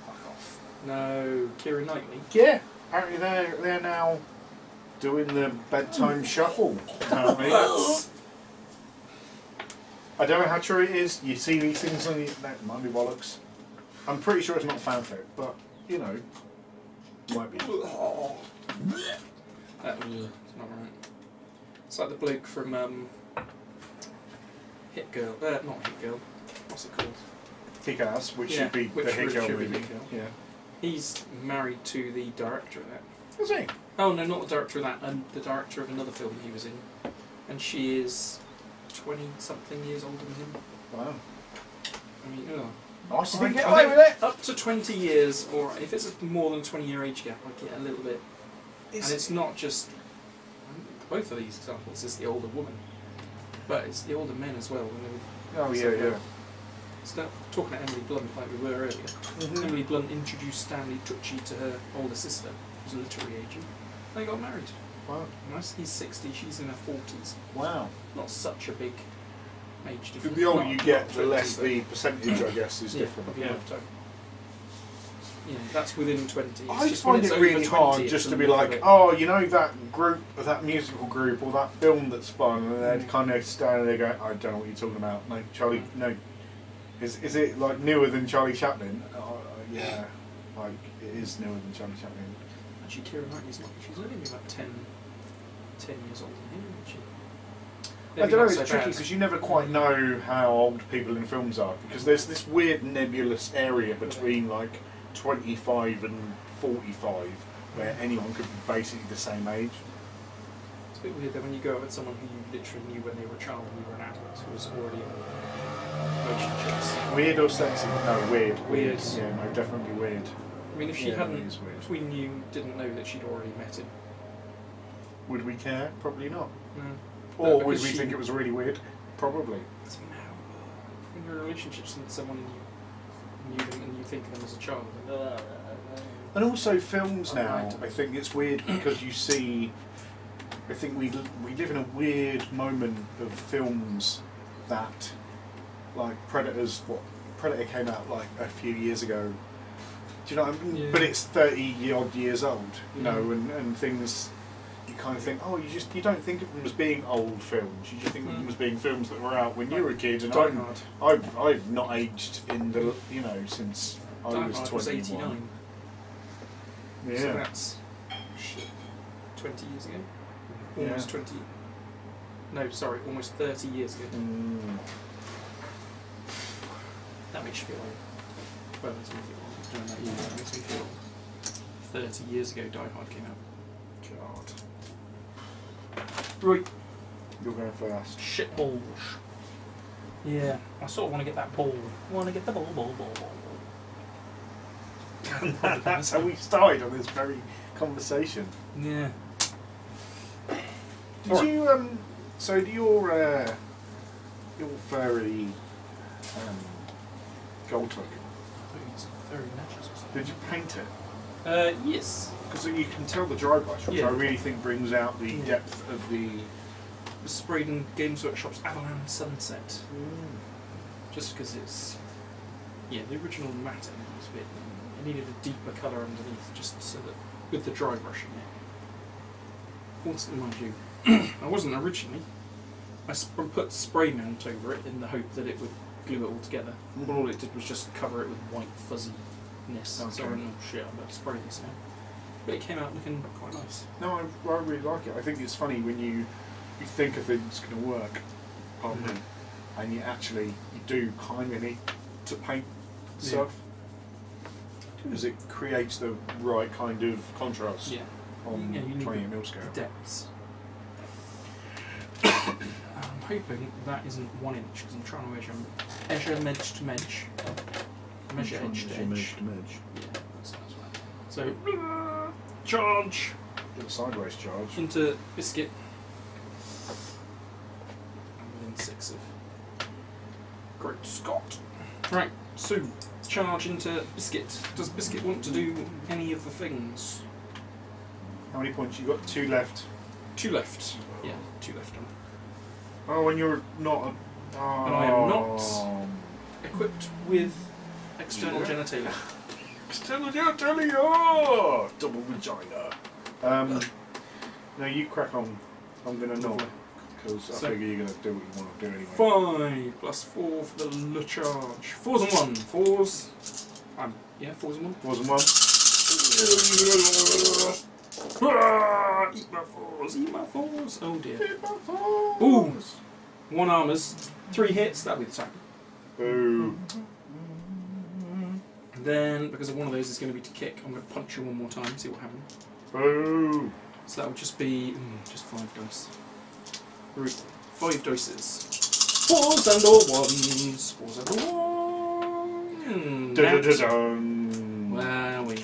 Fuck off. No, Keira Knightley. Yeah, apparently they're now doing the bedtime shuffle. Apparently. I don't know how true it is. You see these things on the... That might be bollocks. I'm pretty sure it's not fanfic, but you know, might be. It's not right. It's like the bloke from Hit Girl. Not Hit Girl. What's it called? Kick-Ass, which Yeah, should be which the Hit Girl should be movie. Hit Girl. Yeah. He's married to the director of that. Is he? Oh no, not the director of that. The director of another film he was in, and she is 20-something years older than him. Wow. I mean, Nice if I you get think away with it. up to 20 years, or if it's a more than 20-year age gap, I get a little bit. And it's not just both of these examples. It's the older woman, but it's the older men as well. Oh yeah. So talking to Emily Blunt like we were earlier. Emily Blunt introduced Stanley Tucci to her older sister, who's a literary agent. They got married. Wow. Nice. He's 60, she's in her 40s. Wow. Not such a big age difference. The older Not- you get, not the 20, less but- the percentage, I guess, is yeah, different. of your lifetime. Yeah, that's within 20. It's I just when find it's it over really 20, hard it's just a to be little like, bit- oh, you know that group, that musical group, or that film that's fun, and then kind of stand there going, I don't know what you're talking about. No, Charlie, no. Is it like newer than Charlie Chaplin? Yeah, like it is newer than Charlie Chaplin. Actually, Keira Knightley's not. She's only about 10 years older than him, isn't she? I don't know, Maybe it's not so tricky bad. because you never quite know how old people in films are, because there's this weird nebulous area between like 25 and 45 where anyone could be basically the same age. It's a bit weird that when you go out with someone who you literally knew when they were a child and you were an adult who was already in relationships. Weird or sexy? No, weird. Weird. Yeah, no, definitely weird. I mean, if she Yeah, hadn't, it is weird. if we didn't know that she'd already met him, Would we care? Probably not. no. Or would because we she- think it was really weird? Probably. It's now, when you're in relationships with someone and you knew them and you think of them as a child. And also films now, Right. I think it's weird because you see, I think we live in a weird moment of films that, like Predator came out like a few years ago. Do you know what I mean? Yeah. But it's 30-odd years old, you know, and things, you kind of think, oh, you don't think of them as being old films, you just think of them as being films that were out when you were a kid, and Die Hard. I've not aged in the, you know, since I Die was Hard 21. was 89. Yeah. So that's, shit, 20 years ago? Almost 20. No, sorry, almost 30 years ago. Mm. That makes you feel old. Well, it makes me feel old. Doing that year, that makes me feel old. 30 years ago, Die Hard came out. God. Right. You're going first. Shit balls. Yeah, I sort of want to get that ball. Want to get the ball. That's how we started on this very conversation. Yeah. Did you so do your furry gold token, It's very natural. did you paint it? Yes. Because you can tell the dry brush, which Yeah. I really think brings out the depth of the. It was sprayed in Games Workshop's Avalanche Sunset. Just because it's... Yeah, the original matting was a bit... It needed a deeper colour underneath, just so that... With the dry brushing it. Also, mind you, I wasn't originally. I put spray mount over it in the hope that it would glue it all together. But all it did was just cover it with white fuzziness. Okay. So I went, oh shit, I'm about to spray this now. But it came out looking quite nice. No, I really like it. I think it's funny when you think a thing's going to work, pardon me, and you do kind of need to paint stuff. Because it creates the right kind of contrast Yeah. on Yeah, you need 20mm scale. the depths. I'm hoping that isn't 1 inch because I'm trying to measure edge to edge. Measure edge to edge. Yeah, that sounds right. So, charge Get a sideways charge. into biscuit. I'm within 6 of Great Scott. Right, so charge into biscuit. Does biscuit want to do any of the things? How many points? You got 2 left. 2 left. Yeah, 2 left. Oh, and you're not. And I am not equipped with external Yeah. genitalia. External genitalia! Double vagina. No, you crack on. I'm gonna not. Because I So- figure you're gonna do what you want to do anyway. 5 plus 4 for the le charge. 4s and 1. 4s. 4s and 1. 4s and 1. Eat my fours, eat my fours. Oh dear. Eat my fours. Ooh. 1 armors, 3 hits, that'll be the attack. Boo. And then, because of one of those is going to be to kick, I'm going to punch you one more time, see what happens. Boo. So that will just be just 5 dice. 5 dices. 4s and or 1s. 4s and or 1s. Dun-dun-dun-dun. Well, we.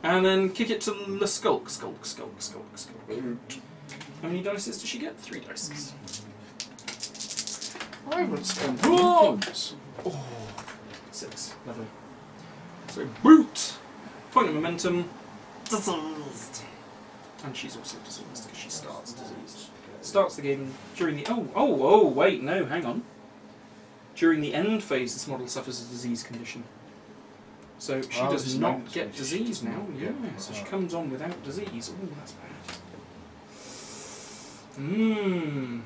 And then kick it to the skulk. Skulk. Boot. How many dices does she get? 3 dices. I haven't spent influence. Oh, 6. Lovely. So, boot! Point of momentum. Diseased. And she's also diseased because she starts diseased. Starts the game during the. Oh, wait, no, hang on. During the end phase, this model suffers a disease condition. So she does not get disease now. Yeah, so she comes on without disease. Oh, that's bad. I'm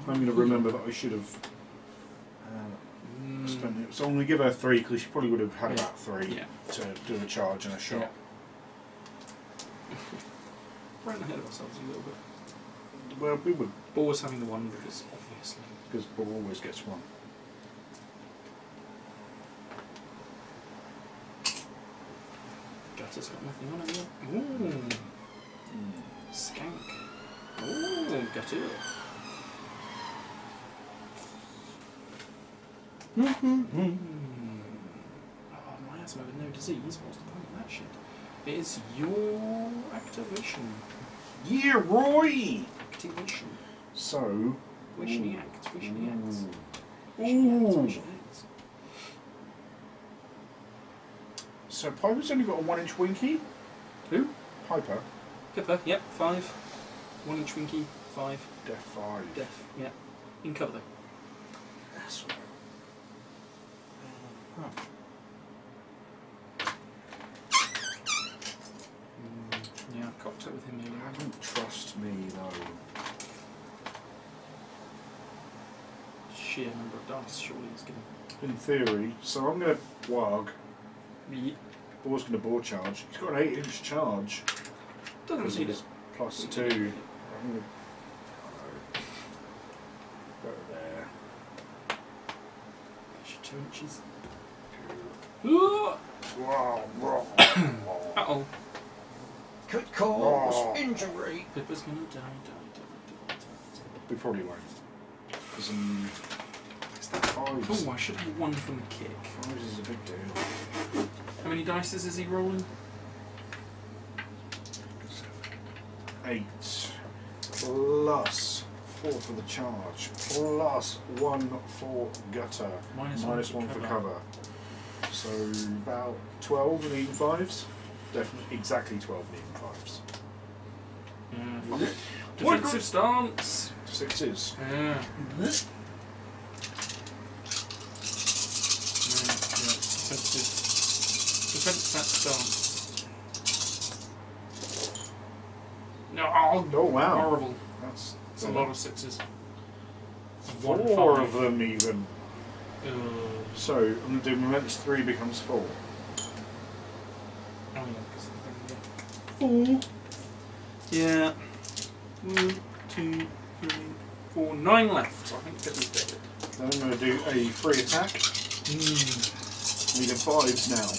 going to remember that I should have spent it. So I'm going to give her 3 because she probably would have had about 3 to do a charge and a shot. Yeah. Ran ahead of ourselves a little bit. Well, we would. Always having the 1 because obviously. Because Paul always gets 1. Gutter's got nothing on him yet. Ooh. Skank. Ooh, Gutter. Oh, my asthma with no disease. What's the point of that shit? It is your activation. Yeah, Roy! Activation. So. Wishing acts. Wishing acts. Ooh. Wishing acts. So Piper's only got a 1-inch winky? Who? Piper. Pippa, yep, 5. 1-inch winky, 5. Def 5. Def, yeah. In cover though. That's right. Yeah, I've cocked up with him earlier. Don't trust me though. Sheer number of dice, surely he's going In theory. So I'm going to wog. to. Boar's going to board charge. He's got an 8-inch charge. Doesn't need it. Plus 2. I'm going to go there. Actually, 2 inches. Wow. Uh-oh. Could cause injury. Pippa's going to die. We probably won't. Because it's that 5s. Oh, I should have 1 from the kick. 5s is a big deal. How many dices is he rolling? 8 plus 4 for the charge plus 1 for gutter Minus minus 1 for cover. So about 12 and even 5s. Definitely exactly 12 and even 5s. Yeah. Defensive stance. 6s. Yeah. Defensive stance. No, Oh wow. horrible. That's It's a lot of 6s. 4 of them even. Oh So I'm going to do momentous 3 becomes 4. yeah, because 4. Yeah. 1, 2, 3, 4, 9 left. I think Pippa's dead. Then I'm going to do a free attack. Needing 5s now.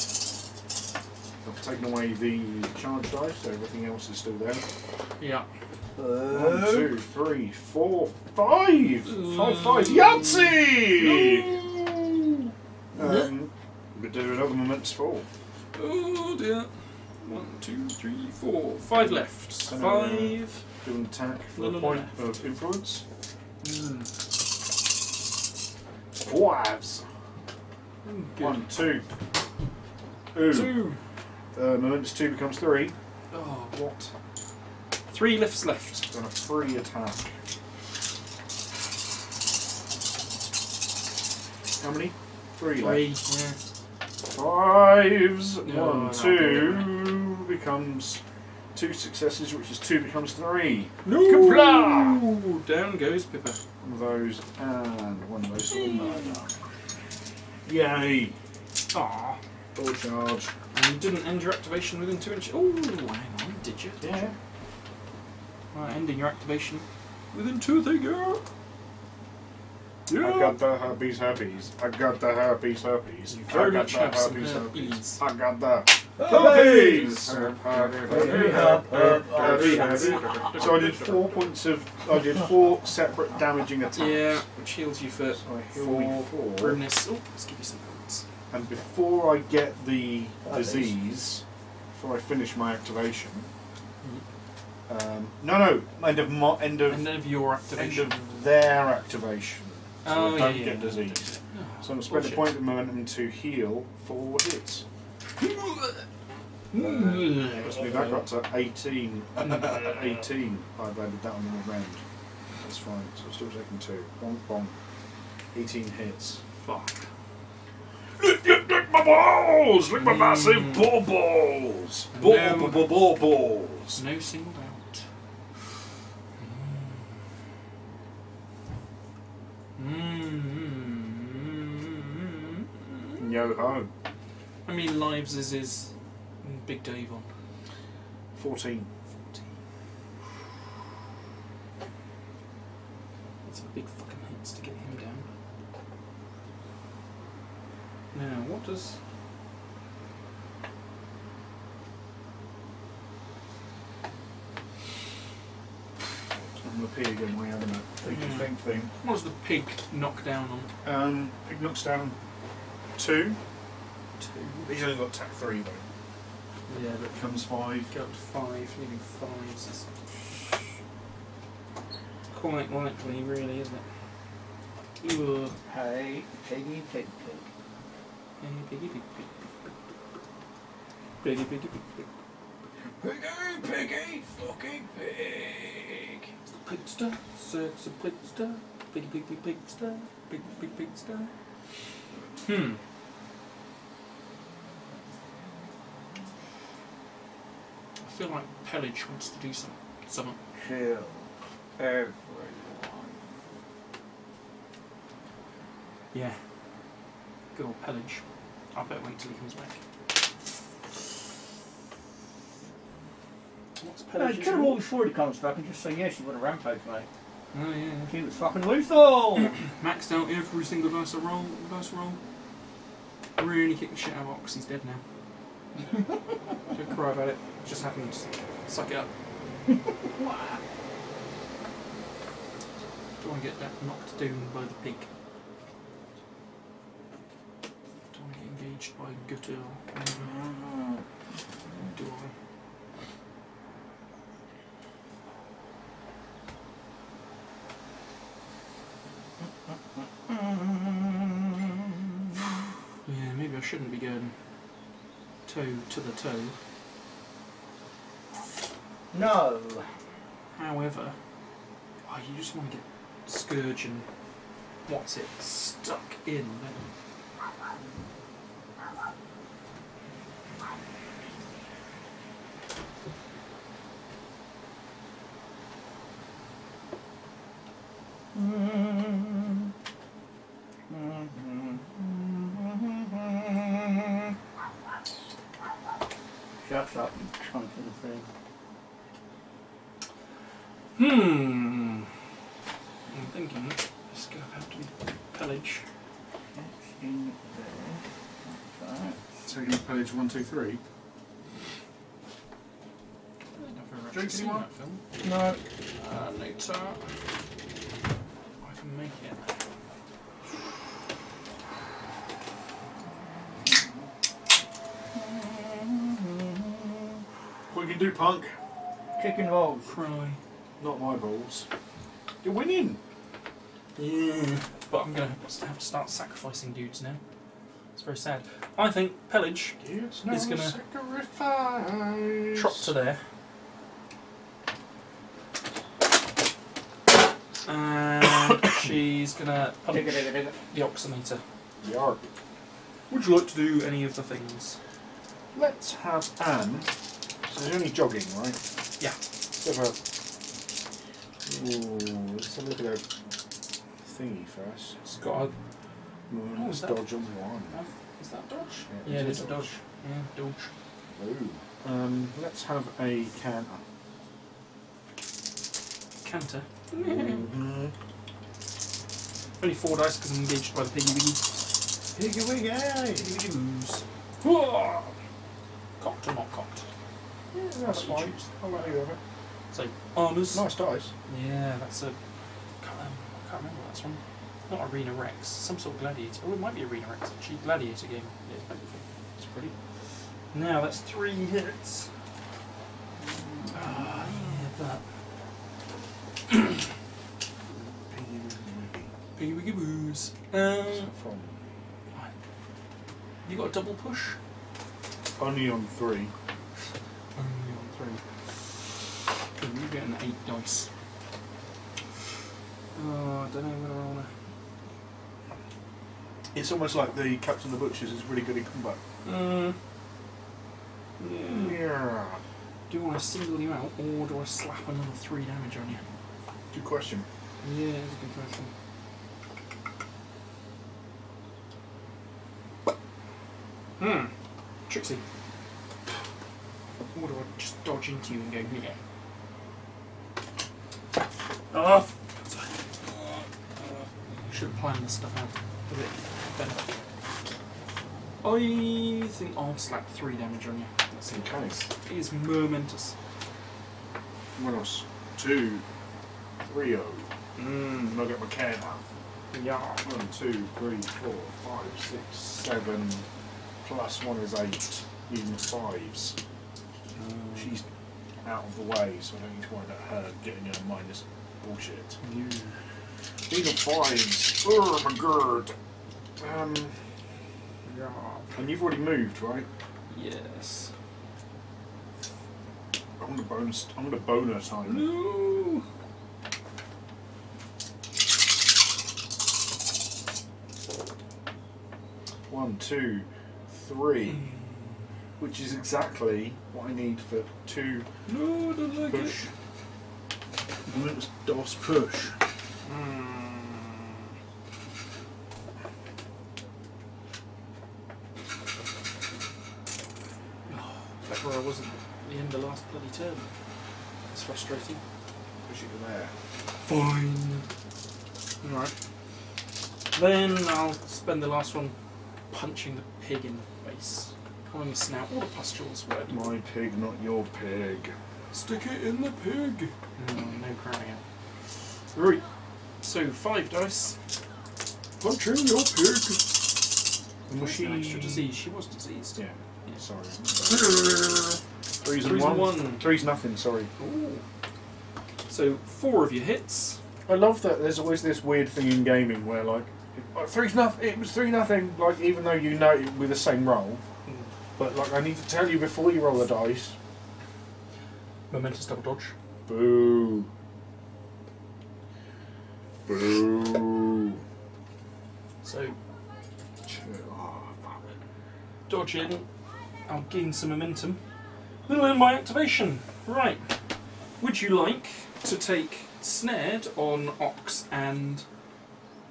I've taken away the charge dice, so everything else is still there. Yeah. 1, 2, 3, 4, 5! 5. Yahtzee! We do another momentous 4. Oh dear. 1, 2, 3, 4. 5 left. 5. Do an attack for a No, point no. of influence. 5s. 1, 2. Ooh. 2. Momentous 2 becomes 3. Oh, what? 3 lifts left. Done a free attack. How many? 3 left. 3, yeah. 5s. No, 1, no, 2 becomes 2 successes, which is 2 becomes 3. No! Kapla! Down goes Pippa. One of those and one of those for murder. Yay! Aww. Full charge. You didn't end your activation within 2 inches. Oh, hang on, did you? Yeah. Right, ending your activation within 2 figure. Yeah. I got the herpes. I got the herpes. You I very got much the have some herpes. herpes. I got the Herpes! So I did 4 points of. I did 4 separate damaging attacks. Yeah, which heals you for So I heal me 4. rudeness. Oh, let's give you some points. And before I get the disease, before I finish my activation. No. End of Your activation. their activation. So Oh, I yeah, don't yeah. get disease. Oh, So I'm going to spend a bullshit. point of momentum to heal 4 hits. Obviously that got to 18. 18. I've added that on the round. That's fine. So I'm still taking 2. Bonk, bonk. 18 hits. Fuck. Lick my balls! Lick my massive ball balls! Ball balls! No singled out. Yo ho. How many lives is Big Dave on? 14. That's a big fucking hits to get him down. Now, what does... I'm going to pee again while you're having a think thing. What does the pig knock down on? Pig knocks down 2. 2. He's only got attack 3 though. Yeah, but Becomes 5. go up to 5, leaving 5s is quite likely, really, isn't it? Ugh. Hey, piggy, pig, pig. Hey, piggy, pig, pig, piggy, piggy, pig, pig. Piggy, fucking pig! It's the pigster, it's a pigster, piggy, piggy, pigster, piggy, pig, pigster. I feel like Pellage wants to do something. Kill everyone. Yeah. Good old Pellage. I better wait till he comes back. What's Pellage's Kill him rule? all before he comes back and just say, yes, you want a rampage, mate. Oh yeah. He was fucking lethal! Maxed out every single dice roll. Really kicked the shit out of Ox. He's dead now. Don't cry about it. It just happened. Suck it up. Don't want to get that knocked down by the pig. Don't want to get engaged by Gutter. Do I? Yeah, maybe I shouldn't be going toe to the toe. No. However, you just want to get Scourge and what's it stuck in, don't you? Shut up, you cunt of the thing. I'm thinking it's going to have to be Pellage. That's in there. Like that. Taking page 1, 2, 3. I don't know if I've actually Drink seen anyone? that film. No. Later. I can make it. What you can do, punk? Chicken rolls. Cry. Not my balls. You're winning! Yeah. But I'm going to have to start sacrificing dudes now. It's very sad. I think Pellage It's Is gonna sacrifice. trot to there. And she's going to punch the Oximeter. Yarp. Would you like to do any of the things? Let's have Anne. So there's only jogging, right? Yeah. Let's have a. Ooh, let's have a look at her thingy first. It's got a... Let's is that? dodge on 1. Is that dodge? Yeah, Yeah, it it's is a a dodge. Yeah, dodge. Ooh. Let's have a counter. Counter. Mm-hmm. Only 4 dice because I'm engaged by the piggy wiggy. Piggy wiggy! Piggy wiggy moves. Cocked or not cocked? Yeah, that's What you fine. choose. I'll let you have it. So, armours. Nice dice. Yeah, that's a. I can't remember what that's from. Not Arena Rex. Some sort of gladiator. Oh, it might be Arena Rex actually. Gladiator game. Yeah, it's Battlecave. It's pretty. Now that's 3 hits. Ah, yeah, but. Piggy wiggy boos. From You got a double push? only on 3. Only on 3. You get an 8 dice. Oh, I don't know whether I want It's almost like the Captain of the Butchers is really good in combat. to. Yeah. Do I single you out or do I slap another 3 damage on you? Good question. Yeah, that's a good question. Trixie. Or do I just dodge into you and go, yeah? Oh! Should have planned this stuff out a bit better. I think I'll slap 3 damage on you. That's Okay. It is momentous. What else? 2, 3, 0. I get my can now. Yeah. 1, 2, 3, 4, 5, 6, 7. Plus 1 is 8. Using 5s. She's out of the way, so I don't need to worry about her getting a minus bullshit. These are 5s. Oh my god. Yeah. And you've already moved, right? Yes. I'm gonna bonus time. No. One, 2, 3. Which is exactly what I need for 2 No, I don't like push. Let's DOS push. That's where I wasn't at the end of last bloody turn. It's frustrating. Push it to there. Fine. Alright. Then I'll spend the last one punching the pig in the face. Pulling the snout, all the pustules, whatever. My pig, not your pig. Stick it in the pig. No crying out. Right. So 5 dice. Punching your pig. Was Was she she extra diseased? She was diseased. Yeah. Yeah. Sorry. 3's and and 1. 1. 3's nothing. Sorry. Ooh. So 4 of your hits. I love that. There's always this weird thing in gaming where like 3's nothing. It was 3-0. Like even though you know it with the same roll, but like I need to tell you before you roll the dice. Momentous double dodge. Boo. Boo. So Oh, fuck. dodge in. I'll gain some momentum. Then my activation. Right. Would you like to take snared on ox and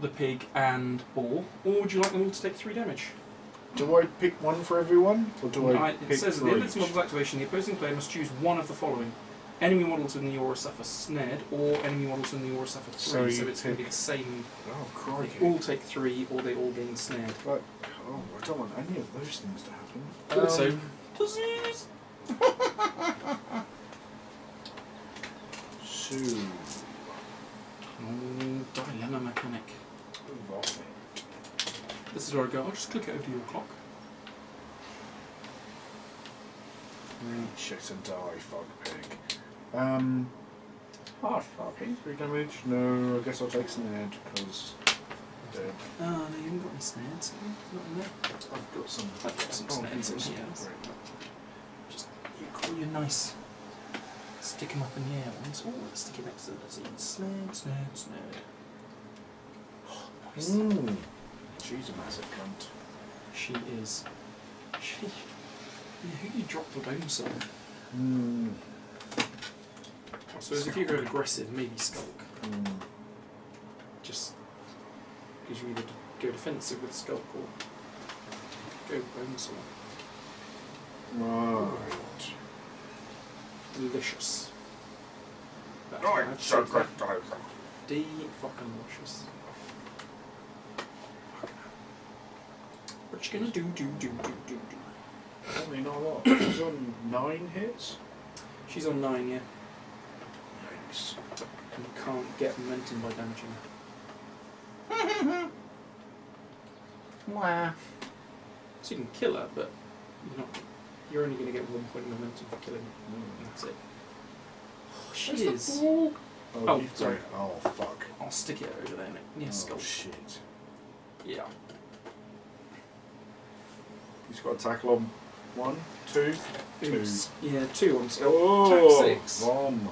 the pig and boar, or would you like them all to take 3 damage? Do I pick one for everyone, or do I It pick says at the for end of this each? model's activation, the opposing player must choose one of the following. Enemy models in the aura suffer snared, or enemy models in the aura suffer 3, So so you it's going to be pick- the same. Oh, They crikey. all take 3, or they all gain snared. But, oh, I don't want any of those things to happen. Also, disease! So, Dilemma mechanic. vomit. This is where I go, I'll just click it over your clock. Shit and die, fuck pig. Harsh fucking 3 damage. No, I guess I'll take snared because dead. Oh, no, you haven't got any snares. Not in there. I've got some. I've got some snares in here. Just you call your nice. Stick 'em up in the air ones. Oh, let's stick it next to the disease. Snared, snared, snared. Oh, nice. She's a massive cunt. She is. She. Yeah, who do you drop the bones on? I suppose if you go aggressive, maybe Skulk. Just because you either go defensive with Skulk or Go Bonesaw. Right. Delicious. That's Right, what I'd so say. good. D-fucking-licious. What you gonna do? Probably not a lot. She's on 9 hits. She's on 9, yeah. Yikes. And you can't get momentum by damaging her. Mwah. So you can kill her, but you're only going to get 1 point of momentum for killing her. And that's it. She is. Oh, Oh, sorry. Oh, fuck. I'll stick it over there near Skull. Oh, shit. Yeah. He's got a tackle on 1, 2, 2. Oops. Yeah, 2 on Skull. Oh, Attack 6. bomb.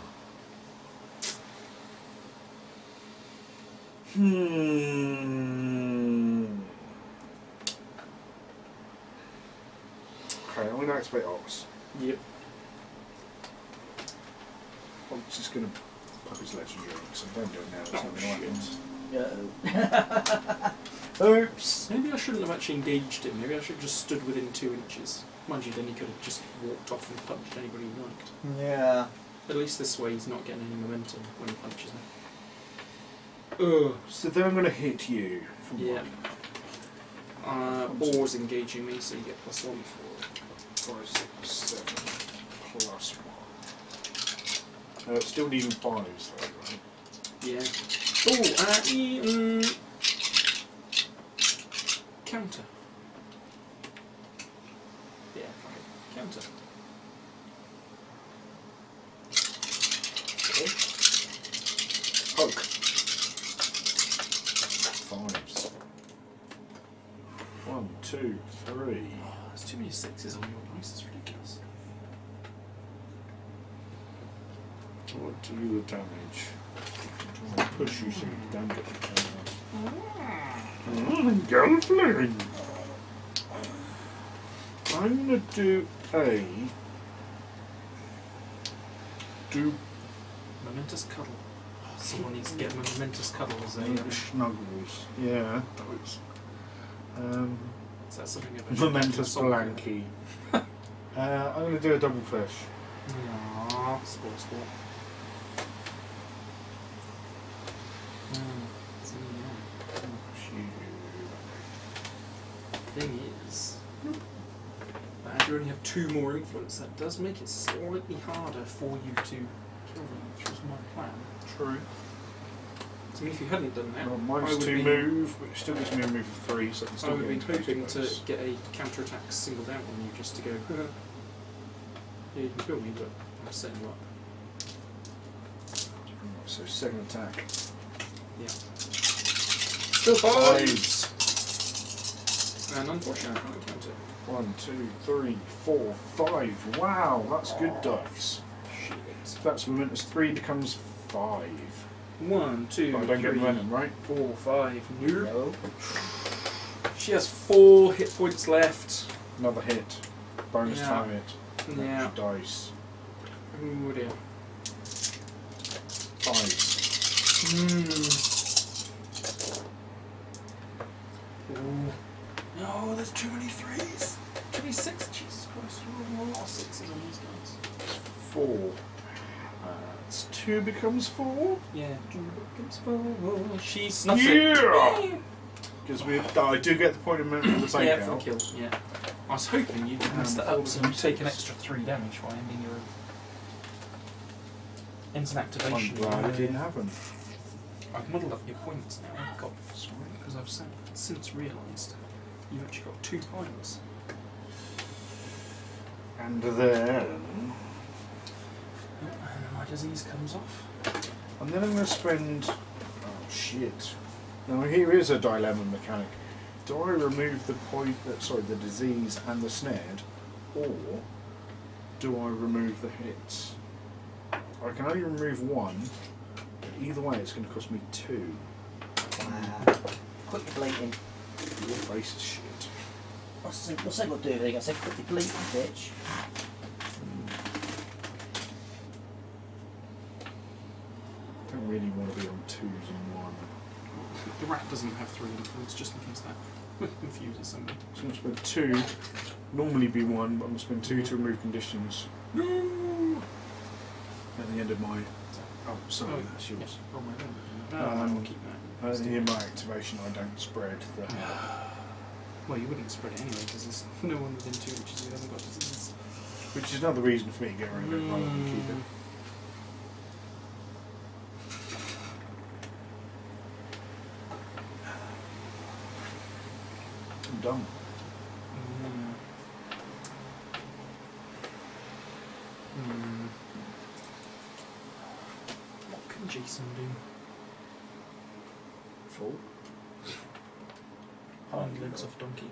Okay, I'm going to activate Ox. Yep. I'm just going to pop his legendary, so don't do it now, it's not going to happen. Oops. Maybe I shouldn't have actually engaged him. Maybe I should have just stood within 2 inches. Mind you, then he could have just walked off and punched anybody he liked. Yeah. At least this way he's not getting any momentum when he punches me. Ugh. So then I'm going to hit you. For Yeah. 1. Boar's engaging me, so you get +1 for 5, 6, 7, +1. Still needing 5s though, right? Yeah. Oh, counter. Yeah, fuck it. Counter. Okay. Poke. 5s. 1, 2, 3. Oh, there's too many 6s on your dice, it's ridiculous. What do the damage? I'm trying to push you so you don't get the camera. Girlfriend! I'm gonna do Momentous cuddle. Someone needs to get momentous cuddle as a... snuggles. Yeah, those. Is that something of a... Momentous blankie. I'm gonna do a double fish. Aww, sport. Thing is, that you only have 2 more influence. That does make it slightly harder for you to kill them, which was my plan. True. I mean, if you hadn't done that, Well, I mine's would 2 be- move, but it still gives me a move of 3, so I can I still would get have been into hoping to those. get a counter-attack singled out on you just to go, yeah, you can kill me, but I'm setting you up. So second attack. Yeah. Still 5s! And unfortunately, I can't count it. 1, 2, 3, 4, 5. Wow, that's good dice. Shit. That's momentous 3 becomes 5. 1, 2, But I don't get 3, momentum, right? 4, 5. Nope. No. She has 4 hit points left. Another hit. Bonus Yeah. time hit. Yeah. Extra dice. Oh dear. 5s. Ooh. No, there's too many 3s. Too many 6. Jesus Christ, there are a lot of 6s on these guys. 4. It's 2 becomes 4. Yeah. 2 becomes 4. She snuffs it. Yeah! Because I do get the point of momentum for the same Yeah, count. for kill. Yeah. I was hoping you'd mess that up so you take an extra 3 damage by ending your ends an I'm activation. glad it didn't happen. I've modelled up your points now. I've got Sorry. because I've since realised you've actually got 2 piles. And then... And my disease comes off. And then I'm going to spend... Oh, shit. Now here is a dilemma mechanic. Do I remove the the disease and the snared, or do I remove the hits? I can only remove 1, but either way it's going to cost me 2. Quickly bleeding. Your face is shit. What's that got to do with it? I said quickly bleeding, bitch. I don't really want to be on 2s and 1. The rat doesn't have 3 influence, just in case that confuses somebody. So I'm going to spend 2. Normally be 1, but I'm going to spend 2 to remove conditions. No! At the end of my... Oh, sorry, Oh, that's yours. Oh, my God. I'll keep that. At the end of my activation, I don't spread the... Well, you wouldn't spread it anyway, because there's no one within 2 inches who hasn't got disease. Which is another reason for me to get rid of it rather than keep it. I'm done. What can Jason do? Full. Hind legs off donkey.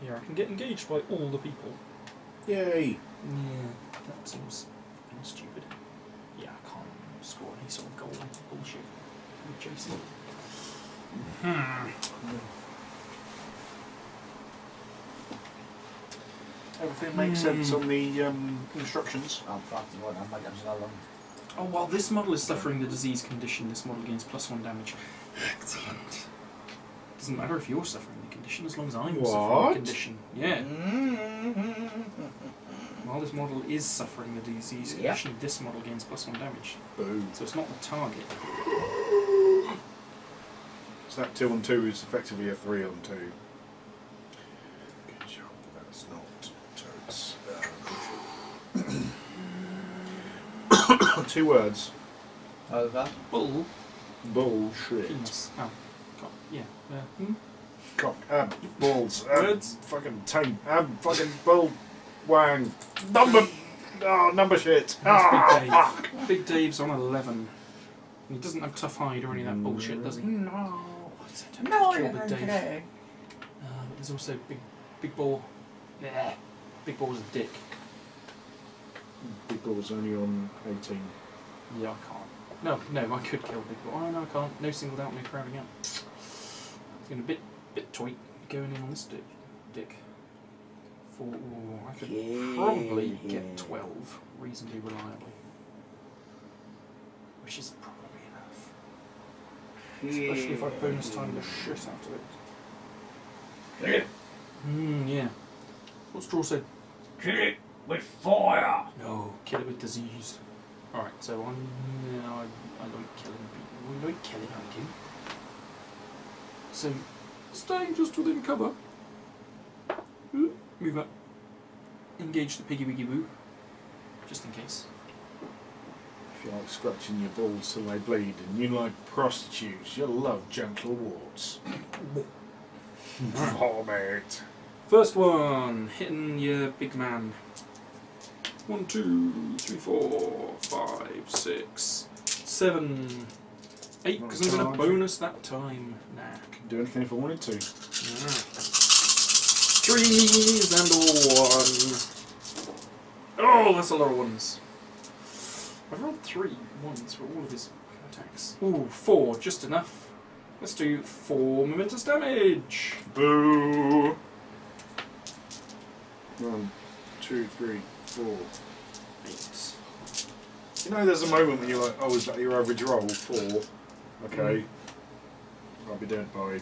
Yeah, I can get engaged by all the people. Yay! Yeah, that seems kind of stupid. Yeah, I can't score any sort of goal bullshit with Jason. Everything makes sense on the instructions. I'm fucking right, I'm making another one. Oh, while this model is suffering the disease condition, this model gains +1 damage. Excellent. Doesn't matter if you're suffering the condition, as long as I'm suffering the condition. Yeah. While this model is suffering the disease condition, this model gains +1 damage. Boom. So it's not the target. So that 2 on 2 is effectively a 3 on 2. Good job, that's not totes. 2 words. Over. Bull. Bullshit. Penis. Oh. God. Yeah. Cock. Balls. Words. Fucking taint. Fucking bull. Wang. Number shit. That's Big Dave. Big Dave's on 11. He doesn't have tough hide or any of that bullshit, does he? No. No, kill Big Dave. But there's also Big Ball. Yeah. Big Ball's a dick. Big Ball's only on 18. Yeah, I can't. No, I could kill Big Ball. Oh, no, I can't. No singled out, no crowding out. It's going a bit toy going in on this dick. I could probably get 12 reasonably reliably. Which is probably enough. Especially if I bonus time the shit out of it. Yeah. What's Draw said? Kill it with fire! No, kill it with disease. Alright, so I like killing people. I like killing hunting. So, staying just within cover. Move up. Engage the piggy wiggy boo. Just in case. If you like scratching your balls till they bleed and you like prostitutes, you'll love gentle warts. Vomit. First one, hitting your big man. 1, 2, 3, 4, 5, 6, 7, 8, because I'm going to bonus that time. Nah. Could do anything if I wanted to. 3s and a 1. Oh, that's a lot of 1s. I've rolled 3 1s for all of his attacks. Ooh, 4, just enough. Let's do 4 momentous damage. Boo! 1, 2, 3, 4. 8. You know, there's a moment when you're like, oh, is that your average roll? 4. Okay. I'll be dead by 1.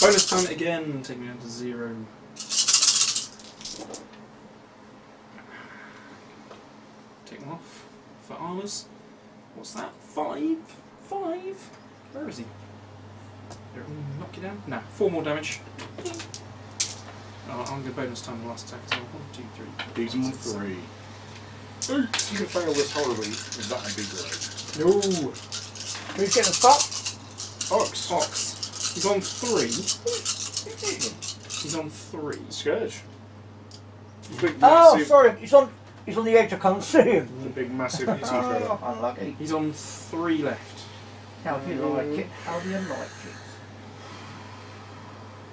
Bonus time again, take me down to 0. Take them off for armors. What's that? 5? 5? Where is he? Knock you down? Nah, 4 more damage. Oh, I'm going to bonus time the last attack as well. 1, 2, 3. These are 3. If you can fail this horribly, that'd be great. No. Who's getting a stop? Ox. He's on 3. He's on 3. Scourge. Big, Oh, massive, sorry, he's on the edge, I can't see him. the big massive itty fella. Oh, unlucky. He's on 3 left. How do you like it? How do you like it?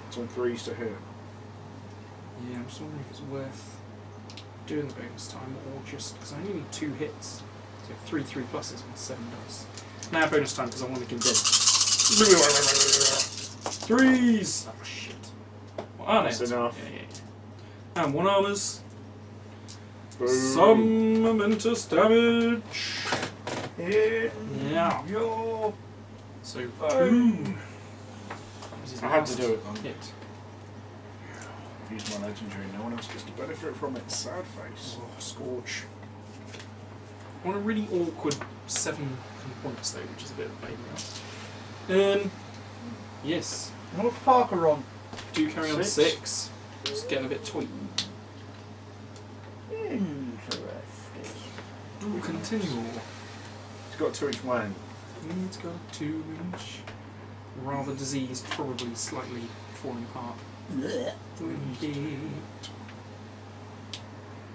It's on 3s to hit. Yeah, I'm just wondering if it's worth doing the bonus time or just because I only need 2 hits. So 3 3 pluses and 7 dice. Now bonus time because I want to get dead. 3s! Oh shit. Well, no, That's enough. Yeah. And 1 armors. Boom. Some momentous damage. Yeah. Yeah. Yo. So 2. the I had last to do it then. hit. I've used my legendary, no one else gets to benefit from it. Sad face. Oh, Scorch. On a really awkward 7 points though, which is a bit of a pain. Yes. What's Parker on? Do carry on 6. 6. Just getting a bit toy. Interesting. Do continue. He's got a 2-inch wang. It's got a 2-inch. Rather diseased, probably slightly falling apart. Blech.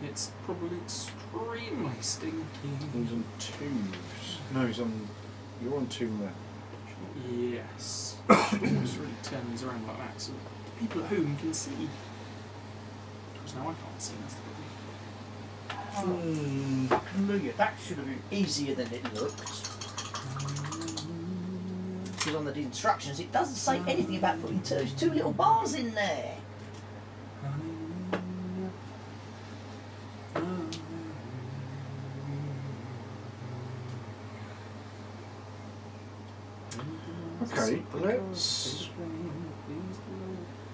It's probably extremely stinky. He's on 2s. No, he's on. You're on 2 left. Yes. Should almost really turn these around like that so people at home can see. Because now I can't see, that's the problem. Hallelujah, that should have been easier than it looked. Because on the instructions it doesn't say anything about putting those 2 little bars in there. Okay, let's.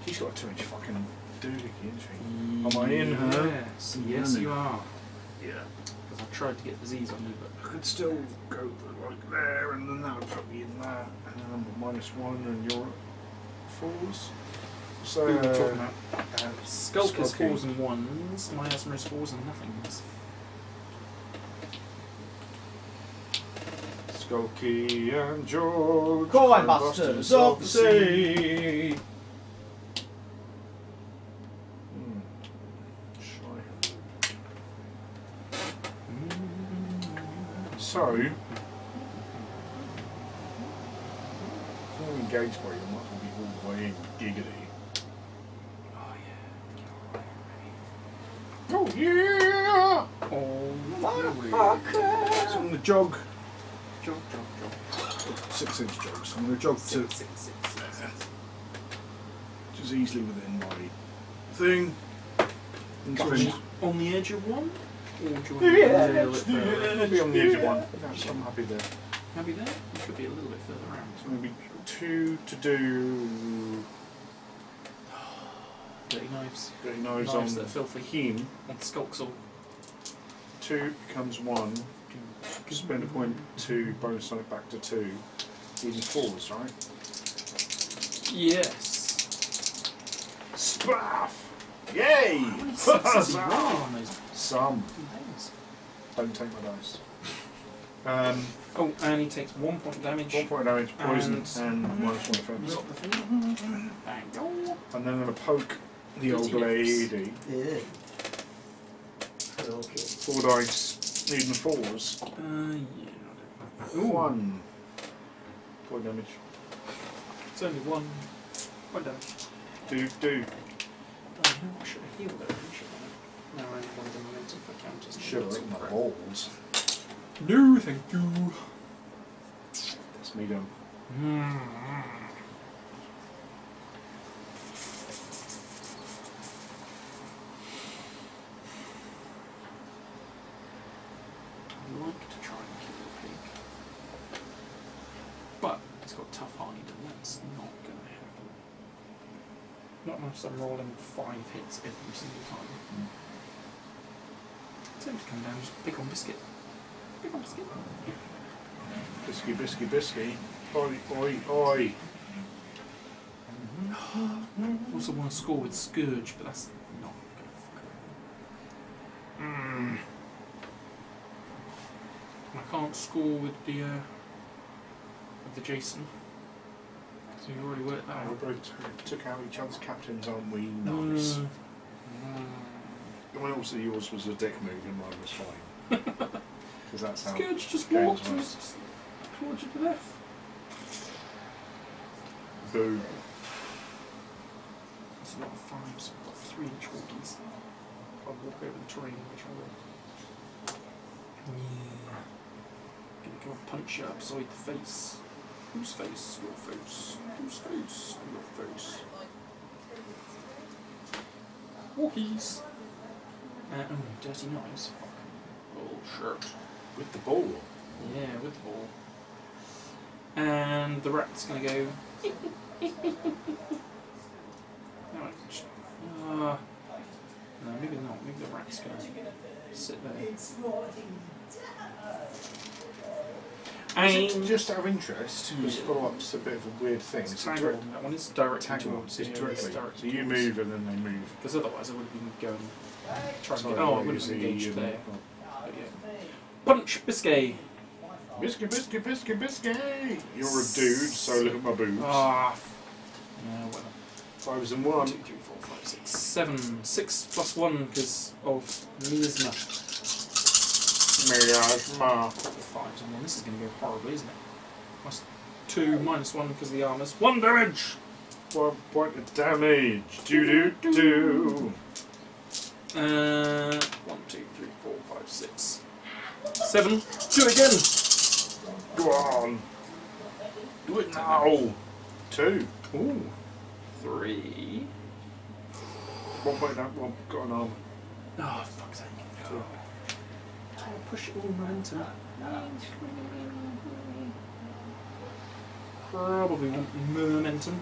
She's got a 2-inch fucking doohickey, isn't she? Am I in her? Yes, yes you are. Yeah. Because I tried to get disease on you, but I could still go like there, and then that would put me in that, and then I'm at -1, and you're at 4s. So, who are we talking about? Skulk is Skulky. 4s and 1s, Miasma is 4s and nothings. Skulky and George. Coin Busters of the Sea. So, if you're engaged by you, I might as well be all the way in giggity. Oh yeah. Oh yeah! Oh, Motherfucker! So I'm going to jog, Jog. 6-inch jogs. I'm going to jog to, Six. which is easily within my thing. And spend- On the edge of 1? Or do you want to Yeah, be a little bit further? I'll be on the edge of 1. So I'm happy there. Maybe there? You could be a little bit further out. So maybe 2 to do. Dirty knives. Dirty knives Knives on that are filthy. him. On the skulk saw. 2 becomes 1. Spend a point to bonus on it back to 2. Even 4s, right? Yes. Spaff! Yay! How many sixes do you roll on those Some. things? Don't take my dice. Oh, and he takes 1 point damage. 1 point damage, poison, and And- -1 defense. Got the thing. Bang. Oh. And then I'm going to poke the old Pretty lady. Yeah. Okay. 4 dice, needing 4s. Yeah. 1 point damage. It's only 1 point damage. Do. Oh, no, I should have healed it. Now I only want the momentum for counters. Shiver up my balls. No, thank you. That's me done. I'd like to try and kill the pig. But it's got tough hide and that's not going to happen. Not unless I'm rolling 5 hits every single time. Tell him to come down and just pick on Biscuit. Pick on Biscuit. Bisky. Oi, oi, oi. Also want to score with Scourge, but that's not going to fuck up. I can't score with the Jason. So you already worked that We out. both took out each other's captains, aren't we? Nice. Well, also yours was a dick move and mine was fine. Because that's how. Scourge just games walked work. and towards you to death. Boo. It's not a 5, so I've got 3-inch walkies. If I walk over the terrain, which I will. Gonna go and punch you upside the face. Whose face? Your face. Whose face? Your face. Walkies. Oh, dirty knives. Fucking bullshit. With the ball. Yeah, with the ball. And the rat's gonna go No, maybe not. Maybe the rat's going to sit there. And Just out of interest, whose follow-up's a bit of a weird thing. it's that one is directed towards It's you. directly. So you move and then they move. Because otherwise I would have been going trying to Sorry, get. Oh, I would have engaged there. But yeah. Punch Biscay. Biscuit, biscuit, biscuit, biscuit! You're a dude, so look at my boobs. Ah. Yeah, well. 5s and 1, 1. 2, 3, 4, 5, 6, 7. 6 plus 1 because of miasma. Miasma. 5s and 1. This is going to go horribly, isn't it? Plus 2 minus 1 because of the armours. 1 damage! 1 point of damage. Do. 1, 2, 3, 4, 5, 6. 7. Do it again! Go on. Do it now. 2. Ooh. 3. 1 point down. 1. Got an arm. Oh, fuck's sake. Oh. Push it all momentum. Probably want momentum.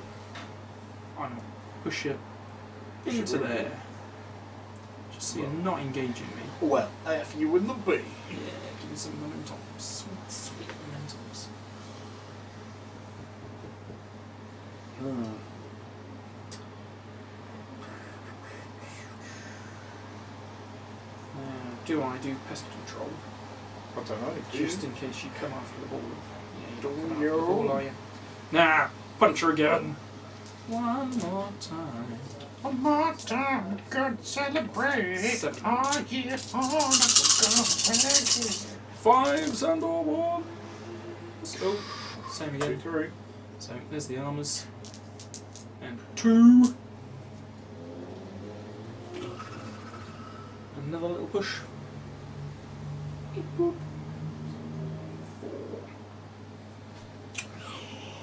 I'm going to push it into there. Just so you're not engaging me. Well, F you in the B. Yeah, give me some momentum. Sweet, sweet momentums. Do I do pest control? I don't know. Just in case you come after the ball. Yeah, you don't come Do after the ball, you? are you? Nah, punch her again. One more time. One more time, good celebrate. 7. Oh, yeah, oh, that's 5s and all 1s. Oh, same 2, again. 3. So there's the armours. And 2. Another little push. 4.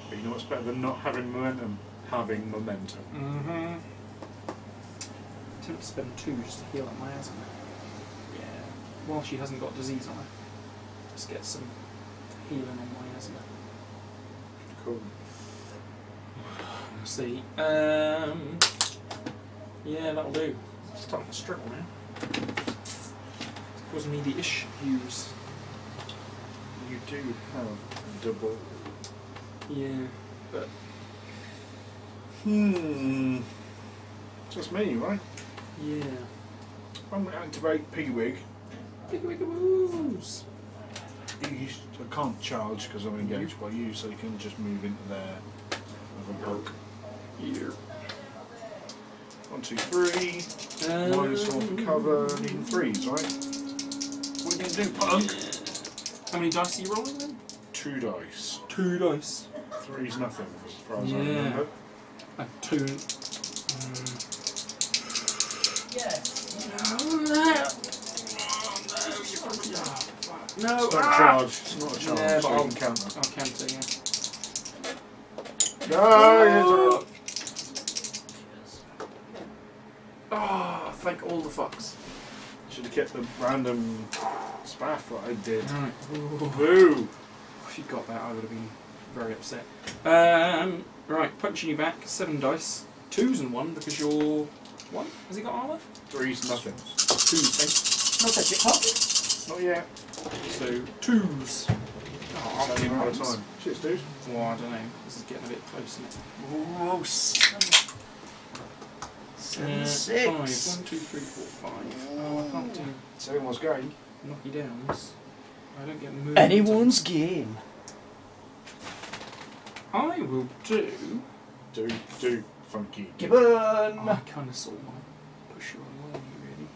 But you know what's better than not having momentum? Having momentum. Mm-hmm. Attempt to spend 2 just to heal up my asthma. Yeah. While she hasn't got disease on her. Just get some healing on my asthma. Cool. Let's see. Yeah, that'll do. Starting to struggle now. It's causing me the issues. You do have double. Yeah, but Just me, right? yeah. I'm going to activate Pigwig. Piggy-wiggy-woos. I can't charge because I'm engaged by you, so you can just move into there with a book. Here. 1, 2, 3. Minus 1 for cover. Needing 3s, right? What are you going to do, punk? How many dice are you rolling then? 2 dice. 2 dice. 3's nothing, as far as I Yeah. remember. And 2. No, It's not a charge. It's not a charge. Yeah, but so you I'll can counter. I'll counter, yeah. No, Oh, thank all the fucks. should have kept the random spaff that I did. Right. Boo! If you got that, I would have been very upset. Right, punching you back. 7 dice. 2s and 1 because you're 1. Has he got armour? 3's nothing. 2s, eh? Not that you can't. Not yet. So 2s. Oh, It's only a matter of time. Cheers, dude. Well, I don't know. This is getting a bit close, isn't it? Gross. 7, 6. 5. 1, 2, 3, 4, 5. Oh, I can't do It's anyone's game. knocky downs. I don't get moved. Anyone's game. I will do. Do funky. Gibbon. I kind of sort of want to push you away, really.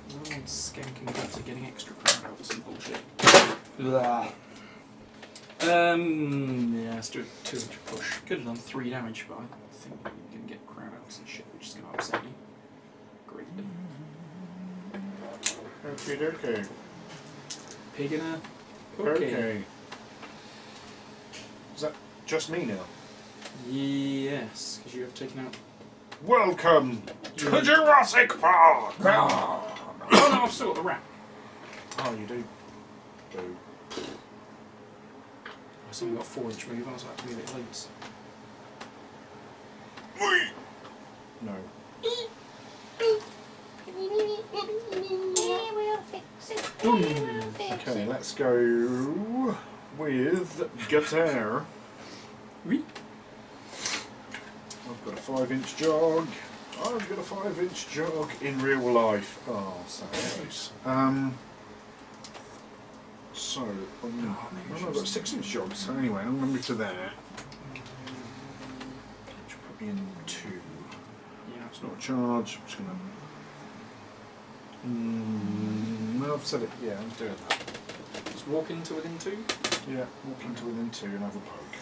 Because I don't want skanking guts getting extra crowd outs and bullshit. Blah. Yeah, let's do a 200 push. Could have done 3 damage, but I think you're going to get crowd outs and shit, which is going to upset you greatly. Okay. Pig in a Okay. Is that just me now? Yes, because you have taken out. Welcome to Jurassic Park! Oh no, I've still got the rat. Oh, you do? Boo. I've still got 4-inch move, I was like, to move it loads. Okay, let's go with guitar. Oui. I've got a 5-inch jog. I've got a 5-inch jog in real life. Oh, so nice. So, I've got 6-inch jogs. So anyway, I'm going to move to there. Which will put me in 2. Yeah. It's not a charge. I'm just going to. No, I've said it. Yeah, I'm doing that. Just walk into within 2. Yeah, walk into within 2 and have a poke.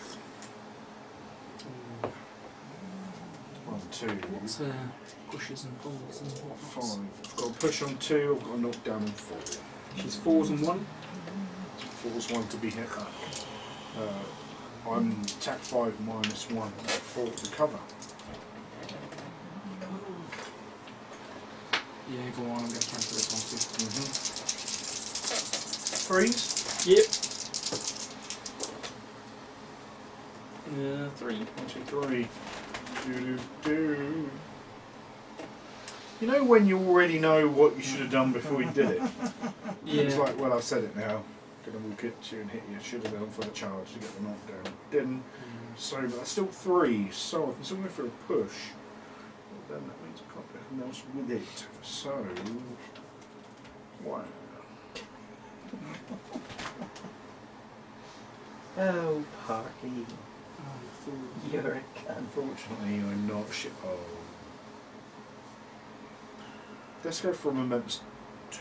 1, 2. What's pushes and pulls and whatnot? 5. I've got a push on 2. I've got a knockdown on 4. She's 4s and 1. 4's 1 to be hit back. I'm attack 5 minus 1. 4 to cover. Yeah, go on. I'm going to cancel this one too. 3s. Yep. 3. 1, 2, 3. Do. You know when you already know what you should have done before you did it? Yeah. It's like, well, I've said it now. Gonna walk at you and hit you. Should have done for the charge to get the knockdown. Didn't. So, but that's still 3. So I can still go for a push. But then that means I can't do anything else with it. So, wow. Oh, Parky. You're a cunt. Unfortunately, I'm not shit. Oh. Let's go for a Momentus 2.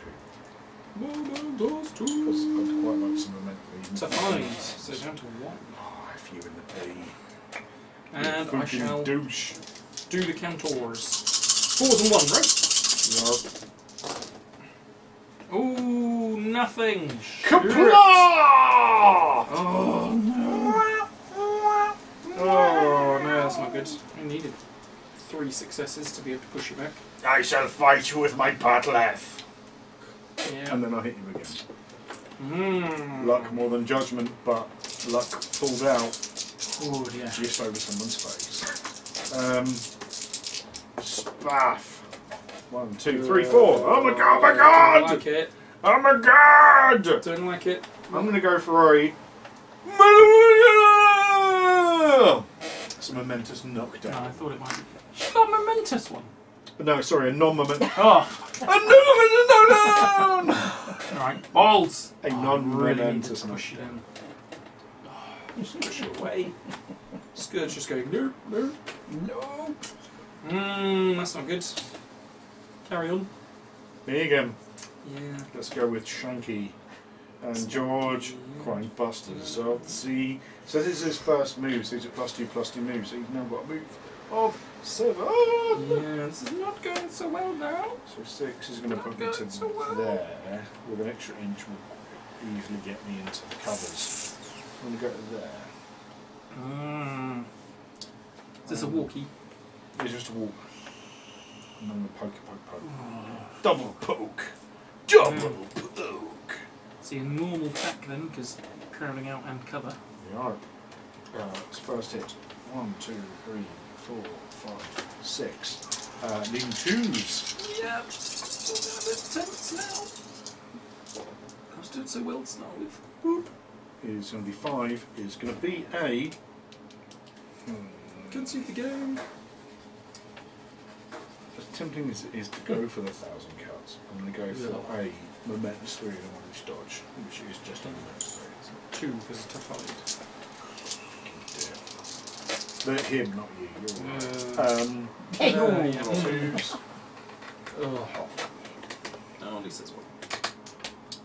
Momentus 2. Because I'd quite like some Momentus. To 5, so down to 1. Oh, F you in the D. And I Fucking shall douche. do the Cantors. 4s and 1, right? Yarp. Ooh, nothing. Kapla! Oh no, that's not good. I needed 3 successes to be able to push you back. I shall fight you with my Battlecave. Yeah. And then I hit you again. Luck. Luck more than judgment, but luck pulled out Oh yeah. just over someone's face. Spaff. 1, 2, 3, 4. Oh my god, oh my Don't god! like it. Oh my god! Don't like it. I'm gonna go for a it's a momentous No, knockdown. I thought it might be. She's got a momentous one. No, sorry, a non-momentous. Oh. A non-momentous knockdown! Alright, balls! A Really need non-momentous to push you knockdown. down. Just push it away. Scourge just going, nope, nope. No. That's not good. Carry on. Me again. Yeah. Let's go with Shanky and George. Crying busters of the sea. So this is his first move, so he's at +2/+2 moves, so he's now got a move of 7. Yeah, this is not going so well now. So 6 is going to put me to so well. there. With an extra inch will easily get me into the covers. I'm going to go to there. Is this a walkie? It's just a walk. And I'm going to poke. Double poke! Double poke! See, a normal attack then, because crowding out and cover. Yeah. It's first hit. 1, 2, 3, 4, 5, 6. Needing 2s. Yep. Still a bit tense now. I was doing so well to start with. Boop. Is going to be 5. Is going to be a. Can see the game. As tempting as it is to go for the 1,000 cuts, I'm going to go for a momentous 3 and a 1-inch dodge, which is just a momentous 3. 2 because it's tough fight. But him, not you. You're right. Yeah. 2s. Oh. No, at least there's 1.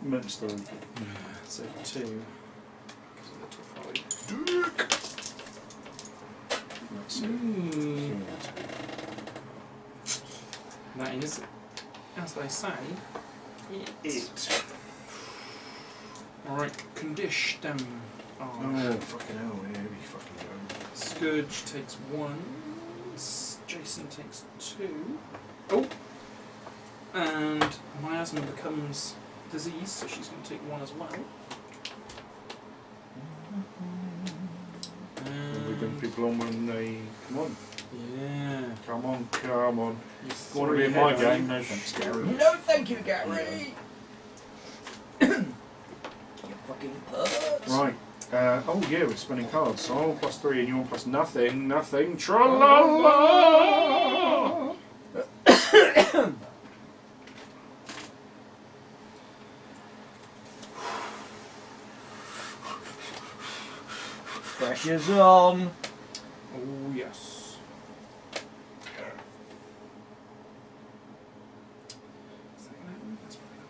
Momentous 3. So 2. Because of the tough fight. Dick. That's it. That is, as they say, It. Alright, condition. Oh, fucking hell, here we fucking go. Scourge takes 1. Jason takes 2. Oh! And miasma becomes disease, so she's going to take 1 as well. We bring people on when they come on. Yeah. Come on. You Want to be in my game? No thanks, Gary. No, thank you, Gary. Right. Oh yeah, we're spinning cards. So I'm on +3 and you're on plus nothing. Nothing. Tra-la-la! Pressure's on. Oh yes. Is that gonna happen? That's probably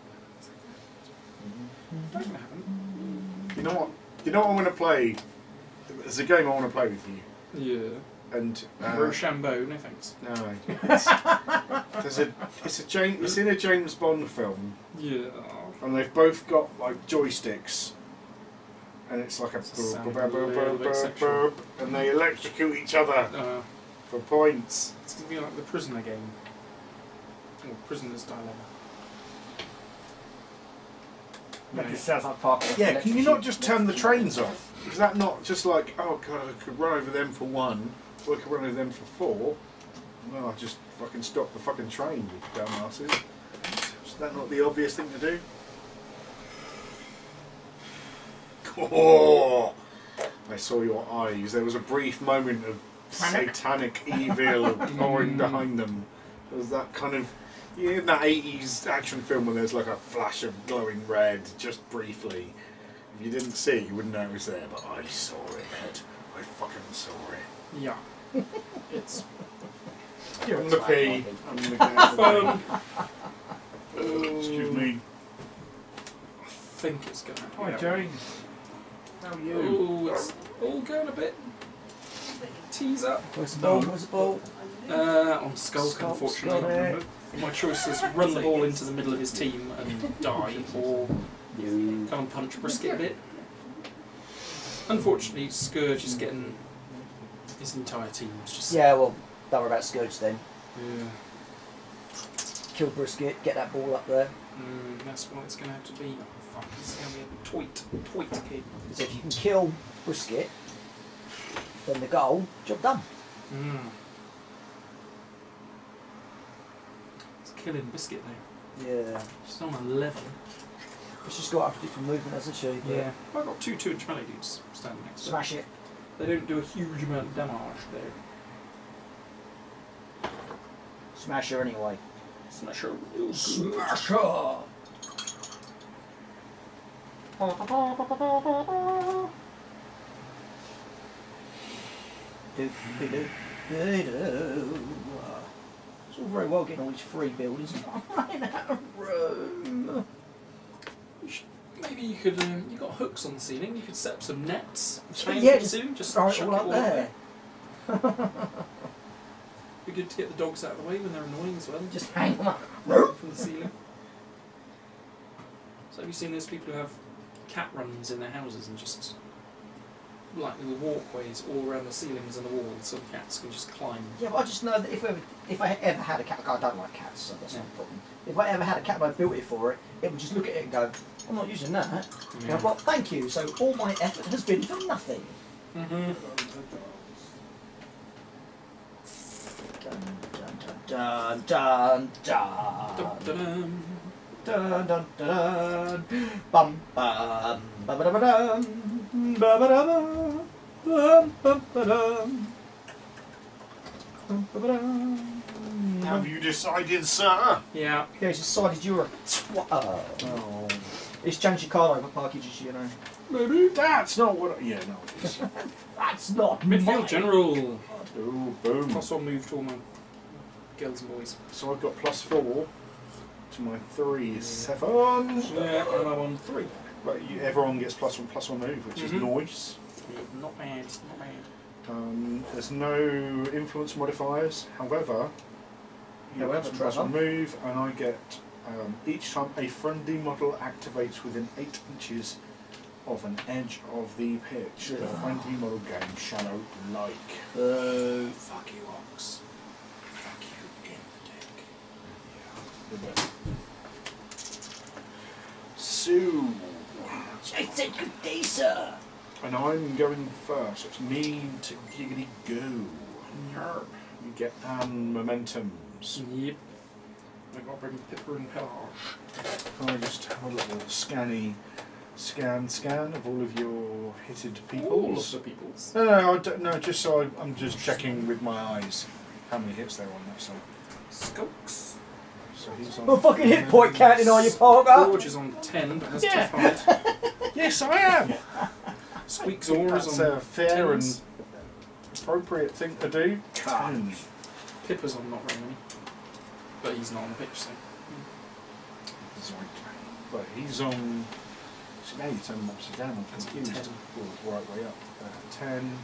not gonna happen. You know what? You know what I'm going to play? There's a game I want to play with you. Yeah. And Rochambeau, no thanks. no, it's in a James Bond film, Yeah. and they've both got like joysticks, and it's like a Sound a little bit sexual. and they electrocute each other for points. It's gonna be like the prisoner game. Or prisoner's dilemma. That just sounds like part of the Yeah, can you not just turn the trains off? Is that not just like, oh god, I could run over them for 1, or I could run over them for 4? Well, I'll just fucking stop the fucking train, you dumbasses. Is that not the obvious thing to do? Oh, I saw your eyes. There was a brief moment of satanic evil pouring behind them. There was that kind of, you know, in that 80s action film when there's like a flash of glowing red, just briefly. If you didn't see it, you wouldn't know it was there, but I saw it, Ed. I fucking saw it. Yeah. It's I'm the P. I'm the fun. Excuse me. I think it's gonna happen. Hi, James. How are you? Oh, it's all going a bit. Tease up. Where's the ball? Where's the ball? On Skulk, Skulk's unfortunately. got it. My choice is run the ball into the middle of his team and die, or come and punch Brisket a bit. Unfortunately, Scourge is getting his entire team's just. Yeah, well, don't worry about Scourge then. Yeah. Kill Brisket, get that ball up there. That's what it's going to have to be. Oh, fuck, it's going to be a toit kid. Because if you can kill Brisket, then the goal, job done. It's killing Biscuit though. Yeah. She's on 11. She's got different movement, hasn't she? Yeah. I've got 2 2-inch melee dudes standing next to her. Smash it. They don't do a huge amount of damage there. Smash her anyway. Smash her. Smash her! It's all very well getting all these free buildings. I'm running out of room. Maybe you could. You got hooks on the ceiling. You could set up some nets. Yeah, just throw it chuck all up there. Be good to get the dogs out of the way when they're annoying as well. Just hang them up. From the ceiling. So have you seen those people who have cat runs in their houses and just like little walkways all around the ceilings and the walls so the cats can just climb? Yeah, but I just know that if I ever had a cat, I don't like cats, so that's not a problem. If I ever had a cat and I built it for it, it would just look at it and go, I'm not using that. Yeah. And I've got, thank you, so all my effort has been for nothing. Dun dun dun dun dun. Dun dun dun bum bum ba ba da ba dum ba ba da bum bum ba dum bum ba dum. Have you decided, sir? Yeah. Yeah, he's decided you're a twat. Oh. It's changed your card over packages, you know. Maybe that's not what. Yeah, no, it is. That's not Midfield mine. general. Oh, boom. +1 move to all my girls and boys. So I've got +4 to my 3, 7. Yeah, and I'm on 3. But everyone gets +1 move, which is nice. Not bad, not bad. There's no influence modifiers. However, you However, have Trevor. +1 move, and I get each time a friendly model activates within 8 inches of an edge of the pitch. The friendly model gains shallow like. Fuck you, Ox. Fuck you in the dick. Yeah. So, I said good day, sir. and I'm going first. It's me to giggity go. Yarp. You get momentums. Yep. I got to bring Pipper and Pelage. Can I just have a little scanny Scan of all of your hitted All peoples. of the peoples. No, just so I'm just checking with my eyes how many hits they're on. That's all. Skulks. So he's on. Well, fucking hit point counting on you, Parker. George is on 10, but has Yeah. tough hide. Yes, I am. Squeak's Aura is That's on a fair 10s. and appropriate thing to do. Ten. Pippa's on not very many. But he's not on the pitch, so. Sorry. But he's on. So now you turn them upside down. I'm That's confused. 10. Oh, the right way up. 10.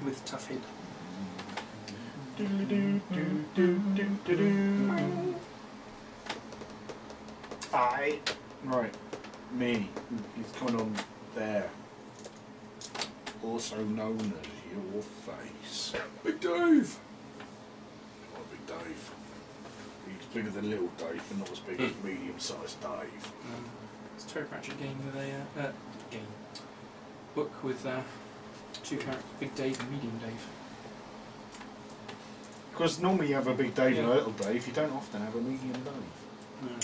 With tough hit. I. Right. Me. He's coming on there. Also known as your face. Big Dave! Oh, Big Dave. He's bigger than Little Dave, but not as big as medium-sized Dave. It's a Terry Pratchett game with a book with 2 characters, Big Dave and Medium Dave. Because normally you have a Big Dave and a Yeah. Little Dave, you don't often have a Medium Dave. No.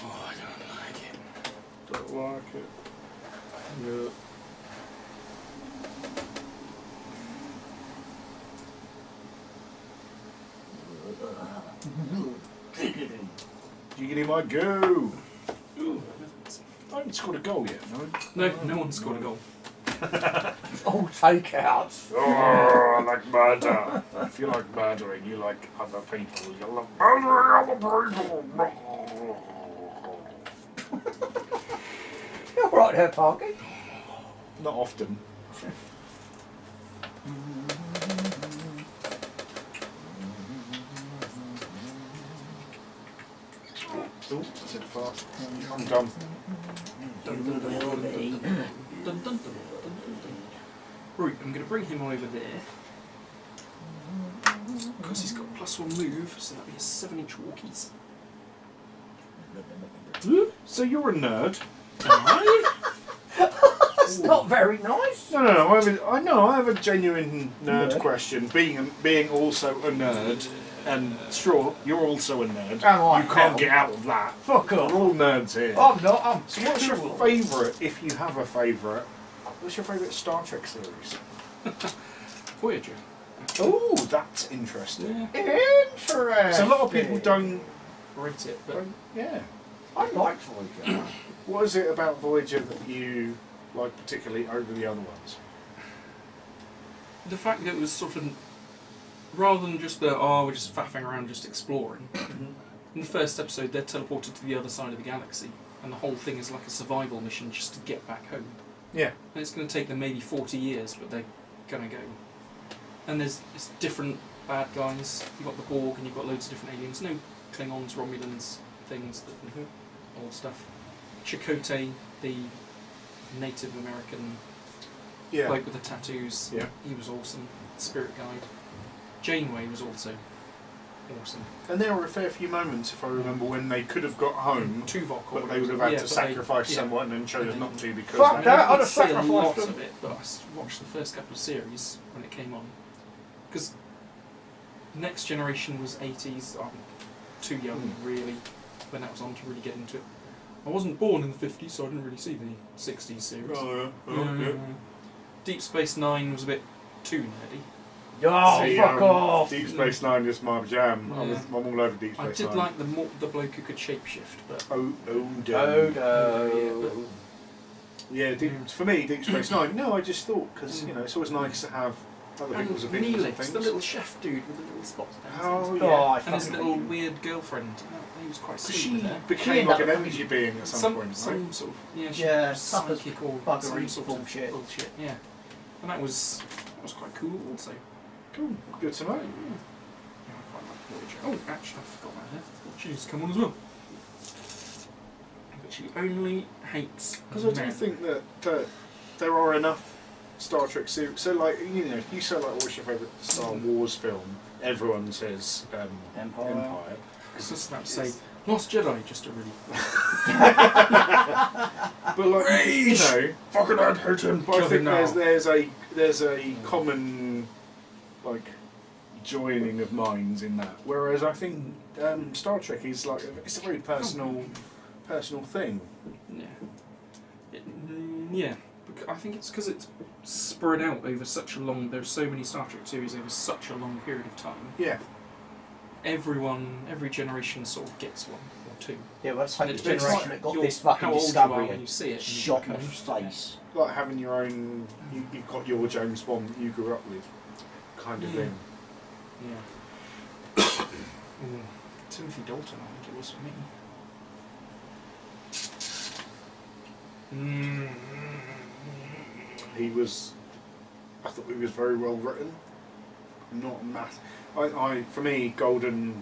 Oh, I don't like it. Don't like it. No. Giggity my go! Ooh. I haven't scored a goal yet, no? No one scored a goal. Oh, takeouts. Oh, I like murder. If you like murdering, you like other people. You love murdering other people. You're right there, Parker. Not often. Oh, that's it fart. I'm done. Dun, dun, dun, dun, dun, dun, dun, dun, dun, dun. Right, I'm going to bring him over there. Because he's got +1 move, so that'll be a 7-inch walkies. So you're a nerd? That's not very nice. No. I have a genuine nerd question. Being also a nerd, and sure, you're also a nerd. Am I You can't now? get out of that. Fuck We're off. all nerds here. I'm not. I'm So what's your cool. favourite, if you have a favourite, what's your favourite Star Trek series? Voyager. Oh, that's interesting. Yeah. Interesting. So a lot of people don't. Rate it, but Yeah. I like Voyager. What is it about Voyager that you like particularly over the other ones? the fact that it was sort of, rather than just we're just faffing around just exploring, in the first episode they're teleported to the other side of the galaxy and the whole thing is like a survival mission just to get back home. Yeah. And it's going to take them maybe 40 years, but they're going to go. And it's different bad guys. You've got the Borg and you've got loads of different aliens. No Klingons, Romulans, things, all stuff. Chakotay, the Native American Yeah. bloke with the tattoos, Yeah. he was awesome. Spirit Guide. Janeway was also awesome. And there were a fair few moments, if I remember, when they could have got home, Tuvok, but they would have had yeah, to but sacrifice they, someone and chose not to because Fuck they- that. I'd I have didn't see a sacrificed lot them. of it, but I watched the first couple of series when it came on. Because Next Generation was 80s. I'm too young, really, when that was on to really get into it. I wasn't born in the 50s, so I didn't really see the 60s series. Deep Space Nine was a bit too nerdy. Oh, See, fuck off. Deep Space Nine is my jam. Yeah. I'm all over Deep Space I did Nine. like the bloke who could shapeshift, but Odo. Yeah, for me, Deep Space Nine. No, I just thought because it's always nice to have other and people's opinions on Neelix, things. the little chef dude with the little spots down his Oh head. yeah, Oh, I And his fucking little hate him. weird girlfriend. He was quite because sweet she with her. became like an Yeah, energy being at some point, right? Some sort of Yeah, psychic or buggery some sort bullshit. of bullshit. Yeah, and that was quite cool also. Cool, good to know. Yeah, I quite like Voyager. Oh, actually, I forgot about her. She's come on as well. But she only hates Because I do men. think that there are enough Star Trek series. So, like, you say, like, what's your favourite Star Wars film? Everyone says Empire. Empire. I was just about to say, Lost Jedi, just a really... But like, you know, Fucking I'd hurt him. but I think there's a common like joining of minds in that. Whereas I think Star Trek is like it's a very personal thing. Yeah. Yeah. I think it's because it's spread out over such a long... There's so many Star Trek series over such a long period of time. Yeah. Every generation sort of gets one or two. Yeah, well, let's hope And the it depends generation that got this how fucking old you are discovery when you see it. and you shot in the go, face. Like having your own, you've got your James Bond that you grew up with, kind of thing. Yeah. Timothy Dalton, I think it was for me. He was, I thought he was very well written. Not mass. For me, Goldfinger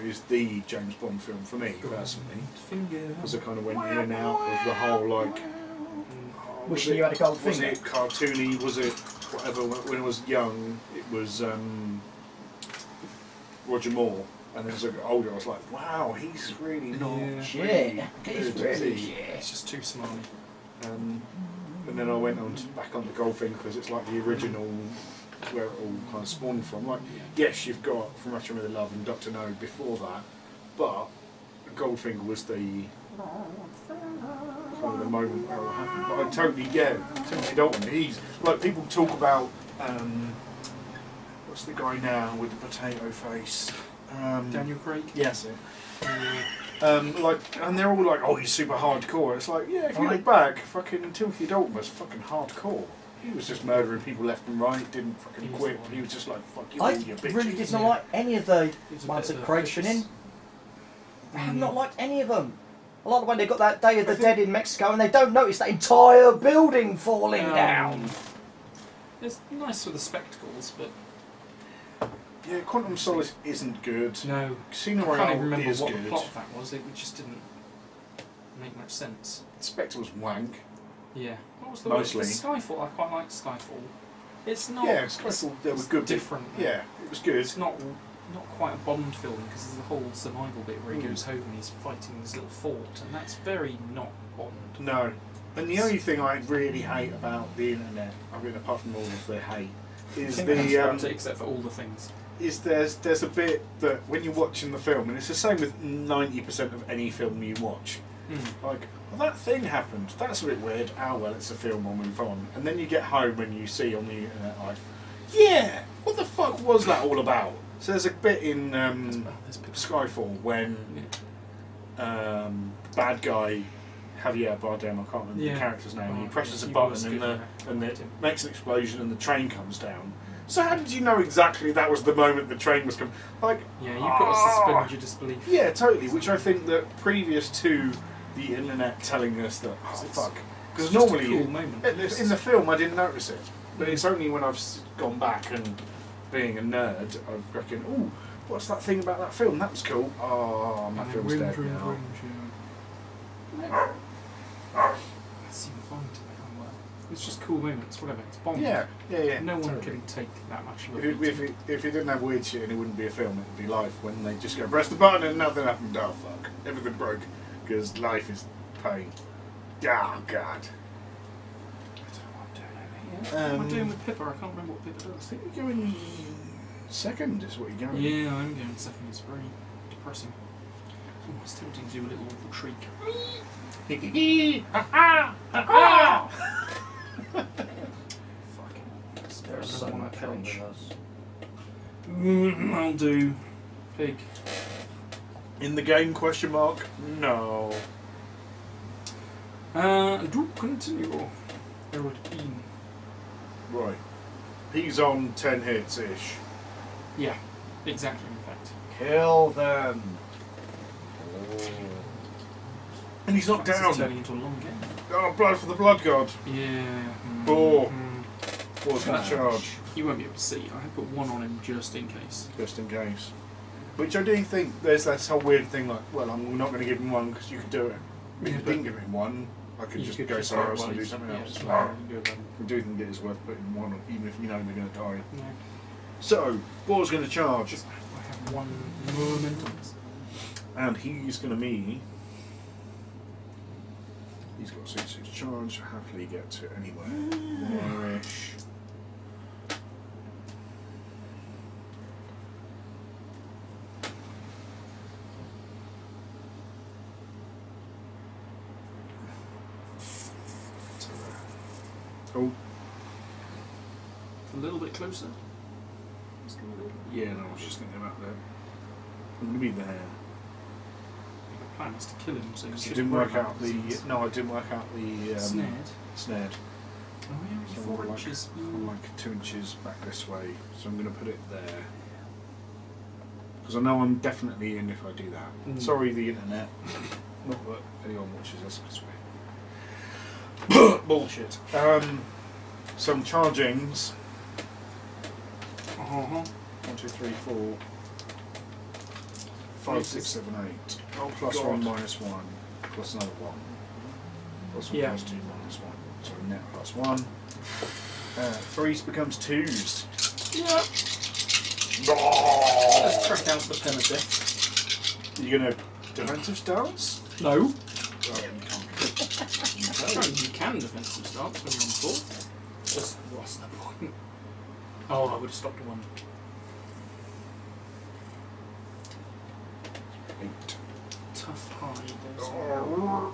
is the James Bond film for me personally. Because I kind of went in and out of the whole like. Wishing you had a gold Was finger. it cartoony? Was it whatever? When I was young, it was Roger Moore, and then as I got older, I was like, wow, he's really not. Yeah. Shit. Really He's good, really is he? shit. It's just too smarmy. And then I went on back onto Goldfinger because it's like the original where it all kind of spawned from. Like, yes, you've got From Russia with Love and Dr. No before that, but Goldfinger was the kind of the moment where it all happened. But I totally get Timothy Dalton. He's like, people talk about what's the guy now with the potato face? Daniel Craig? Yes. And they're all like, oh, he's super hardcore. It's like, yeah, if you look back, fucking Timothy Dalton was fucking hardcore. He was just murdering people left and right, didn't fucking quit. He was just like, fuck you, I you bitches. really did not like any of the He's a ones bit that of a Craig's been in. vicious- I have not liked any of them. I like the one they got that Day of the Dead in Mexico and they don't notice that entire building falling down. It's nice for the spectacles, but Yeah, Quantum of Solace isn't good. no. Casino I can't even Royale remember is what good. the plot of that was. It just didn't make much sense. Spectre was wank. Yeah. What was the Mostly. word? Skyfall. I quite like Skyfall. It's not. Yeah, Skyfall, there was good. Different. Yeah, it was good. It's not quite a Bond film because there's a whole survival bit where he goes home and he's fighting this little fort, and that's very not Bond. No. And the only thing I really hate about the internet, I mean, apart from all of the hate, is except for all the things. is there's a bit that when you're watching the film, and it's the same with 90% of any film you watch, like, well, that thing happened, that's a bit weird, well, it's a film, I'll move on. And then you get home and you see on the internet, like, yeah, what the fuck was that all about? So there's a bit in Skyfall when bad guy Javier Bardem, I can't remember the character's name, he presses a button and it makes an explosion and the train comes down. So how did you know exactly that was the moment the train was coming? Like, yeah, you've got to suspend your disbelief. Yeah, totally. Which I think that previous to the internet telling us that, oh fuck, because normally cool moment. in the film I didn't notice it, but it's only when I've gone back and being a nerd, I've reckoned, ooh, what's that thing about that film? That was cool. Oh, my film's dead now. It's fine to me. It's just cool moments, whatever. It's Bond. Yeah. No one totally. can take that much of If it didn't have weird shit, and it wouldn't be a film. It would be life. When they just go press the button and nothing happened. Oh fuck, everything broke because life is pain. Oh god. I don't know what I'm doing with Pippa? I can't remember what Pippa I does. think you're going second. Is what you're going. Yeah, I'm going second. It's very depressing. Oh, it's tempting to do a little shriek. Fucking. There's so much wrong with us. I'll do pig. In the game? Question mark. No. Do continue. Harold Bean. Right. He's on 10 hits ish. Yeah, exactly. In fact. Kill them. And he's not This down. is turning into a long game. Oh, blood for the blood god. Yeah. Boar. Boar's going to charge. You won't be able to see. I have put one on him just in case. Just in case. Which I do think there's this whole weird thing like, well, I'm not going to give him one because you could do it. If Yeah, you didn't give him one, I could just go somewhere else and do something else. I do think it is worth putting one on, even if you know they're going to die. Yeah. So, Boar's going to charge. I have one momentum. And he's going to be. He's got 6 charge, happily get to anywhere. There-ish. Oh. A little bit closer. Yeah, no, I was just thinking about that. I'm going to be there. The plan is to kill him, so you Because it didn't work out the. No, I didn't work out the. snared. Snared. Oh yeah, So 4 I'm like, inches. I'm like 2 inches back this way, so I'm going to put it there. Because I know I'm definitely in if I do that. Mm. Sorry, the internet. Not that anyone watches us this way. Bullshit. Some chargings. 1, 2, 3, 4, 5, 6, 7, 8. Oh, Plus God. 1, minus 1, plus another 1. Plus 1, Yeah. plus 2, minus 1. So net plus 1. 3s becomes 2s. Yeah. Let's track out the pen of death. You're going to defensive stance? No. Oh, you can't. You can defensive stance when you're on 4. Just what's the point? Oh, I would have stopped at 1. 8. Tough hide.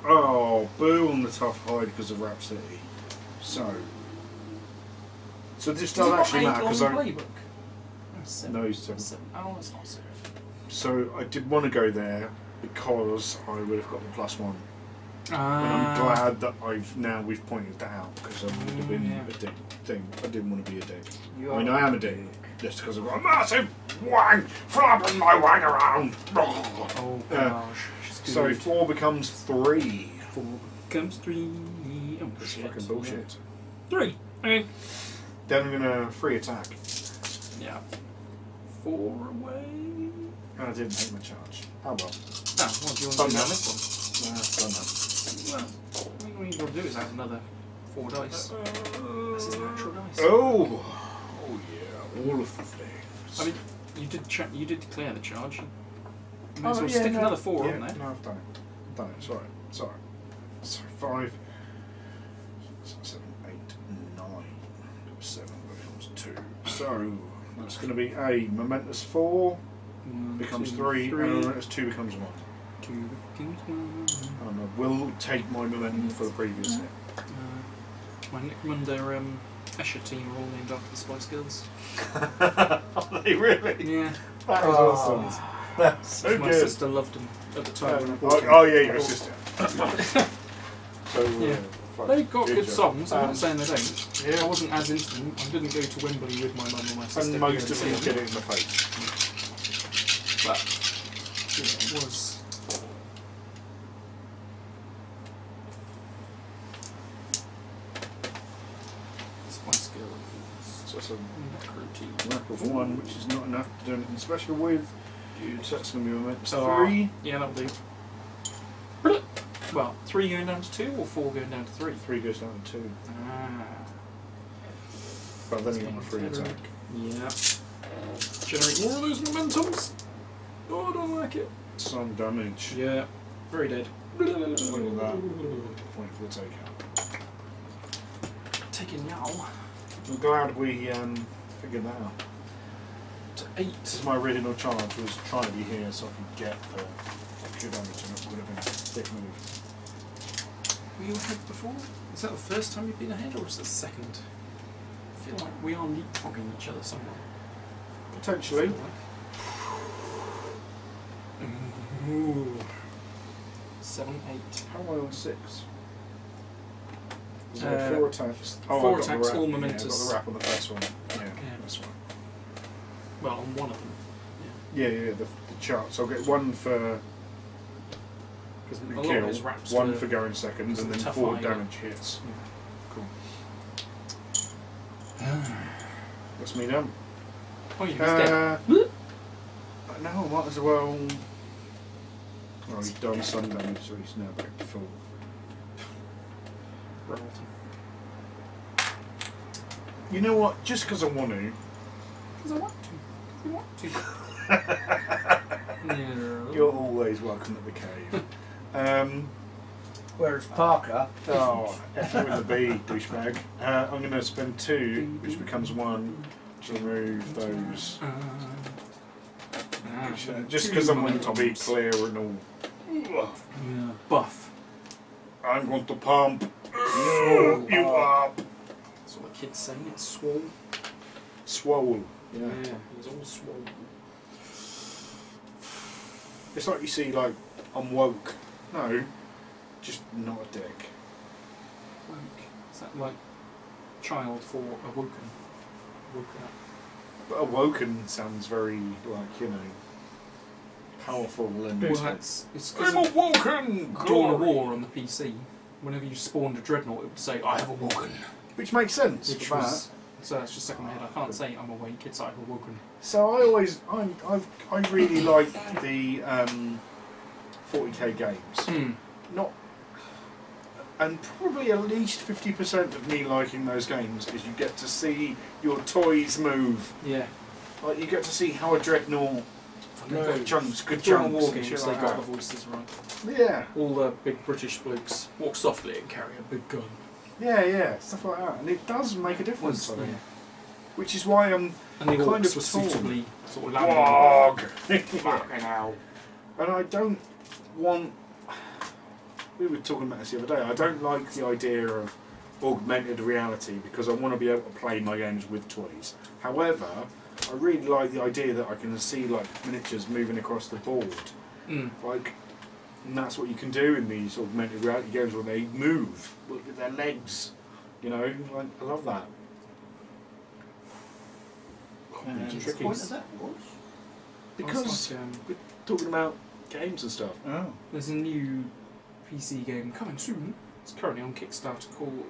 Oh, boo on the tough hide because of Rhapsody. So this does actually matter because I. playbook. Oh, 7. No, 7. 7. Oh, that's not 7. So I did want to go there because I would have got the +1. And I'm glad that we've pointed that out because I would have been yeah. a dick thing. I didn't want to be a dick. You I mean, are I am a dick just because I've got a massive wang flapping my wang around. Oh gosh. So 4 becomes 3. 4 becomes 3. Oh, That's shit. fucking bullshit. 3. Okay. Then I'm gonna free attack. Yeah. 4 away. And I didn't take my charge. Oh well. Oh, what do you want to Done do now. on this Nah, done that. one? Well, I think all you've got to do is add another 4 dice. This is natural dice. Oh yeah, all of the things. I mean, you did declare the charge. You may as well stick another 4 yeah, on there. No, I've done it. I've done it. Sorry. So 5, 6, 7, 8, 9. 7 becomes 2. So that's going to be a momentous 4 becomes 3, and a momentous 2 becomes 1. 2 becomes 1. And I will take my momentum for the previous hit. My Necromunda Escher team are all named after the Spice Girls. Are they really? Yeah. That is awesome. That's so My good. sister loved them at the time. when I bought them. Oh yeah, your sister. So Yeah. fuck, They've got good job. songs, I'm not saying they don't. Yeah. I wasn't as into them. I didn't go to Wembley with my mum or my sister. And most to of go them and get see it in the face. But yeah, it was. Spice Girls. So that's a Necro team. rack of 1, which is not enough to do anything special with. So that's going to be a momentous Oh, 3. Yeah, that'll do. Well, 3 going down to 2 or 4 going down to 3? 3 goes down to 2. Ah. But then you got a free attack. Yeah. Generate more of those momentums. Oh, I don't like it. Some damage. Yeah. Very dead. Look at that. Point for the takeout. Taking now I'm glad we figured that out. to 8. This is my original charge, was trying to be here so I could get the extra damage, and it would have been a dick move. Were you ahead before? Is that the first time you've been ahead, or is it the second? I feel like we are leapfrogging each other somewhere. Potentially. Ooh. 7, 8. How am I on 6? Is Uh, there 4 attacks? Oh, 4 I've got the attacks, wrap. all Yeah, I've momentous. got the wrap on the first one. Yeah, that's one. Well, on one of them. Yeah, the chart. So I'll get 1 for Because the a lot of kill, those wraps 1 were- for going seconds, and then tough 4 hide. damage hits. Yeah. Cool. That's me done. Oh, you was dead. No, I might as well. Oh, he's done some damage, so he's now back to full. Right. You know what? Just because I want to. Because I want to. I want to. You're You're always welcome at the cave. Whereas Parker. Oh, F you in the B, douchebag. I'm going to spend 2, which becomes 1, to remove those. Just because I want to be clear and all. Yeah. Buff. I'm going to pump you up. That's what the kids say. It's swole. Swole. Yeah, he's all swole. It's like you see, like, I'm woke. No, just not a dick. Woke. Is that like child for awoken? Woken up. But awoken sounds very, like, you know, powerful and... Well, it's I'm awoken! Dawn of War on the PC. Whenever you spawned a dreadnought, it would say, I have awoken. Which makes sense. Which for was... that. So it's just stuck in my head. I can't say I'm awake, it's I've awoken. So I really like the 40k games. Not, and probably at least 50% of me liking those games is you get to see your toys move. Yeah. Like you get to see how a dreadnought chunks, good Dawn of chunks. War games, they got the voices right. Yeah. All the big British blokes walk softly and carry a big gun. Yeah, stuff like that, and it does make a difference. I think. Yeah. Which is why I'm And the kind orcs of were suitably sort of Wog. Fucking hell. And I don't want. We were talking about this the other day. I don't like the idea of augmented reality because I want to be able to play my games with toys. However, I really like the idea that I can see like miniatures moving across the board. Like, and that's what you can do in these augmented reality games when they move with their legs. You know, like, I love that. And It's the tricky. point of that was? Because like, we're talking about games and stuff. Oh. there's a new PC game coming soon. It's currently on Kickstarter called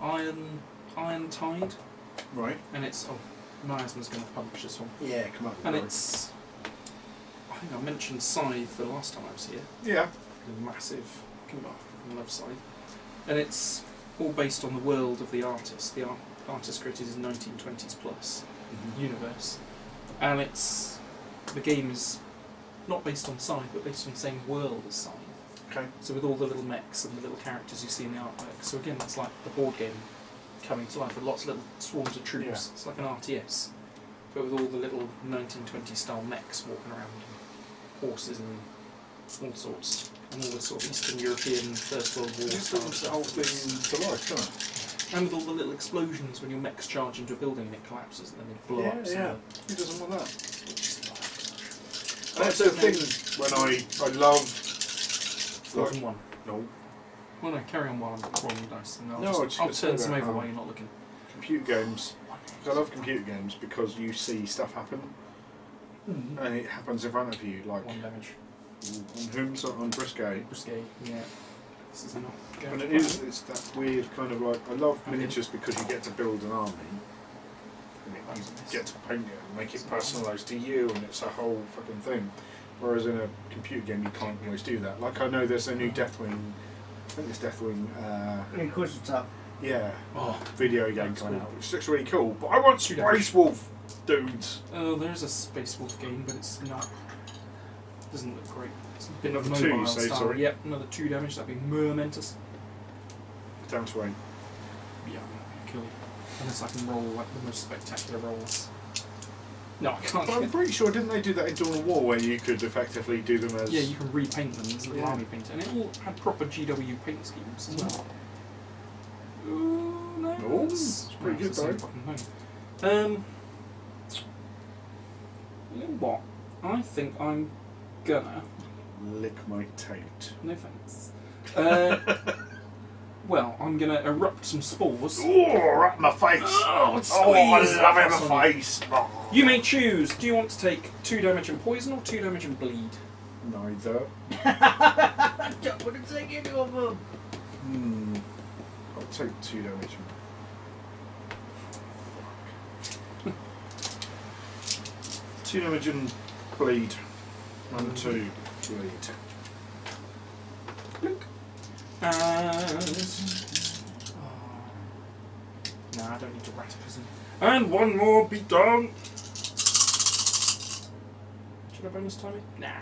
Iron Tide, Right. and it's my husband's going to publish this one, Yeah, come on. and it's I think I mentioned Scythe the last time I was here. Yeah. A massive, I love Scythe, and it's all based on the world of the artist. The artist created his 1920s plus universe, and the game is not based on Scythe, but based on the same world as Scythe. Okay. So with all the little mechs and the little characters you see in the artwork. So again, it's like the board game coming to life with lots of little swarms of troops. Yeah. It's like an RTS, but with all the little 1920s style mechs walking around, and horses and all sorts, and all the sort of Eastern European First World War This style brings the stuff. whole thing to life, doesn't it? And with all the little explosions when your mechs charge into a building and it collapses and then they blow up. Yeah. Who doesn't want that? So That's the thing when I love. Frozen one. No. Well, no, carry on while I'm rolling the dice, and No, I just I'll gonna turn say some that, over while you're not looking. Computer games. I love computer games because you see stuff happen, and it happens in front of you. Like 1 damage. on Whom's on Briscoe. Briscoe, yeah. This is not going And to it is. It's that weird kind of like. I love miniatures because you get to build an army. And you get to paint it and make it personalised to you, and it's a whole fucking thing. Whereas in a computer game, you can't always do that. Like I know there's a new Deathwing. I think it's Deathwing. Inquisitor. Yeah. Oh, Video game that's coming cool. out, which looks really cool. But I want Two Space Wolf, dudes. oh, there is a Space Wolf game, but it's not. Doesn't look great. It's a bit Another of 2, you mobile say, style. sorry? Yep, another 2 damage. That'd be momentous. Down to 8. Yeah, I'm not gonna kill you unless I can roll like the most spectacular rolls. No, I can't. But I'm pretty sure, didn't they do that in Dawn of War, where you could effectively do them as... Yeah, you can repaint them as little Yeah. army paint, and it all had proper GW paint schemes as well. Ooh, no, Oh, it's pretty good the same though. fucking thing. You know what? I think I'm gonna. Lick my taint. No thanks. Well, I'm gonna erupt some spores. Oh, right in my face! Oh, it's Oh, I squeezed. love it in my face! Oh. You may choose. Do you want to take 2 damage and poison or 2 damage and bleed? Neither. I don't want to take any of them. I'll take 2 damage. Fuck. 2 damage and bleed. 1, 2, bleed. Look. And... Nah, I don't need to Rataclism. And 1 more beat down. Should I bonus time it? Nah.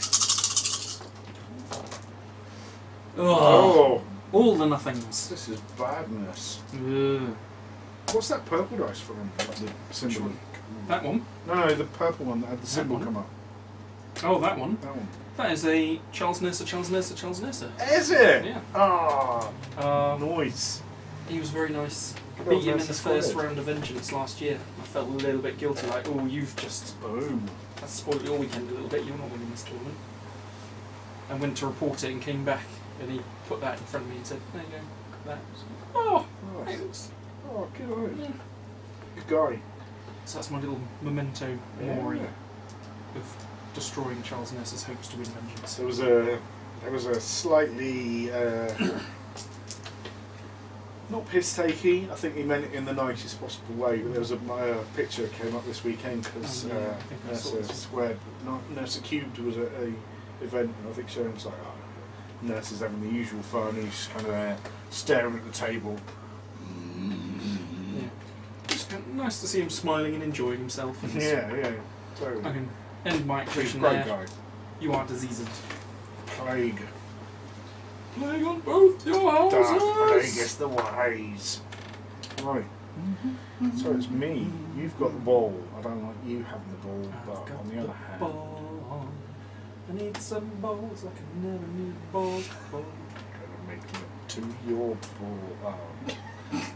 Oh, all the nothings. This is badness. Ugh. What's that purple dice from? Like the symbol. That one? No, the purple one that had the symbol one? come up. Oh, that one. That one. That is a Charles Nurser. Is it? Yeah. Ah, Nice. He was very nice. I Well, beat him in the that's first good. round of Vengeance last year. I felt a little bit guilty, like, oh, you've just boom. that's spoiled your weekend a little bit. You're not winning this tournament. And went to report it and came back, and he put that in front of me and said, "There you go, that." Oh, Nice. thanks. Oh, good. Yeah. Good guy. So that's my little memento mori Yeah. of destroying Charles Nurse's hopes to win Vengeance. There was a slightly not piss takey. I think he meant it in the nicest possible way. But there was a picture that came up this weekend because Oh, yeah, I think I saw Nurser this. Squared, Nurser Cubed was at a event, and I think Sharon was like, "Oh, Nurser's having the usual fun." He's just kind of there staring at the table. Yeah. Just nice to see him smiling and enjoying himself. And Yeah. I Totally. can end my He's a activation great there. guy. You are diseased. Plague. Plague on both your Darth houses. Plagueis the Wise. Right. So it's me. You've got the ball. I don't like you having the ball, I've but got on the other hand, ball. I need some balls like I never need balls before. gonna make it to your ball.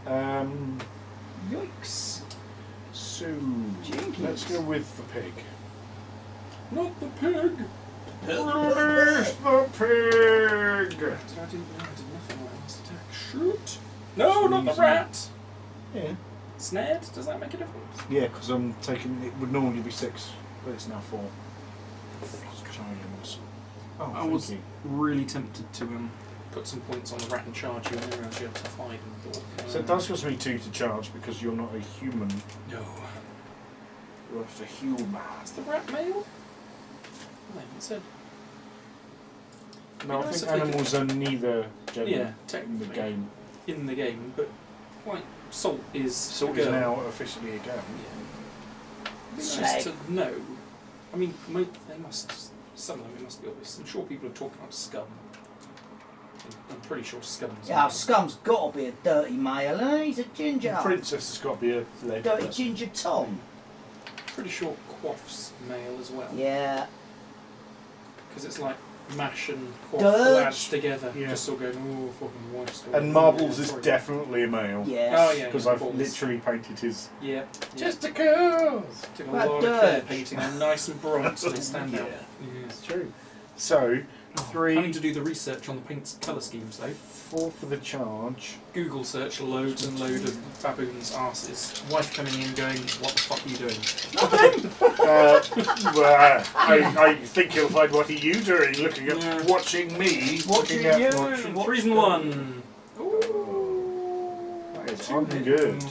Oh. Yikes. So Jinkies. let's go with the pig. Not the pig. Release the pig. Did I do nothing like last attack? Shoot. No, not the Easy. rat. Yeah. Snared? Does that make a difference? Yeah, because I'm taking. It would normally be 6, but it's now 4. Oh, I was really tempted to put some points on the rat and charge you, and then realised you had tough hide and thought. So it does cost me 2 to charge because you're not a human. No. You're just a human. Is the rat male? I haven't said. No, I Nice think if they animals are neither gender Yeah, in the technically. game. In the game, but like Salt is Salt a is girl. now officially a girl. Yeah. It'd be Slag. nice to know. I mean, they must. Some of them it must be obvious. I'm sure people are talking about Scum. I'm pretty sure Scum's. Yeah, male. Scum's got to be a dirty male, and he's a ginger. The princess has got to be a lady. Dirty ginger Tom. Pretty sure Quaff's male as well. Yeah. Because it's like Mash and Quaff Dirge. lads together, Yeah. just all going, oh, fucking wife's got And Marbles is definitely a male. Yeah. Oh yeah. Because yeah, I've Marbles. literally painted his. Yeah. Testicles! Took a That lot of care Dirge. painting them nice and bright so they stand out. Yeah, it's true. So, I 3, need to do the research on the paint colour schemes though. 4 for the charge. Google search loads and load of baboons' arses. Wife coming in going, what the fuck are you doing? Well, I think you'll find what are you doing looking at Yeah. watching me. Watching looking at you. watching- 3 and 1. That is good.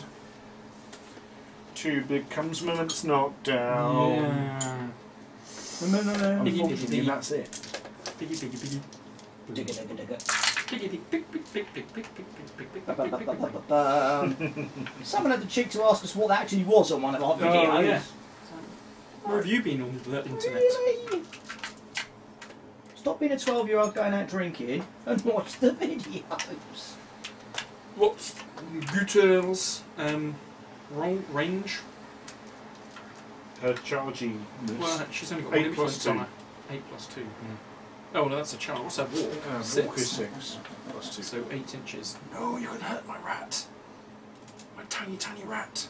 2 big comes moments knocked down. Yeah. Unfortunately, that's it. Piggy, piggy, piggy. Digga, digga, digga. Piggy, pig, pig, pig, pig, pig, pig, pig, pig, pig, pig, pig, pig, pig, pig. Someone had the cheek to ask us what that actually was on one of our videos. Oh, yeah. Where have you been on the internet? Really? Stop being a 12-year-old going out drinking and watch the videos. What's Guterres range? Her chargy. Well, she's only got 8 one plus influence on her. 8 plus 2. Oh, no, that's a charge. What's that walk? Walk is 6 plus 2. So 8 inches. No, you can hurt my rat. My tiny, tiny rat.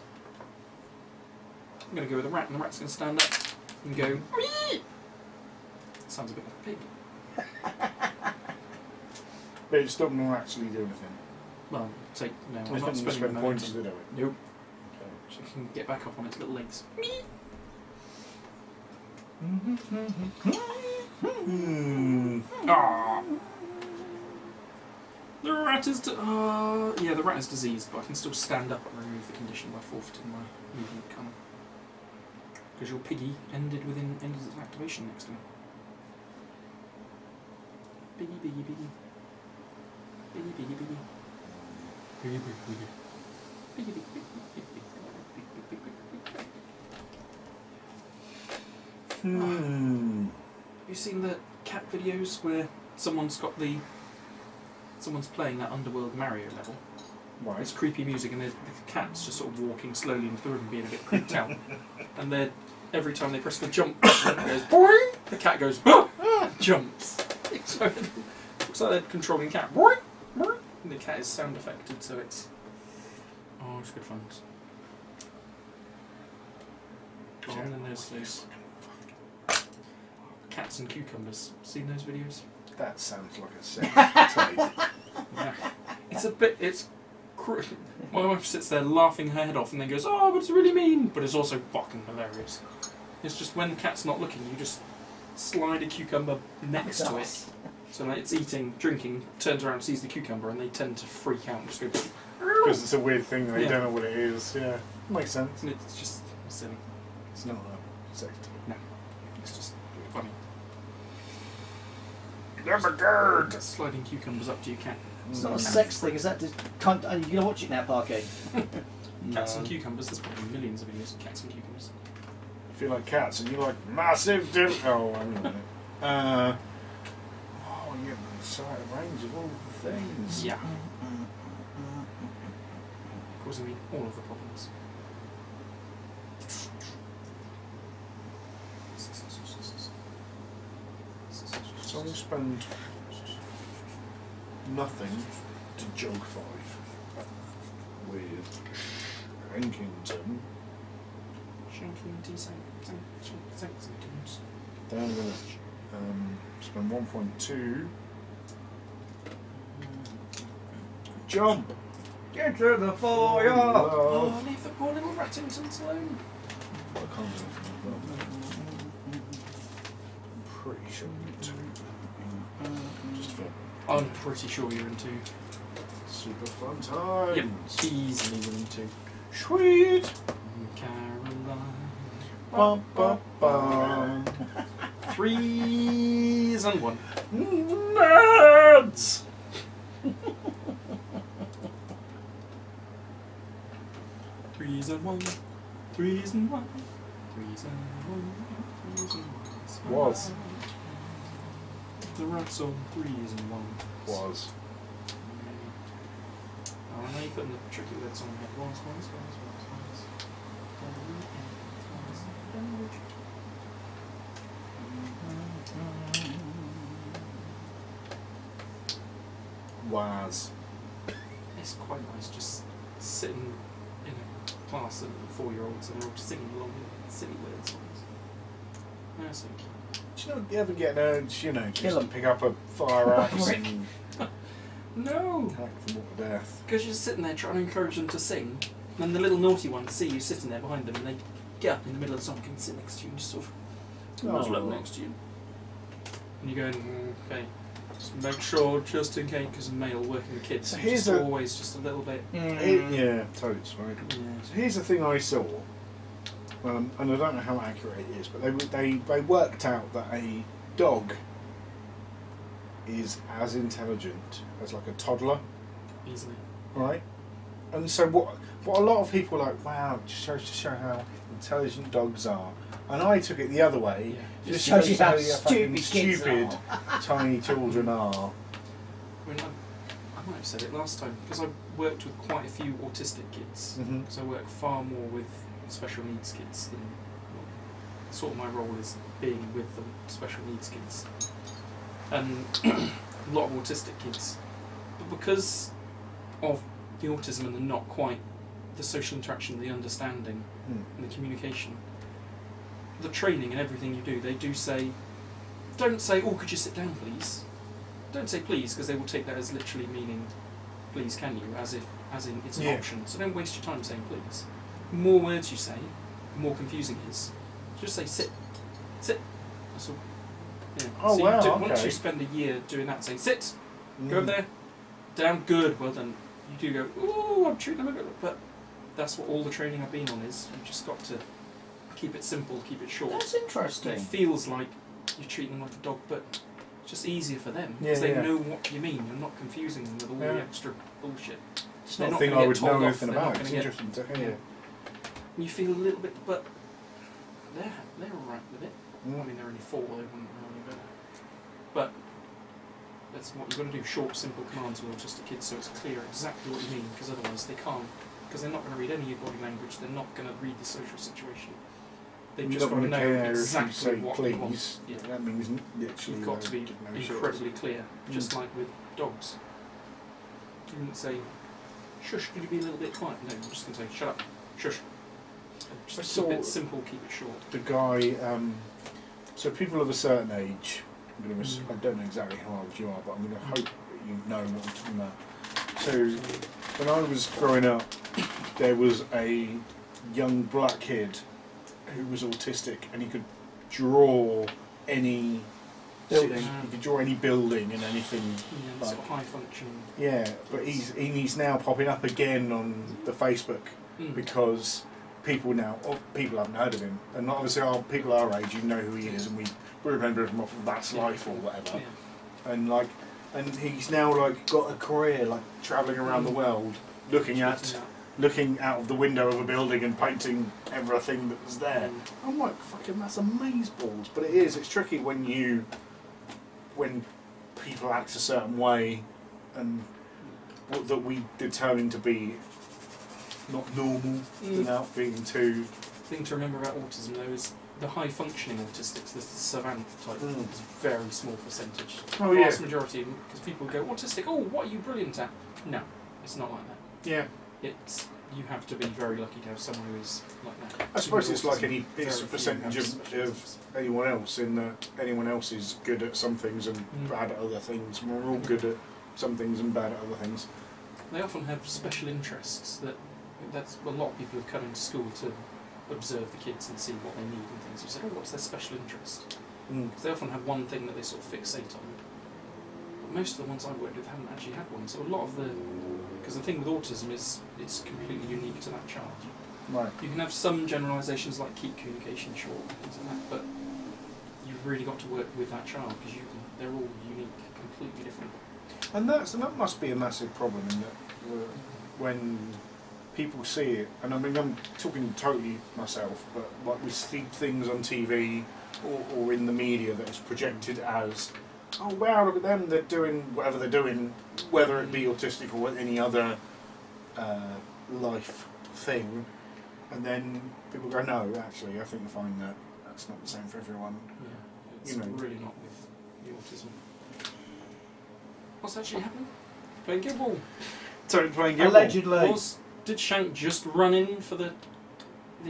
I'm going to go with the rat, and the rat's going to stand up and go, "Wee!" Sounds a bit like a pig. But it's not going to actually do anything. Well, take no. It's I'm not not going to spending spend the points to momentum. do it. Nope. She can get back up on its little legs. Ah. The rat is. Yeah, the rat is diseased, but I can still stand up and remove the condition by forfeiting my movement colour. Because your piggy ended its activation next to me. Piggy, piggy, piggy. Piggy, piggy, piggy. Piggy, piggy, piggy. Piggy, piggy, piggy, piggy, piggy, piggy, piggy, piggy. Have you seen the cat videos where someone's got the someone's playing that Underworld Mario level. Right. It's creepy music, and the cat's just sort of walking slowly into the room, being a bit creeped out. And then every time they press the jump button, it goes boing. The cat goes and jumps. So it looks like they're controlling the cat. Boing, boing. And the cat is sound affected, so it's it's good fun. Oh, and then there's those cats and cucumbers. Seen those videos? That sounds like a sex tape. Yeah. It's a bit. My wife sits there laughing her head off and then goes, "Oh, but it's really mean," but it's also fucking hilarious. It's just when the cat's not looking, you just slide a cucumber next to it. So like it's eating, drinking, turns around, sees the cucumber, and they tend to freak out and just go. Because it's a weird thing, they don't know what it is. Yeah, makes sense. And it's just silly. It's not a sex tape. No, it's just funny. Never good. Sliding cucumbers up to your cat. It's not a sex thing, is that just... You're going to watch it now, Parquet? Cats and cucumbers, there's probably millions of videos of cats and cucumbers. If you like cats and you like massive oh, hang on a minute. Oh, yeah, it's a range of all the things. Yeah. Causing me all of the problems. So I'll spend nothing to jog 5 with Shankington. Then I'm going to spend 1.2. Jump! Get to the fire! Oh, leave the poor little Rattingtons alone. I can't do it from above. I'm pretty sure just for I'm pretty sure you're into. super fun time. Yep, easily you're into. Sweet! Caroline. Bum, bum, bum. 3s and 1. Nerds! Threes and 1. 3s and 1. 3s and 1. 3s and 1. Was. The rat song 3s and 1. Was. Oh, I know you're putting the tricky words on my head. Was. Was. It's quite nice just sitting in a class of 4-year-olds and they're all singing along with silly weird songs. That's so cute. Do you ever get an urge, just Kill 'em. to pick up a fire axe and No! hack them all to death? Because you're just sitting there trying to encourage them to sing, and then the little naughty ones see you sitting there behind them and they get up in the middle of the song and sit next to you and just sort of muzzle up next to you. And you're going, okay, just make sure, just in case, because male working with kids, So so here's just a- always just a little bit. Yeah, totes, right? Yeah. So here's the thing I saw, and I don't know how accurate it is, but they worked out that a dog is as intelligent as like a toddler, Easily. right? And so what a lot of people are like, wow, just shows to show how intelligent dogs are. And I took it the other way. Yeah. Just shows you how fucking stupid kids stupid tiny children are. I mean, I might have said it last time, because I worked with quite a few autistic kids, Mhm. because I work far more with special needs kids than, well, sort of my role is being with the special needs kids. And a lot of autistic kids. But because of the autism and the not quite the social interaction, the understanding and the communication, the training and everything you do, they do say, don't say, oh, could you sit down please? Don't say please, because they will take that as literally meaning please can you, as in it's an option. So don't waste your time saying please. The more words you say, the more confusing it is. Just say sit. Sit. That's all. Yeah. Oh, so wow, you do, okay. once you spend a year doing that, saying sit, go over Mm. there, down, good, well done. You do go, ooh, I'm treating them a bit, but that's what all the training I've been on is. You've just got to keep it simple, keep it short. That's It interesting. feels like you're treating them like a dog, but it's just easier for them because Yeah, they yeah. know what you mean. You're not confusing them with all the extra bullshit. It's They're not a not thing gonna I get would told know off, anything they're not about. It's gonna get- interesting to hear. You feel a little bit, but they're all right with it. I Mm. mean, they're only 4, they wouldn't know any better. But That's what you've got to do. Short, simple commands with autistic kids, so it's clear exactly what you mean. Because otherwise, they can't. Because they're not going to read any of your body language. They're not going to read the social situation. They've just got to know exactly what they want. Yeah. That means literally. You've got to be incredibly clear, just like with dogs. You wouldn't say, "Shush, can you be a little bit quiet?" No, I'm just going to say, "Shut up, shush." Just keep it simple, keep it short. The guy, so people of a certain age, I don't know exactly how old you are, but I'm going to hope that you know what I'm talking about. So, when I was growing up, there was a young black kid who was autistic, and he could draw any building. He could draw any building and anything. Yeah, sort of high function. Yeah, but he's now popping up again on the Facebook because people haven't heard of him, and obviously people our age, you know who he is, and we remember him off of That's Life or whatever. Yeah. And he's now like got a career like travelling around the world, looking out of the window of a building and painting everything that was there. I'm like, fucking, that's amazeballs. But it's tricky when people act a certain way, and that we determine to be not normal without being too. The thing to remember about autism though is the high functioning autistics, the savant type, is a very small percentage. Oh the yeah. vast majority, because people go autistic. Oh, what are you brilliant at? No, it's not like that. Yeah. You have to be very lucky to have someone who is like that. I suppose it's like it's a percentage of anyone else, in that anyone else is good at some things and bad at other things. We're all good at some things and bad at other things. They often have special interests that's a lot of people have come into school to observe the kids and see what they need and things. You say, oh, what's their special interest? Because they often have one thing that they sort of fixate on. But most of the ones I've worked with haven't actually had one. So a lot of because the thing with autism is it's completely unique to that child. Right. You can have some generalisations like keep communication short and things like that, but you've really got to work with that child because they're all unique, completely different. And that must be a massive problem in that when people see it, and I mean I'm talking totally myself, but like we see things on TV or in the media that is projected as, oh wow, look at them, they're doing whatever they're doing, whether it be autistic or any other life thing, and then people go, no, actually I think you'll find that that's not the same for everyone. Yeah, it's really not with the autism. What's actually happening? Playing Guild Ball. So playing Guild Allegedly. Did Shank just run in for the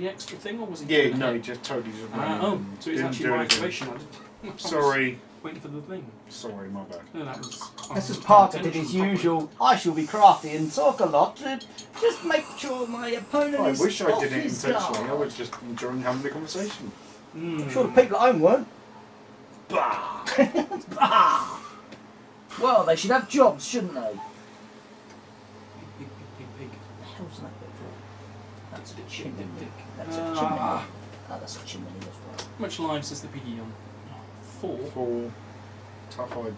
extra thing, or was he? Yeah, no, he just totally just ran in. So he's actually my activation. Sorry. Waiting for the thing. Sorry, my bad. No, that was. This is Parker did his usual. I shall be crafty and talk a lot to just make sure my opponent is I wish I off did it his intentionally. guard. I was just enjoying having the conversation. I'm sure the people at home weren't. Bah! Bah! Well, they should have jobs, shouldn't they? Pig. What the hell's that bit for? That's a chimney. Dick. That's a chimney. Oh, that's a chimney as well. How much lives is the piggy on? 4. 4. Tough idea.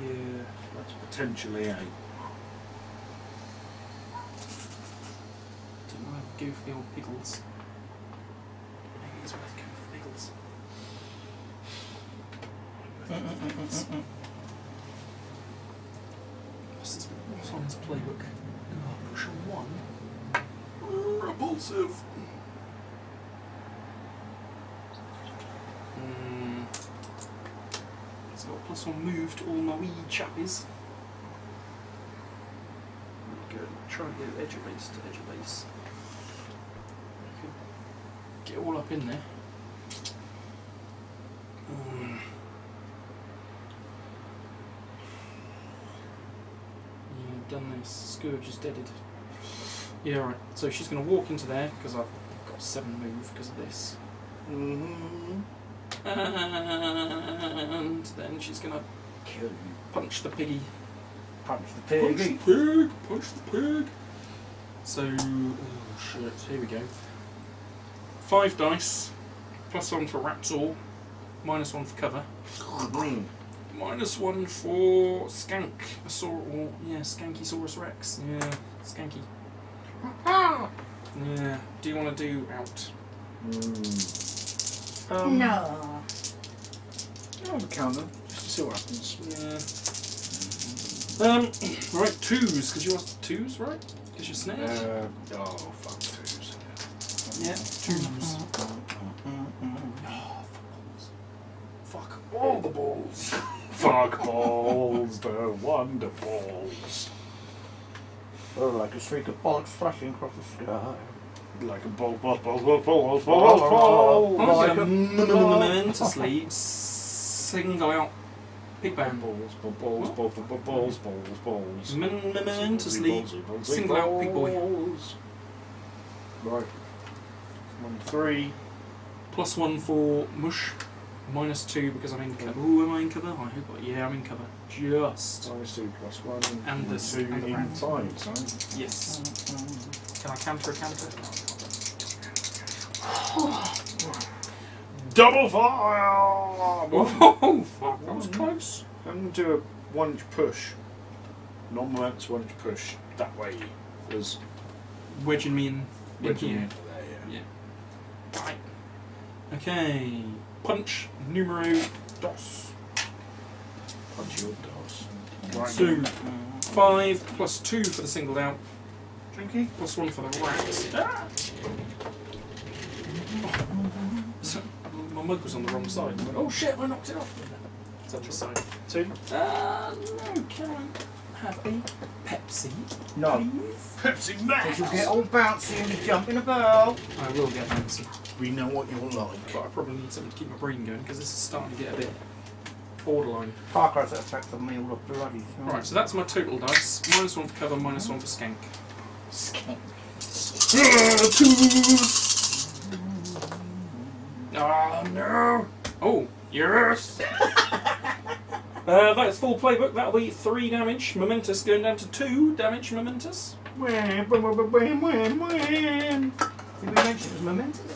Yeah. That's potentially 8. Don't want to go for the old pickles. Maybe it's worth going for the pickles. What's on his playbook? Oh, push on 1. Repulsive. It's got a +1 move to all my wee chappies. Good. Try and get edge of base to edge of base. Get all up in there. Yeah, I've done this. Scourge is deaded. Yeah, right. So she's going to walk into there because I've got 7 move because of this. And then she's going to Kill you. punch the piggy. Punch the pig. Punch the pig! Punch the pig! So, oh shit, here we go. 5 dice, +1 for Raptor, -1 for cover, -1 for Skank, Skankysaurus Rex. Yeah, Skanky. Yeah, do you want to do out? No. I'll count them, just to still happens. Yeah. Right, 2s, because you asked 2s, right? Because you're snared. Oh, fuck 2s. Yeah, 2s. Oh, fuck all the balls. Fuck balls, the wonderfuls. Oh, like a streak of bollocks flashing across the sky. Like a ball. Like a momentously single out pig bone. Balls. Momentously single out pig boy. Right. 1, 3. +1 for mush. -2 because I'm in cover. Ooh, am I in cover? I hope. Yeah, I'm in cover. Just. -2 +1. And this. 2 And the in round. 5, son. Yes. Can I counter a counter? Double fire! Oh, fuck, that was close. I'm going to do a 1-inch push. Non-momentous 1-inch push. That way was Wedging me in wedging here. into there, yeah. Right. Okay. Punch numero dos. Punch your dos. Right. So, 5 +2 for the singled out. Drinky? +1 for the rats. Ah! So, my mug was on the wrong side. I went, oh shit, I knocked it off. Is that your side? 2. No, can I have a Pepsi? No. Please? Pepsi Because Max! you'll get all bouncy and be jumping about. I will get Pepsi. We know what you're like. But I probably need something to keep my brain going because this is starting to get a bit borderline. Parker has that effect on me all the bloody. Right, so that's my total dice. -1 for cover, -1 for skank. Skank. 2s! Oh no! Oh, yes! That's full playbook. That'll be 3 damage. Momentous going down to 2 damage. Momentous. When? Did we mention it was momentum?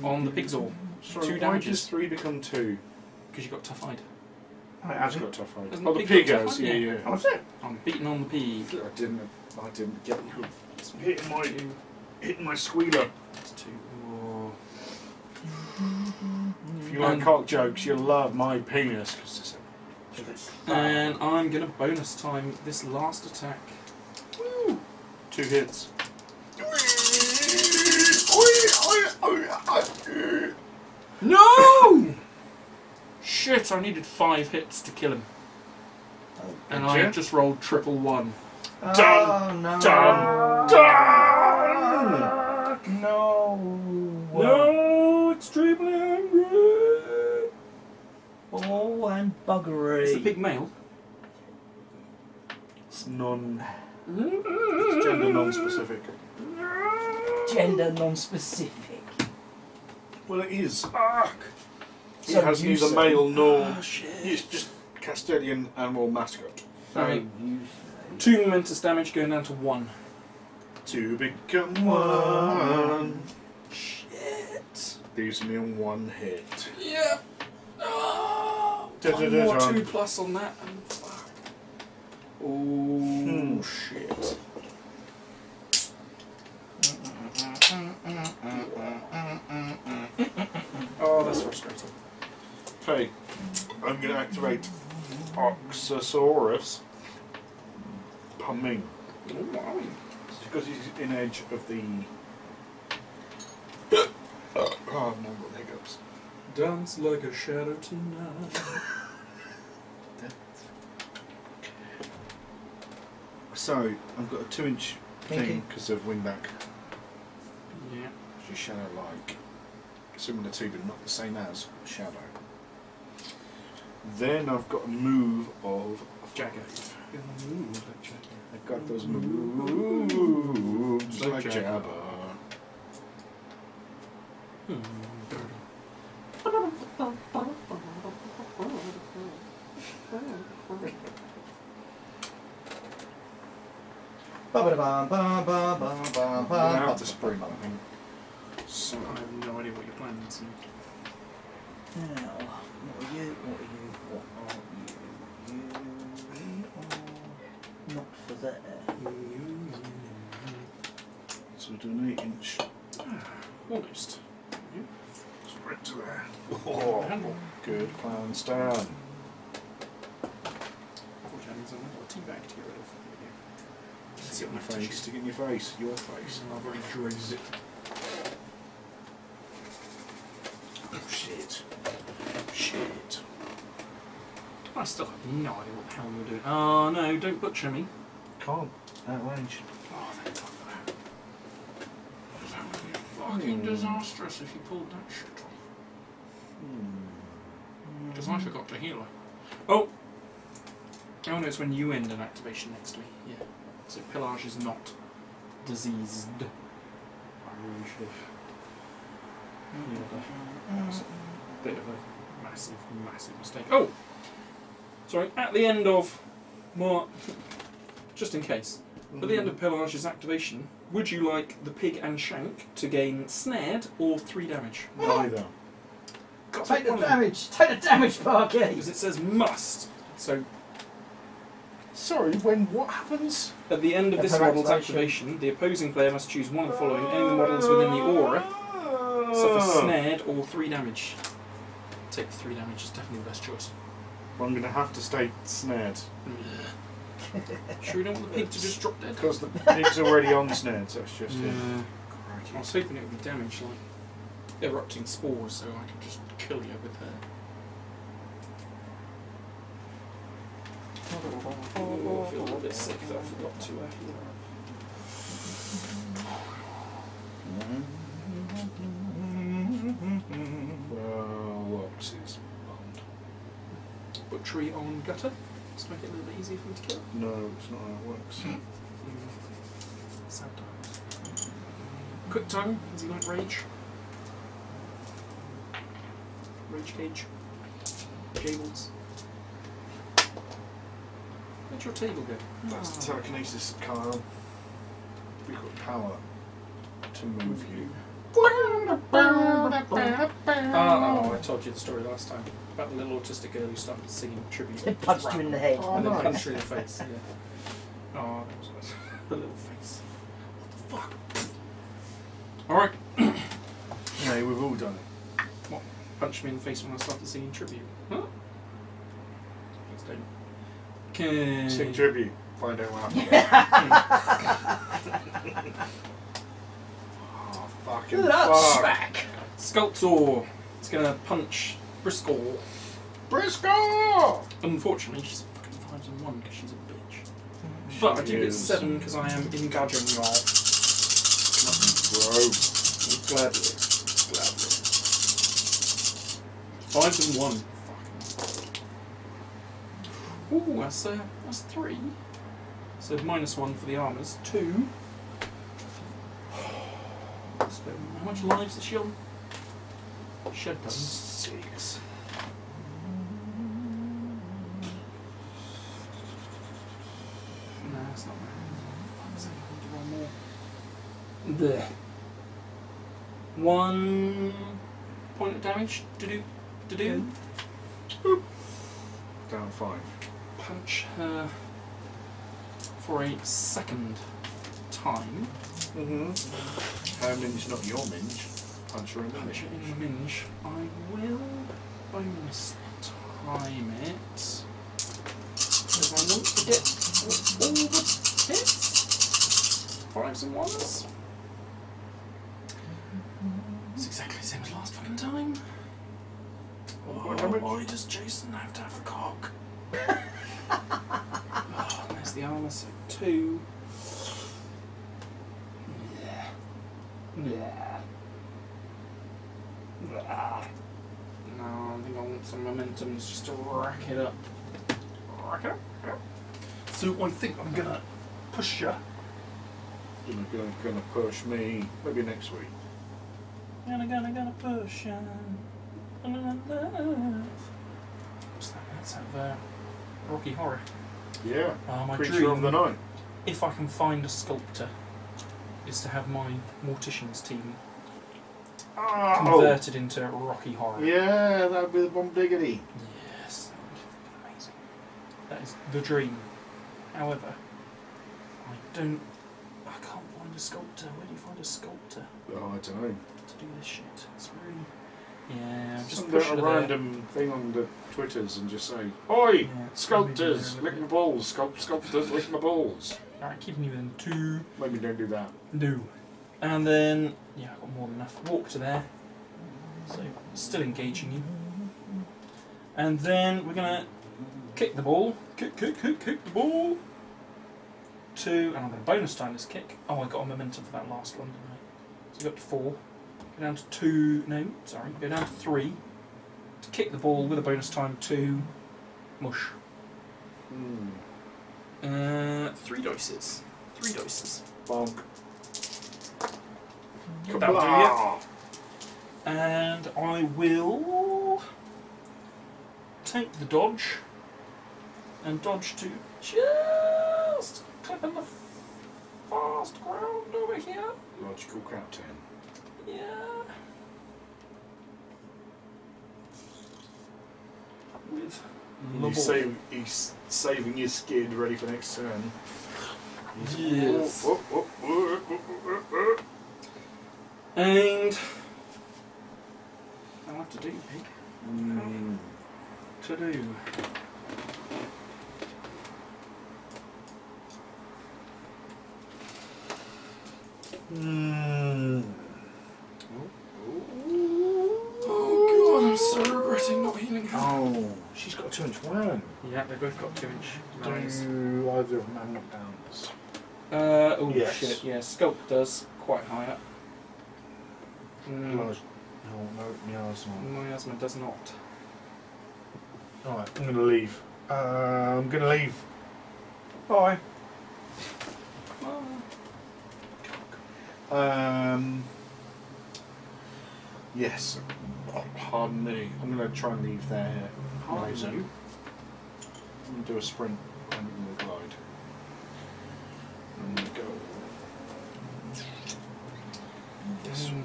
On the pigsaw. Sorry, 2 why damages. does 3 become 2? Because you got tough hide. It's got tough hide. Hasn't Oh, the the pig pig got has, tough yeah, hide? yeah. Oh, was it? I'm beating on the pig. I didn't get you. Hitting my squealer. That's 2. Oh. If you like cock jokes, you'll love my penis. And I'm going to bonus time this last attack. Woo. 2 hits. No! Shit, I needed 5 hits to kill him. And I just rolled triple 1. Oh, Done. no. Done. No. No, extremely angry. Oh, and buggery. Is the pig male? It's it's gender non-specific. Gender non-specific. Well, it is. Fuck. It So has you neither say- male nor. Oh, shit. It's just Castilian animal mascot. Alright. You 2 momentous damage going down to 1. To become one. Shit. Leaves me on 1 hit. Yeah. Oh, Da, da, one da, more da. 2+ on that. And fuck. Oh, shit. Oh, that's frustrating. Okay, I'm going to activate Oxosaurus. Pumming. Oh, wow. It's because he's in edge of the. Oh, I've now got hiccups. Dance like a shadow tonight. So, I've got a 2-inch thing because of wingback. Yeah. Which is shadow-like. Similar to, but not the same as shadow. Then I've got a move of Jagger. I've got those moves like Jabba. I'm gonna have to spring, I think. So I have no idea what you're planning to. Now, what are you? What are you? What are you? You are not for there. So we're doing 8-inch. Almost. sprint to there. Oh, good plan, Stan. Unfortunately, I've got a tea bag to get rid of. Stick in your face, stick in your face, your face. I've already dropped it. Oh shit. Shit. I still have no idea what the hell you're doing. Oh no, don't butcher me. Can't. Out range. Oh, thank fuck for that. That would be fucking disastrous if you pulled that shit off. Because I forgot to heal her. Oh! Oh no, it's when you end an activation next to me. Yeah. So Pillage is not diseased. I really should have. That was a bit of a massive, massive mistake. Oh! Sorry, at the end of. Well, just in case. At the end of Pillage's activation, would you like the pig and shank to gain snared or 3 damage? Neither. Take the damage! Take the damage, Parky! Because it says must. So Sorry, when what happens? at the end of this model's activation, the opposing player must choose one of the following. Any of the models within the aura suffer snared or 3 damage. Take 3 damage is definitely the best choice. Well, I'm going to have to stay snared. Sure you don't want the pig to just drop dead? Because the pig's already on snared, so it's just I was hoping it would be damaged like erupting spores so I could just kill you with her. Oh, I feel a little bit sick that I forgot to heal Well, Oxy's bummed. her. Butchery on gutter. Just make it a little bit easier for me to kill. No, it's not how it works. Sad times. Quick tongue, does he like rage? Rage cage. Gables. Where'd your table go? That's the telekinesis, Kyle. We've got power to move you. Oh, I told you the story last time about the little autistic girl who started singing tribute. It punched you in the head. And then nice. punched her in the face. Yeah. Oh, that was nice. The little face. What the fuck? Alright. No, we've all done it. What? Punched me in the face when I started singing tribute. Huh? Let's do it. Okay. Sing tribute. Find out what happened. Oh, fucking fuck. Smack! Sculptor. It's gonna punch Briscoe. Briscoe! Unfortunately, she's fucking 5 and 1 because she's a bitch. But I do get 7 because I am engaging y'all. Bro. Gladly. Gladly. 5 and 1. Fucking. Ooh, that's 3. So -1 for the armours. 2. How much lives is she on? Shed does. 6. No, that's not bad. Fuck's sake, I'll do one more. There. 1 point of damage. Do. Down 5. Punch her for a second time. Her minge, not your minge. Punch her in the Punch minge. it in the minge. I will bonus time it. Because I want to get all the hits. 5s and 1s. It's exactly the same as last fucking time. Why does Jason have to have a cock? Oh, there's the armour, so 2. Yeah. No, I think I want some momentum just to rack it up. So I think I'm gonna push ya. You're gonna push me. Maybe next week. Gonna push ya. What's that? That's out of Rocky Horror. Yeah. My Creature dream, of the night. if I can find a sculptor, is to have my Morticians team converted into Rocky Horror. Yeah, that'd be the bomb diggity. Yes, that would be amazing. That is the dream. However, I can't find a sculptor. Where do you find a sculptor Oh, I don't know. to do this shit? It's really Yeah, just Some push a her random thing on the Twitters and just say, "Oi, Yeah, sculptors, maybe lick my balls. Sculptors, lick my balls." there. Alright, keeping you within 2. Maybe don't do that. No. And then, yeah, I've got more than enough. Walk to there. So, still engaging you. And then we're going to kick the ball. Kick the ball. 2, and I'm going to bonus time this kick. Oh, I got a momentum for that last one, didn't I? So go up to 4. Go down to 2. No, sorry. Go down to 3. To kick the ball with a bonus time 2. Mush. 3 dices. 3 dices. Bonk. That'll do, yeah. And I will take the dodge and dodge to just clip in the fast ground over here. Logical crap 10. Yeah. With He's saving his skid ready for next turn. Yes. And I'll have to do, pig. To do. Oh god, I'm so regretting not healing her. Oh, she's got a 2-inch one. Yeah, they both got 2-inch knives. Do either of them have knockdowns? Oh Yes. shit, yeah, Sculpt does quite high up. No, miasma. Miasma does not. Alright, I'm going to leave. Bye. Yes. Oh, pardon me. I'm going to try and leave there. Pardon Right, you? I'm going to do a sprint and we'll glide. And go. This way.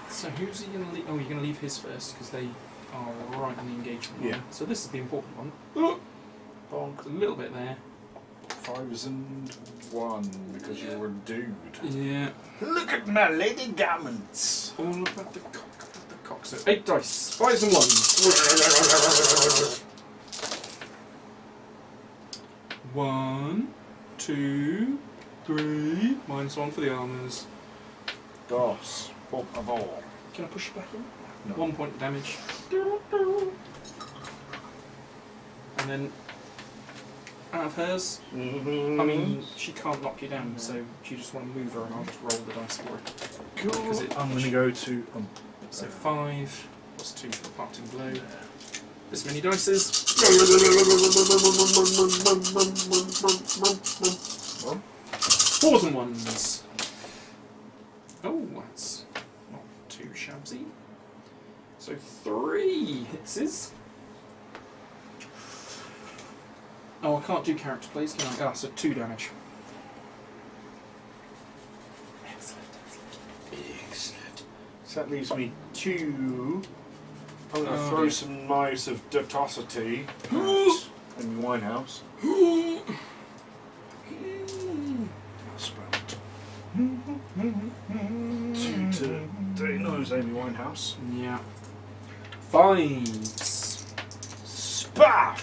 So who's he going to leave? Oh, you're going to leave his first because they are right in the engagement line. Yeah. So this is the important one. Bonk. A little bit there. 5s and 1 because you're a dude. Yeah. Look at my lady garments. All about the cock. So 8 dice. 5s and 1s. 1, 2, 3. -1 for the armors. Dos. Por favor. Can I push you back in? No. 1 point of damage. And then out of hers. I mean, she can't knock you down, so do you just want to move her and I'll just roll the dice for it. Cool. I'm going to go to. So 5 plus 2 for the parting blow. This many dices. 4s and 1s. Oh, that's not too shabsy. So 3 hitses. Oh, I can't do character plays, can I? Ah, so 2 damage. Excellent. So that leaves me 2. I'm going to Oh, throw dear. some knives of dotosity at Amy Winehouse. Spout. 2 to 3 knives, Amy Winehouse. Yeah. 5s. Spaff!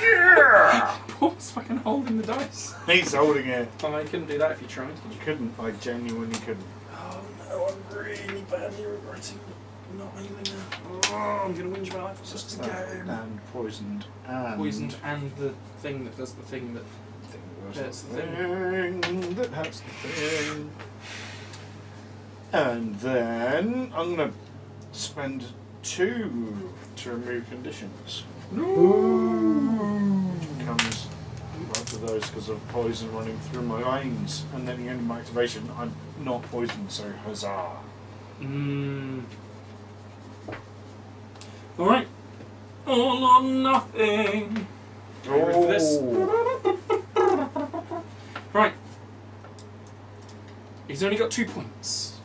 Yeah! Paul's fucking holding the dice. He's holding it. Oh, I couldn't do that if you tried. You couldn't. I genuinely couldn't. Oh no, I'm really badly regretting not healing her. Oh, I'm going to whinge my life. It's just a game. And poisoned. And Poisoned and the thing that does the thing that hurts the thing. That hurts the thing. And then I'm going to spend 2 to remove conditions. Which becomes both of those because of poison running through my veins. And then the end of my activation, I'm not poisoned, so huzzah. Alright. All or nothing. Ready for this? Right. He's only got 2 points.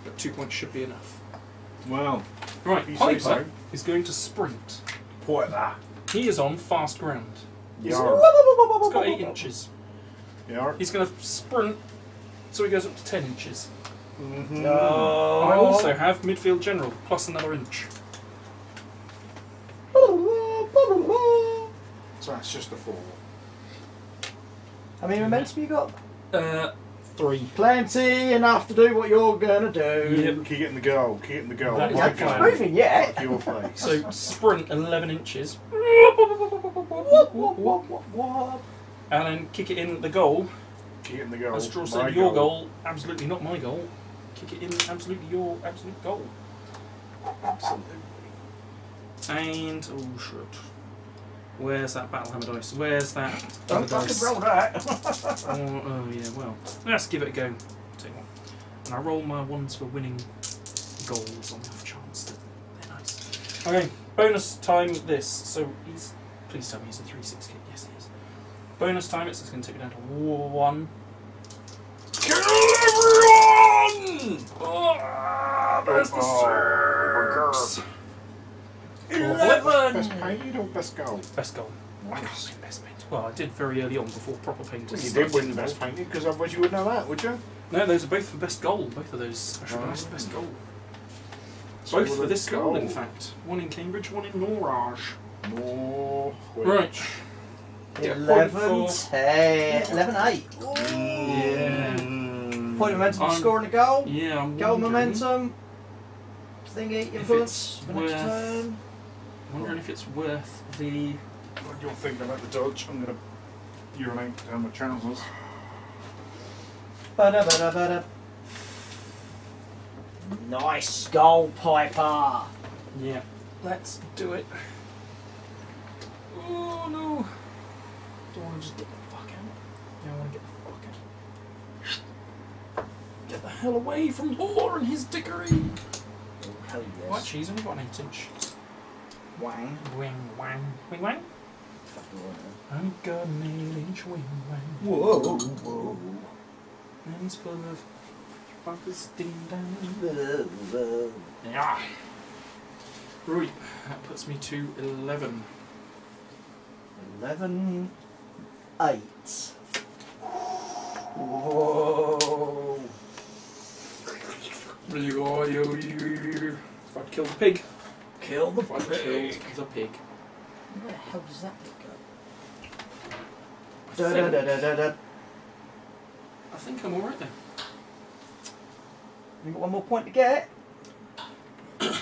But 2 points should be enough. Well, Right, if you say Piper so. is going to sprint. Poiler. He is on fast ground. Yarr. He's got 8 inches. Yarr. He's going to sprint so he goes up to 10 inches. No. I also have midfield general plus another inch. So that's just a 4. How many momentum you got? 3. Plenty, enough to do what you're gonna do. Yep. Keep getting the goal. Keep getting the goal. That is You a haven't plan. finished moving yet. Fuck your face. So sprint 11 inches. And then kick it in the goal. Keep getting the goal. As Straw My said, your goal, absolutely not my goal. Kick it in, absolutely your absolute goal. Absolutely. And, oh shit. Where's that battle hammer dice? Where's that Don't other dice? fucking roll that. Oh yeah, well, let's give it a go. Tell you what. And I roll my ones for winning goals on the off chance that they're nice. Okay, bonus time this. So he's, please tell me he's a 3-6 kit. Yes, he is. Bonus time it's going to take it down to 1. Kill everyone! Oh, there's the six. 11! Best painted or best goal? Best goal. I can't Nice. win best paint. Well, I did very early on before proper paint. Well, you did win the best painted because otherwise you wouldn't know that, would you? No, those are both for best goal. Both of those. I should have asked best goal. So Both for this goal. goal, in fact. One in Cambridge, one in Norwich. More. Right. Get a point 11, for- 10, 11, 8. Yeah. Point of momentum for I'm- scoring a goal. Yeah, I'm Goal wondering- momentum. Thingy, influence. it's For next worth- turn. Wondering if it's worth the. What you're thinking about the dodge, I'm going to urinate down my trousers. Ba-da-ba-da-ba-da. Nice goal, Piper. Yeah. Let's do it. Oh no. Don't want to just get the fuck out. Yeah, I want to get the fuck out. Get the hell away from Law and his dickery. Oh, hell yes. What? She's only got an 8-inch. Wang. Wing wang. Wing wang? I've got an 8-inch wing wang. Whoa. Whoa. And he's full of buggers ding dang. Whoa. Yeah. Right, that puts me to 11. 11, 8. Whoa. If I'd killed the pig. Kill the If I'd pig. killed the pig. Where the hell does that bit I go? think, Da-da-da-da-da-da. I think I'm alright then. You got one more point to get. The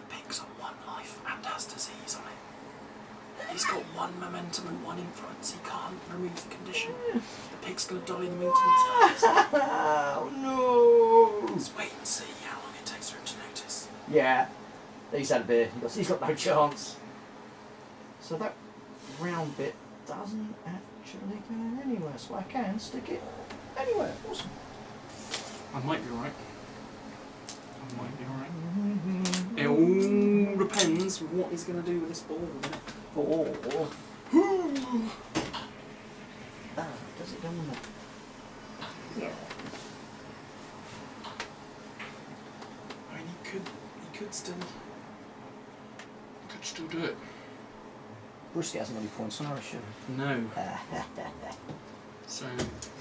pig's on 1 life and has disease on it. He's got 1 momentum and 1 influence. He can't remove the condition. The pig's going to die in the maintenance phase. Oh no! Let's wait and see how long it takes for him to notice. Yeah, he's had a beer. He's got no chance. So that round bit doesn't actually go anywhere, so I can stick it anywhere. Awesome. I might be alright. I might be alright. It all depends what he's going to do with this ball. Oh. Ah, does it go on there? Yeah. I mean, he could still do it. Brewski hasn't got any points on our show. No. So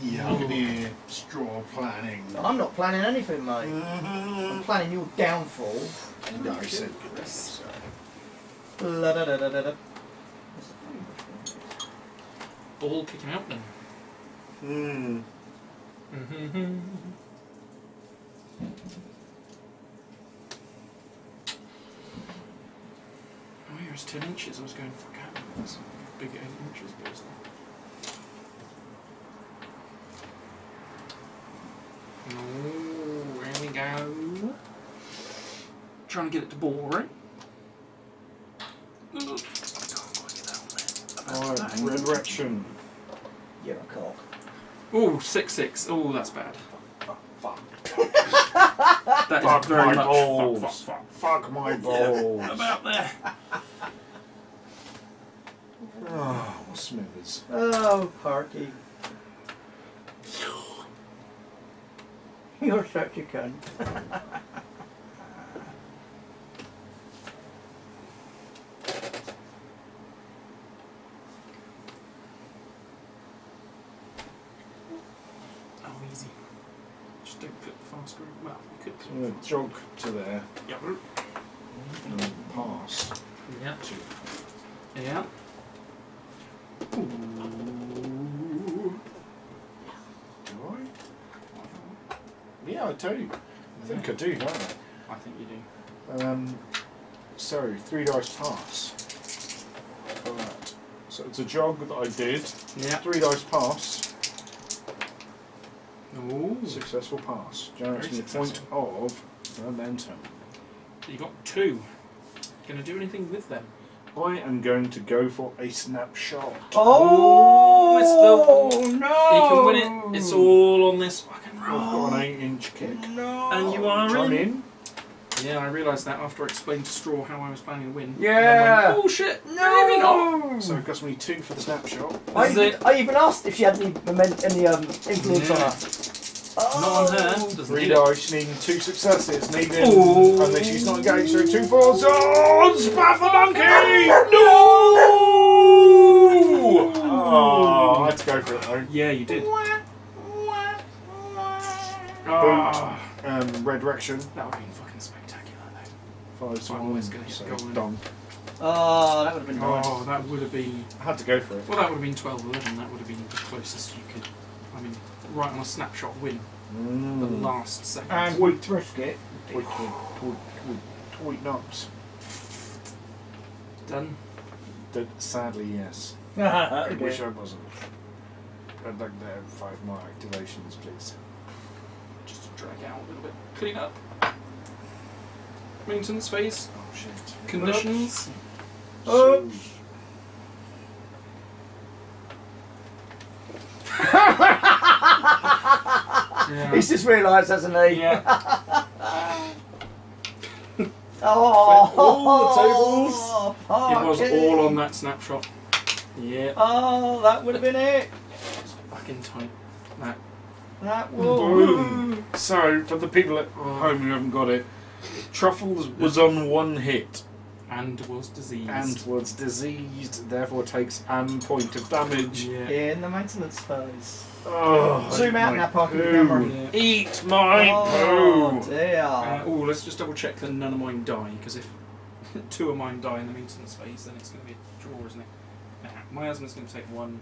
Yeah, look at the straw planning. I'm not planning anything, mate. I'm planning your downfall. No, I said this. La-da-da-da-da-da. ball kicking out then. Oh, here's 10 inches. I was going for a cat. That's a big 8 inches, but it's not. Oh, there we go. Trying to get it to ball, right? I can't quite get that on there. Alright, red direction. You're a cock. Oh, 6-6. Oh, that's bad. Fuck. That is Fuck very my much balls. fuck. Fuck my balls. About there. Oh, Smithers. Oh, Parky. You're such a cunt. Oh, easy. Just don't put the faster. Well, you could. I'm going to jog to there Yep. and pass. Yeah. To. Yeah. Ooh. Do I? Yeah, I do. I think I do, don't I? I think you do. So 3 dice pass for that. So it's a jog that I did. Yeah. 3 dice pass. Ooh. Successful pass. Generates Very me a point of momentum. So you got 2. Gonna do anything with them? I am going to go for a snapshot. Oh, it's the no! You can win it. It's all on this fucking I've roll. got an 8-inch kick. No. And you are I'm in. in. Yeah, I realised that after I explained to Straw how I was planning to win. Yeah. And then went, oh shit! Maybe not. So it costs me 2 for the snapshot. I This is even, I even asked if she had any influence on Yeah. her. Oh. Not on her. Doesn't 3 need it. dice, needing 2 successes, needing. Ooh. And then she's not engaged, so 2 4s. Oh, spaff the monkey! No! Oh, I had to go for it though. Yeah, you did. Boot, red direction. That would have been fucking spectacular, though. 5 to I'm 1. always gonna hit So the goal in. done. Oh, that would have been nice. Oh, that would have been. I had to go for it. Well, that would have been 12-11. That would have been the closest you could. I mean, right on a snapshot win. The last second. And we thrift it. Tweet knobs. Done. Sadly, yes. I Okay. wish I wasn't. I'd like to have 5 more activations, please. Just to drag out a little bit. Clean up. Maintenance phase. Oh shit. Conditions. Oops. Yeah. He's just realised, hasn't he? Yeah. Oh, all the tables. It was all on that snapshot. Yeah. Oh, that would have been it. It's fucking tight. That. That Boom. would. So, for the people at home who haven't got it, Truffles was on 1 hit And was diseased. and was diseased, therefore takes an point of damage. Yeah. In the maintenance phase. Oh, Zoom out my now, Parker. poo. Remember. Yeah. Eat my Oh poo! dear. Oh, let's just double check that none of mine die, because if 2 of mine die in the maintenance phase, then it's going to be a draw, isn't it? My husband's going to take 1.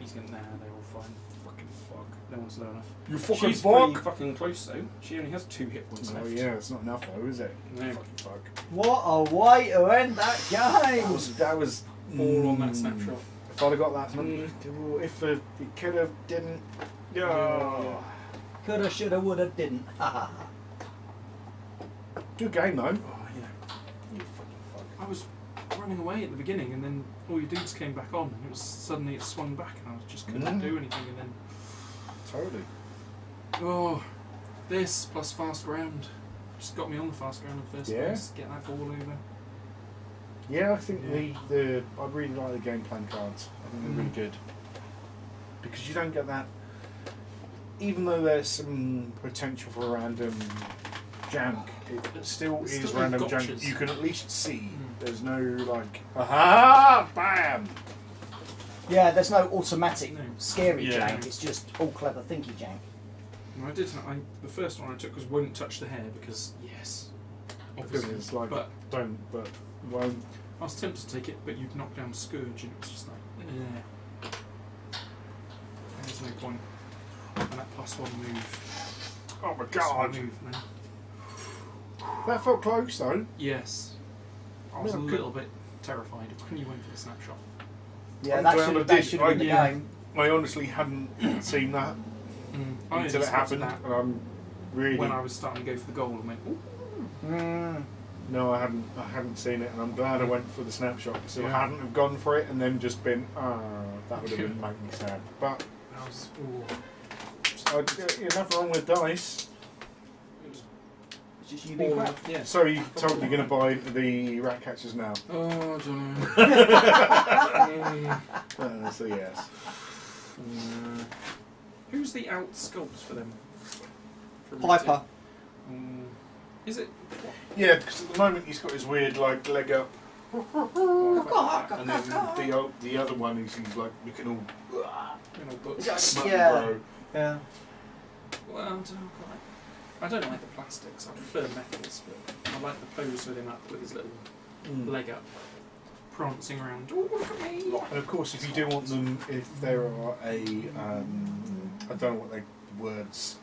He's going to. Nah, they're all fine. Fucking fuck. No one's low enough. You fucking She's pretty fuck! fucking close though. She only has 2 hit points Oh left. yeah, it's not enough though, is it? No. Fucking fuck. What a way to end that game. That was All on that snapshot. If I'd have got that, if it could have, didn't. Oh. Coulda, shoulda, woulda, didn't. Good game though. Oh yeah. You fucking fuck. I was running away at the beginning, and then all your dudes came back on, and it was suddenly it swung back, and I just couldn't do anything, and then Totally. oh, this plus fast ground just got me on the fast ground in first Yeah. place. Get that ball over. Yeah, I think I really like the game plan cards. I think they're really good because you don't get that. Even though there's some potential for random jank, it still It's is still random gotchas. jank. You can at least see. Mm. There's no like, aha, bam. Yeah, there's no automatic No. scary Yeah. jank. It's just all clever thinky jank. And I did. The first one I took was won't touch the hair because yes, Because obviously. it's like but won't. I was tempted to take it, but you'd knock down Scourge, and it was just like, yeah. There's no point. And that +1 move. Oh my +1 god, move, man. that felt close though. Yes. I was Yeah, a good. little bit terrified when you went for the snapshot. Yeah, I'm that glad I should have did. been the Yeah. game. I honestly hadn't seen that I only until it spotted happened, that and I'm really. when I was starting to go for the goal and went, ooh. No, I hadn't seen it, and I'm glad I went for the snapshot. So Yeah. I hadn't have gone for it, and then just been, that would have been make me sad. But I was, ooh. you're nothing wrong with dice. It was It's just you being all, crap. yeah. So you told you're going to buy the rat catchers now. Oh, I don't know. So yes. Who's the out sculpt for them? For Piper. Is it? Yeah, because at the moment he's got his weird like leg up, and then the other one he's like looking all. You know, but Is that- smutty, yeah. bro. Yeah. well, I don't know quite. I don't like the plastics. I prefer metals, but I like the pose with him up with his little leg up, prancing around. Oh, look at me! And of course, if you do want them, if there are a, I don't know what the words.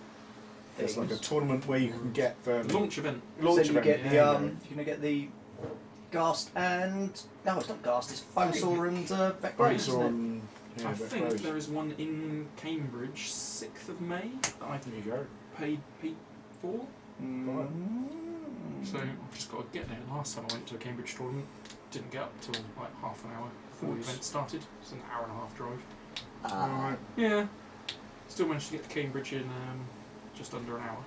It's like a tournament where you can get the Launch event. Launch so you event. get the yeah. you're gonna get the Ghast and no, it's not Ghast. It's Bonesaw and Beck Grace, isn't on, yeah, I Beck think Rose. there is one in Cambridge, 6th of May, that I There you go. paid for. it? So I've just got to get there. Last time I went to a Cambridge tournament, didn't get up till like half an hour before the event started. It's an hour and a half drive. Alright. Yeah. Still managed to get to Cambridge in just under an hour.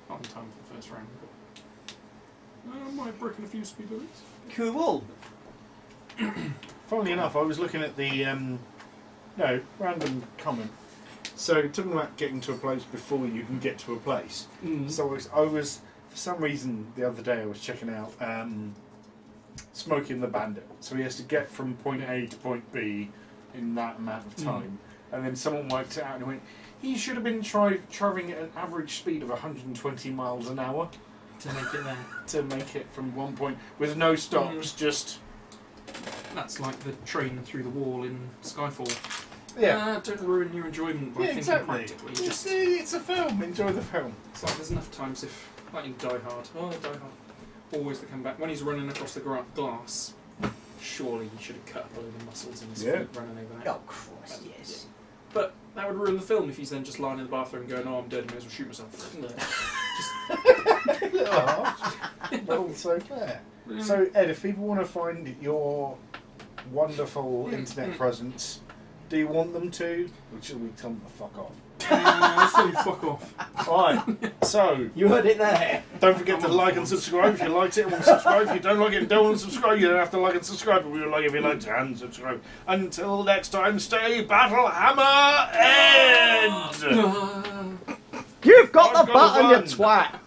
Not in time for the first round, but I might have broken a few speed limits. Cool. Funnily enough, I was looking at the random comment. So talking about getting to a place before you can get to a place. So I was for some reason the other day I was checking out Smokey and the Bandit. So he has to get from point A to point B in that amount of time, and then someone worked it out and went, he should have been travelling at an average speed of 120 miles an hour to make it there. to make it from one point with no stops. Just That's like the train through the wall in Skyfall. yeah. Don't ruin your enjoyment by Yeah, thinking exactly. practically. It's a film. Enjoy the film. It's like there's enough times if, like in Die Hard, Die Hard, always the comeback. When he's running across the glass, surely he should have cut up a load of muscles in his feet running over that. Oh Christ, yes. But that would ruin the film if he's then just lying in the bathroom going, oh, I'm dead, I may as well shoot myself. Well, so fair. So Ed, if people want to find your wonderful internet presence, do you want them to? Or should we tell them to fuck off? Let's tell you fuck off. Alright, so You heard it there. don't forget to like and subscribe. If you liked it, and want to subscribe. If you don't like it and don't want to subscribe, you don't have to like and subscribe. But we would like if you liked and subscribe. Until next time, stay Battle Hammer Ed! You've got I've the got button, one. you twat.